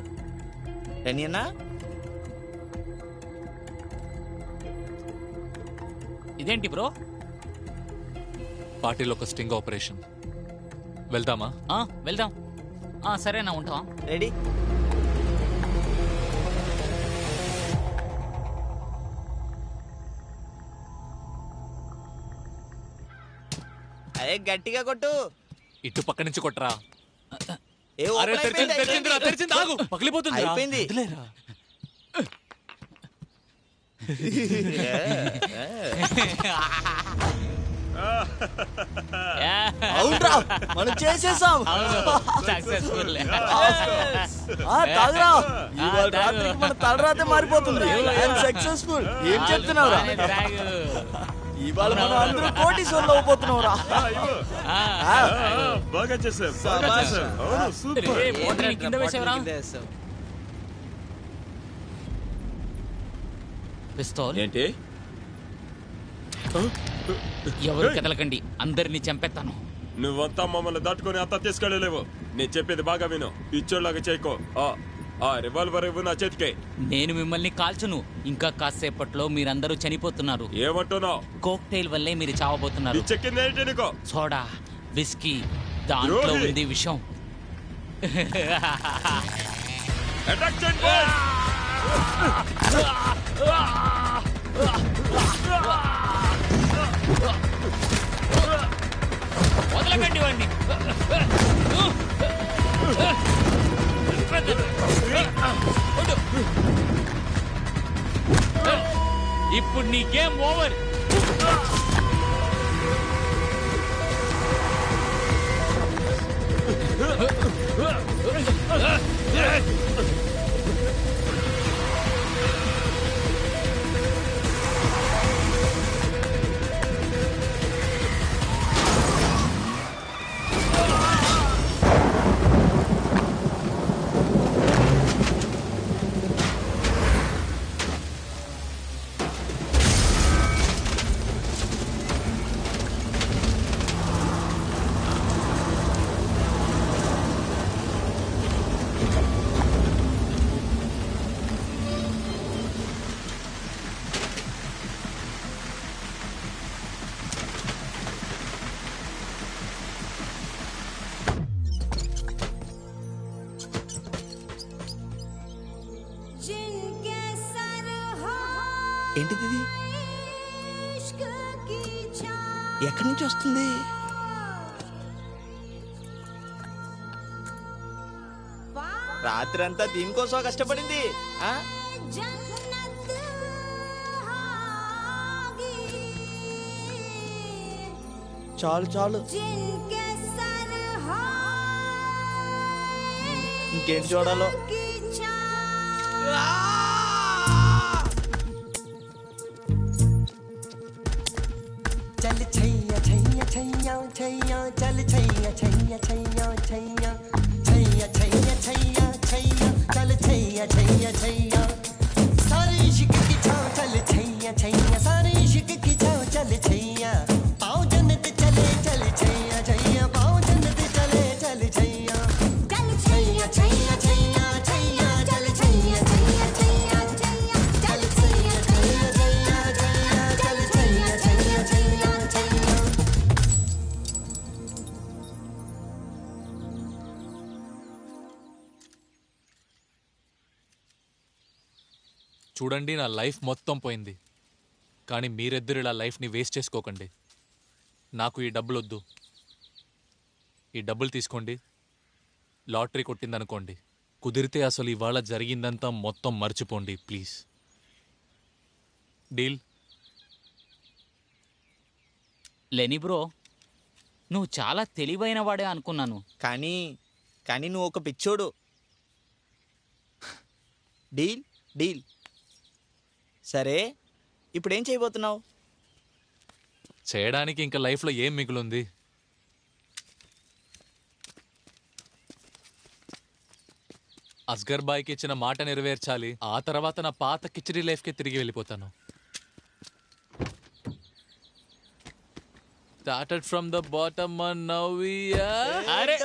లెనీ అన్నా. ఇదేంటి బ్రో? పార్టీలో ఒక స్టింగ్ ఆపరేషన్. వెళ్దామా? వెళ్దాం. సరేనా, ఉంటావా? రెడీ. అరే గట్టిగా కొట్టు. ఇటు పక్క నుంచి కొట్టరా. ఏ అరే ఓపెన్ తెరిచింది, అయిపోయింది, తెరిచింది రా, తెరిచింది. ఆగు, పగిలిపోతుంది. అయిపోయింది. వదిలేరా. అవునరా, మనం చేసేసాం. సక్సెస్ఫుల్. తాగురా, ఇవాళ రాత్రికి మన తలరాతే మారిపోతుంది. సక్సెస్ఫుల్. ఏం చెప్తున్నావురా? ఇవాళ మనం అందరూ కోటీశ్వర్లు అవబోతున్నాం రా. బాగా చేసావు, బాగా చేసావు. అవును, సూపర్. కింద వేసావరా? పిస్తోల్ ఏంటి? ఎవరు కదలకండి, అందరినీ చంపేస్తాను. నువ్వంతా మమ్మల్ని దాటుకొని అంతా తీసుకెళ్ళలేవు. నేను చెప్పేది బాగా విను, పిచ్చోళ్ళగా చేయకో. ఆ రివాల్వర్ ఇవ్వు నా చేతికే. నేను మిమ్మల్ని కాల్చును. ఇంకా కాసేపట్లో మీరందరూ చనిపోతున్నారు. ఏమంటున్నావు? కోక్టైల్ వల్లే మీరు చావబోతున్నారు. చెక్కింది ఏంటి నీకు? సోడా, విస్కీ, దాంట్లో ఉంది విషం. అటాక్ చేయండి బాయ్స్. వదలకండి వాడిని. ఇప్పుడు నీ గేమ్ ఓవర్. ఏంటిది ఇది? ఎక్కడి నుంచి వస్తుంది? రాత్రి అంతా దీనికోసం కష్టపడింది. చాలు చాలు, ఇంకేం చూడాలో. चल छैया छैया छैया छैया चल छैया छैया छैया छैया छैया छैया छैया छैया चल छैया छैया छैया सारे इश्क की छाँव चल छैया छैया सारे इश्क की छाँव चल छैया पाँव जन्नत चले चल छैया छैया पाँव जन्नत चले चल छैया चल छैया छैया छैया छैया चल छैया छैया छैया छैया चल छैया छैया छैया छैया चल छैया छैया छैया छैया చూడండి, నా లైఫ్ మొత్తం పోయింది. కానీ మీరిద్దరు ఇలా లైఫ్ని వేస్ట్ చేసుకోకండి. నాకు ఈ డబ్బులు వద్దు. ఈ డబ్బులు తీసుకోండి. లాటరీ కొట్టిందనుకోండి. కుదిరితే అసలు ఇవాళ జరిగిందంతా మొత్తం మర్చిపోండి ప్లీజ్. డీల్? లెని బ్రో, నువ్వు చాలా తెలివైన వాడే అనుకున్నాను. కానీ నువ్వు ఒక పిచ్చోడు. Deal deal. సరే, ఇప్పుడేం చేయబోతున్నావు? చేయడానికి ఇంకా లైఫ్లో ఏం మిగులుంది? అస్గర్ బాయ్కి ఇచ్చిన మాట నెరవేర్చాలి. ఆ తర్వాత నా పాత కిచడీ లైఫ్కి తిరిగి వెళ్ళిపోతాను. Started from the bottom and now we are... అరే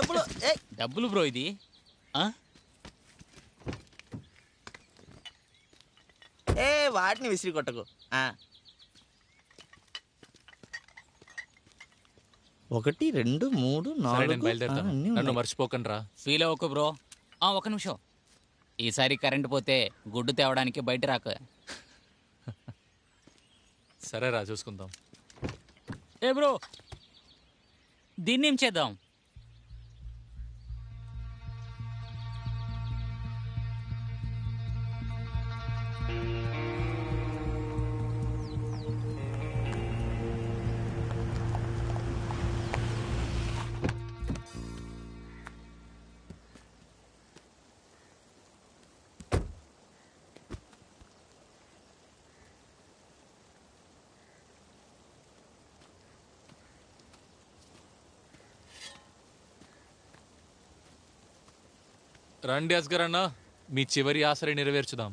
డబ్బులు బ్రో ఇది. వాటిని విసిరి కొట్టకు. 1 2 3 సరే, నేను 4 బయలుదేరుతాను. నన్ను మర్చిపోకండి రా. ఫీల్ అవ్వకు బ్రో. ఒక నిమిషం. ఈసారి కరెంట్ పోతే గుడ్డు తేవడానికి బయట రాక. సరే రా, చూసుకుందాం. ఏ బ్రో, దీన్నేం చేద్దాం? రండి అస్గర్ అన్న, మీ చివరి ఆశని నెరవేర్చుదాం.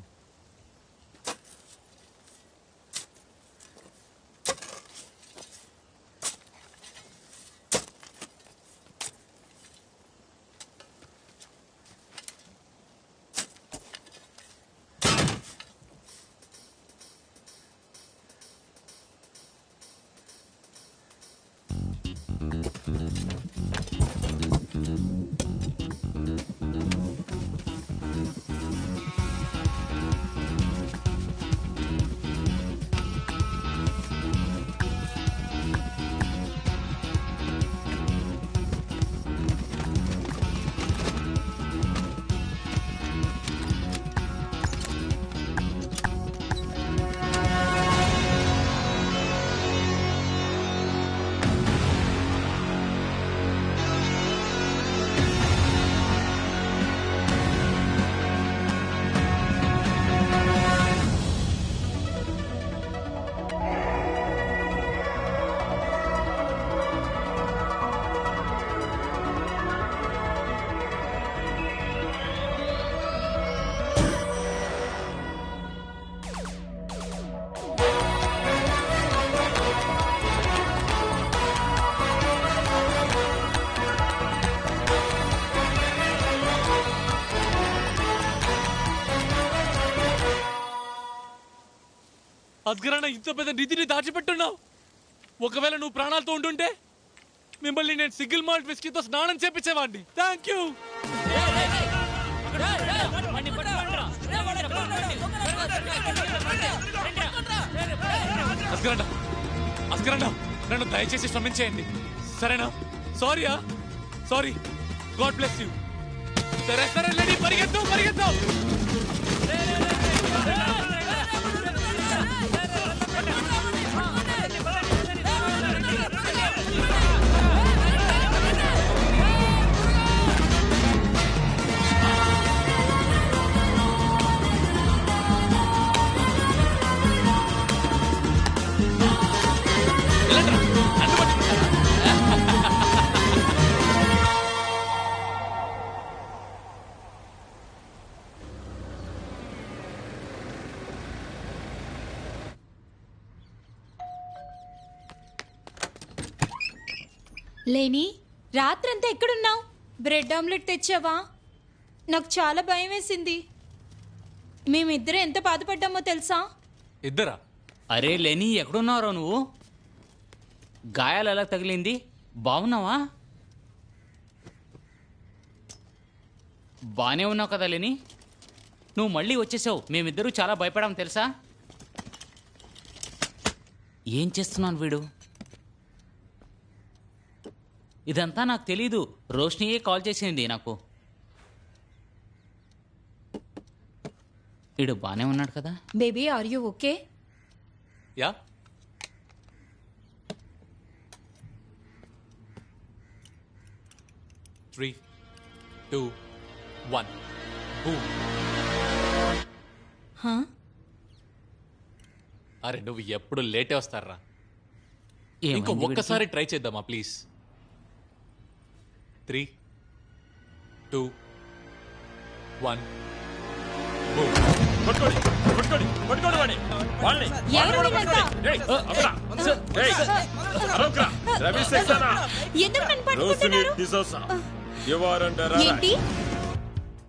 అస్గరన్న, ఇంత పెద్ద నిధిని దాచిపెట్టున్నావు. ఒకవేళ నువ్వు ప్రాణాలతో ఉంటుంటే మిమ్మల్ని నేను సింగిల్ మాల్ట్ విస్కీతో స్నానం చేపించేవాడిని. Thank you. అస్గరన్న, నన్ను దయచేసి క్షమించేయండి, సరేనా? సారీ. God bless you. సరే లేడీ, పరిగెత్తు. వెళ్ళండి. లేని రాత్రంతా ఎక్కడున్నావు? బ్రెడ్ ఆమ్లెట్ తెచ్చావా? నాకు చాలా భయం వేసింది. మేమిద్దరం ఎంత బాధపడ్డామో తెలుసా? ఇద్దరా? అరే లేని ఎక్కడున్నారో నువ్వు? గాయాలు ఎలా తగిలింది? బాగున్నావా? బానే ఉన్నావు కదా లేని? నువ్వు మళ్ళీ వచ్చేసావు. మేమిద్దరూ చాలా భయపడాం తెలుసా? ఏం చేస్తున్నాను వీడు? ఇదంతా నాకు తెలీదు. రోష్నియే కాల్ చేసింది నాకు. వీడు బానే ఉన్నాడు కదా? Baby are you okay? Yeah. Three, two, one, boom. అరే నువ్వు ఎప్పుడు లేటే వస్తారా? ఇంకో ఒక్కసారి ట్రై చేద్దామా ప్లీజ్? 3, 2, 1, బూమ్.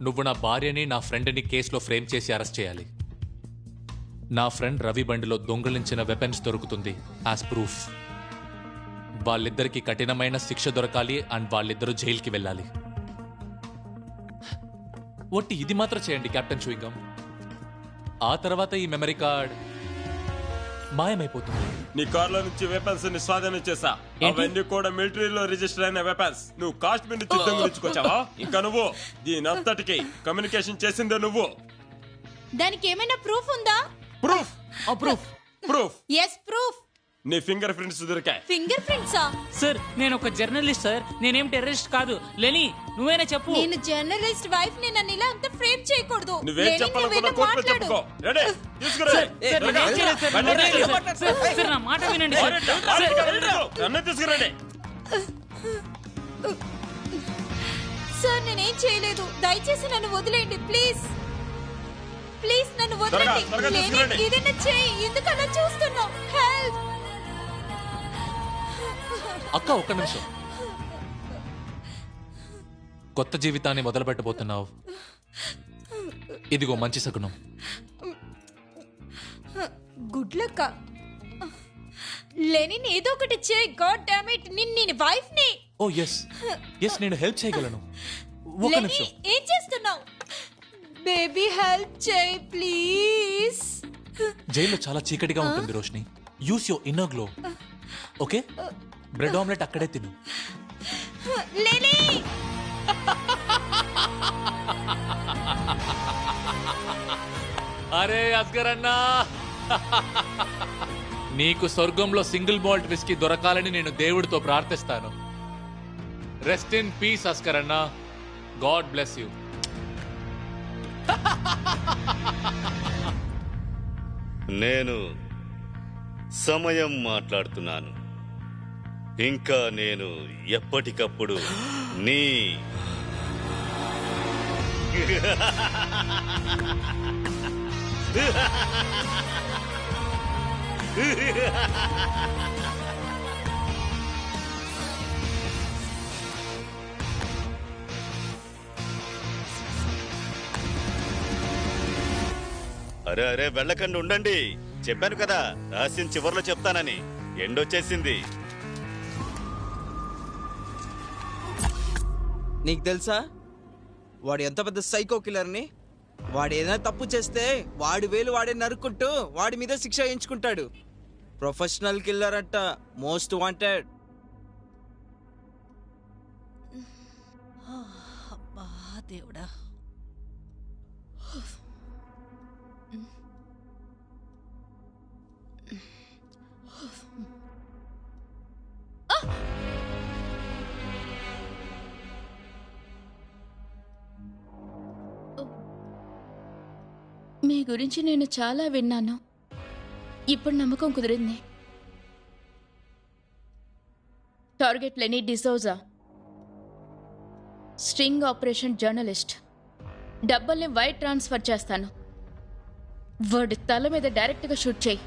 నువ్వు నా భార్యని నా ఫ్రెండ్ని కేసులో ఫ్రేమ్ చేసి అరెస్ట్ చేయాలి. నా ఫ్రెండ్ రవి బండిలో దొంగిలించిన వెపన్స్ దొరుకుతుంది యాజ్ ప్రూఫ్. వాళ్ళిద్దరికి కఠినమైన శిక్ష దొరకాలి అండ్ వాళ్ళిద్దరూ జైలుకి వెళ్ళాలి. ఒట్టి ఇది మాత్రం చేయండి కెప్టెన్ చూయింగం. ఆ తర్వాత ఈ మెమరీ కార్డ్ మాయమైపోతుంది. నీ కార్లో నుంచి వెపన్స్ ని స్వాధీనం చేసా. అవన్నీ కూడా మిలిటరీలో రిజిస్టర్ అయిన వెపన్స్. నువ్వు కాశ్మీర్ నుంచి దొంగిలించుకొచ్చావా? ఇంకా నువ్వు దీని అంతటికి కమ్యూనికేషన్ చేసిందే నువ్వు. దానికి ఏమైనా ప్రూఫ్ ఉందా? Proof proof yes proof. నీ ఫింగర్ ప్రింట్స్ దొరికాయి. ఫింగర్ ప్రింట్సా? సార్ నేను ఒక జర్నలిస్ట్ సార్. నేనేం టెర్రరిస్ట్ కాదు. లేని నువ్వేనా చెప్పు. నేను జర్నలిస్ట్ వైఫ్ ని నన్ను ఇలా అంత ఫ్రేమ్ చేయకూడదు. నువ్వేం చెప్పాలనుకున్నా కోర్టులో చెప్పుకో. రెడీ తీసుకురా. సార్ నా మాట వినండి. అన్నీ తీసుకురండి. సార్ నేనేం చేయలేదు. దయచేసి నన్ను వదిలేయండి ప్లీజ్. ప్లీజ్ నన్ను వదిలేయండి. ఏదైనా చేయి. ఎందుకు అలా చూస్తున్నావు? హెల్ప్. అక్క ఒక్క నిమిషం. కొత్త జీవితాన్ని మొదలు పెట్టబోతున్నావు. ఇదిగో మంచి శకునం. Good luck. లెనిన్ ఏదో ఒకటి చేయి. God damn it. నేను వైఫ్ ని. ఓ ఎస్ నేను హెల్ప్ చేయగలను. ఒక్క నిమిషం. ఏం చేస్తున్నావు? బేబీ హెల్ప్ చేయి ప్లీజ్. జైల్లో చాలా చీకటిగా ఉంటుంది Roshni. Use your inner glow. Okay? Bread omelette అక్కడే తిను. లేని అరే అస్గర్ అన్నా, నీకు స్వర్గంలో సింగిల్ మాల్ట్ విస్కీ దొరకాలని నేను దేవుడితో ప్రార్థిస్తాను. రెస్ట్ ఇన్ పీస్ అస్గర్ అన్నా. God bless you. నేను సమయం మాట్లాడుతున్నాను. ఇంకా నేను ఎప్పటికప్పుడు నీ అరే అరే వెళ్ళకండి, ఉండండి. చెప్పాను కదా రహస్యం చివర్లో చెప్తానని. ఎండొచ్చేసింది. నీకు తెలుసా వాడు ఎంత పెద్ద సైకో కిల్లర్ని? వాడు ఏదైనా తప్పు చేస్తే వాడి వేలు వాడే నరుక్కుంటూ వాడి మీద శిక్ష వేయించుకుంటాడు. ప్రొఫెషనల్ కిల్లర్ అంట. Most wanted. దేవుడా. మీ గురించి నేను చాలా విన్నాను. ఇప్పుడు నమ్మకం కుదిరింది. Target Leni D'Souza, string operation journalist. డబ్బల్ని వైర్ ట్రాన్స్ఫర్ చేస్తాను. వాడి తల మీద డైరెక్ట్గా షూట్ చేయి.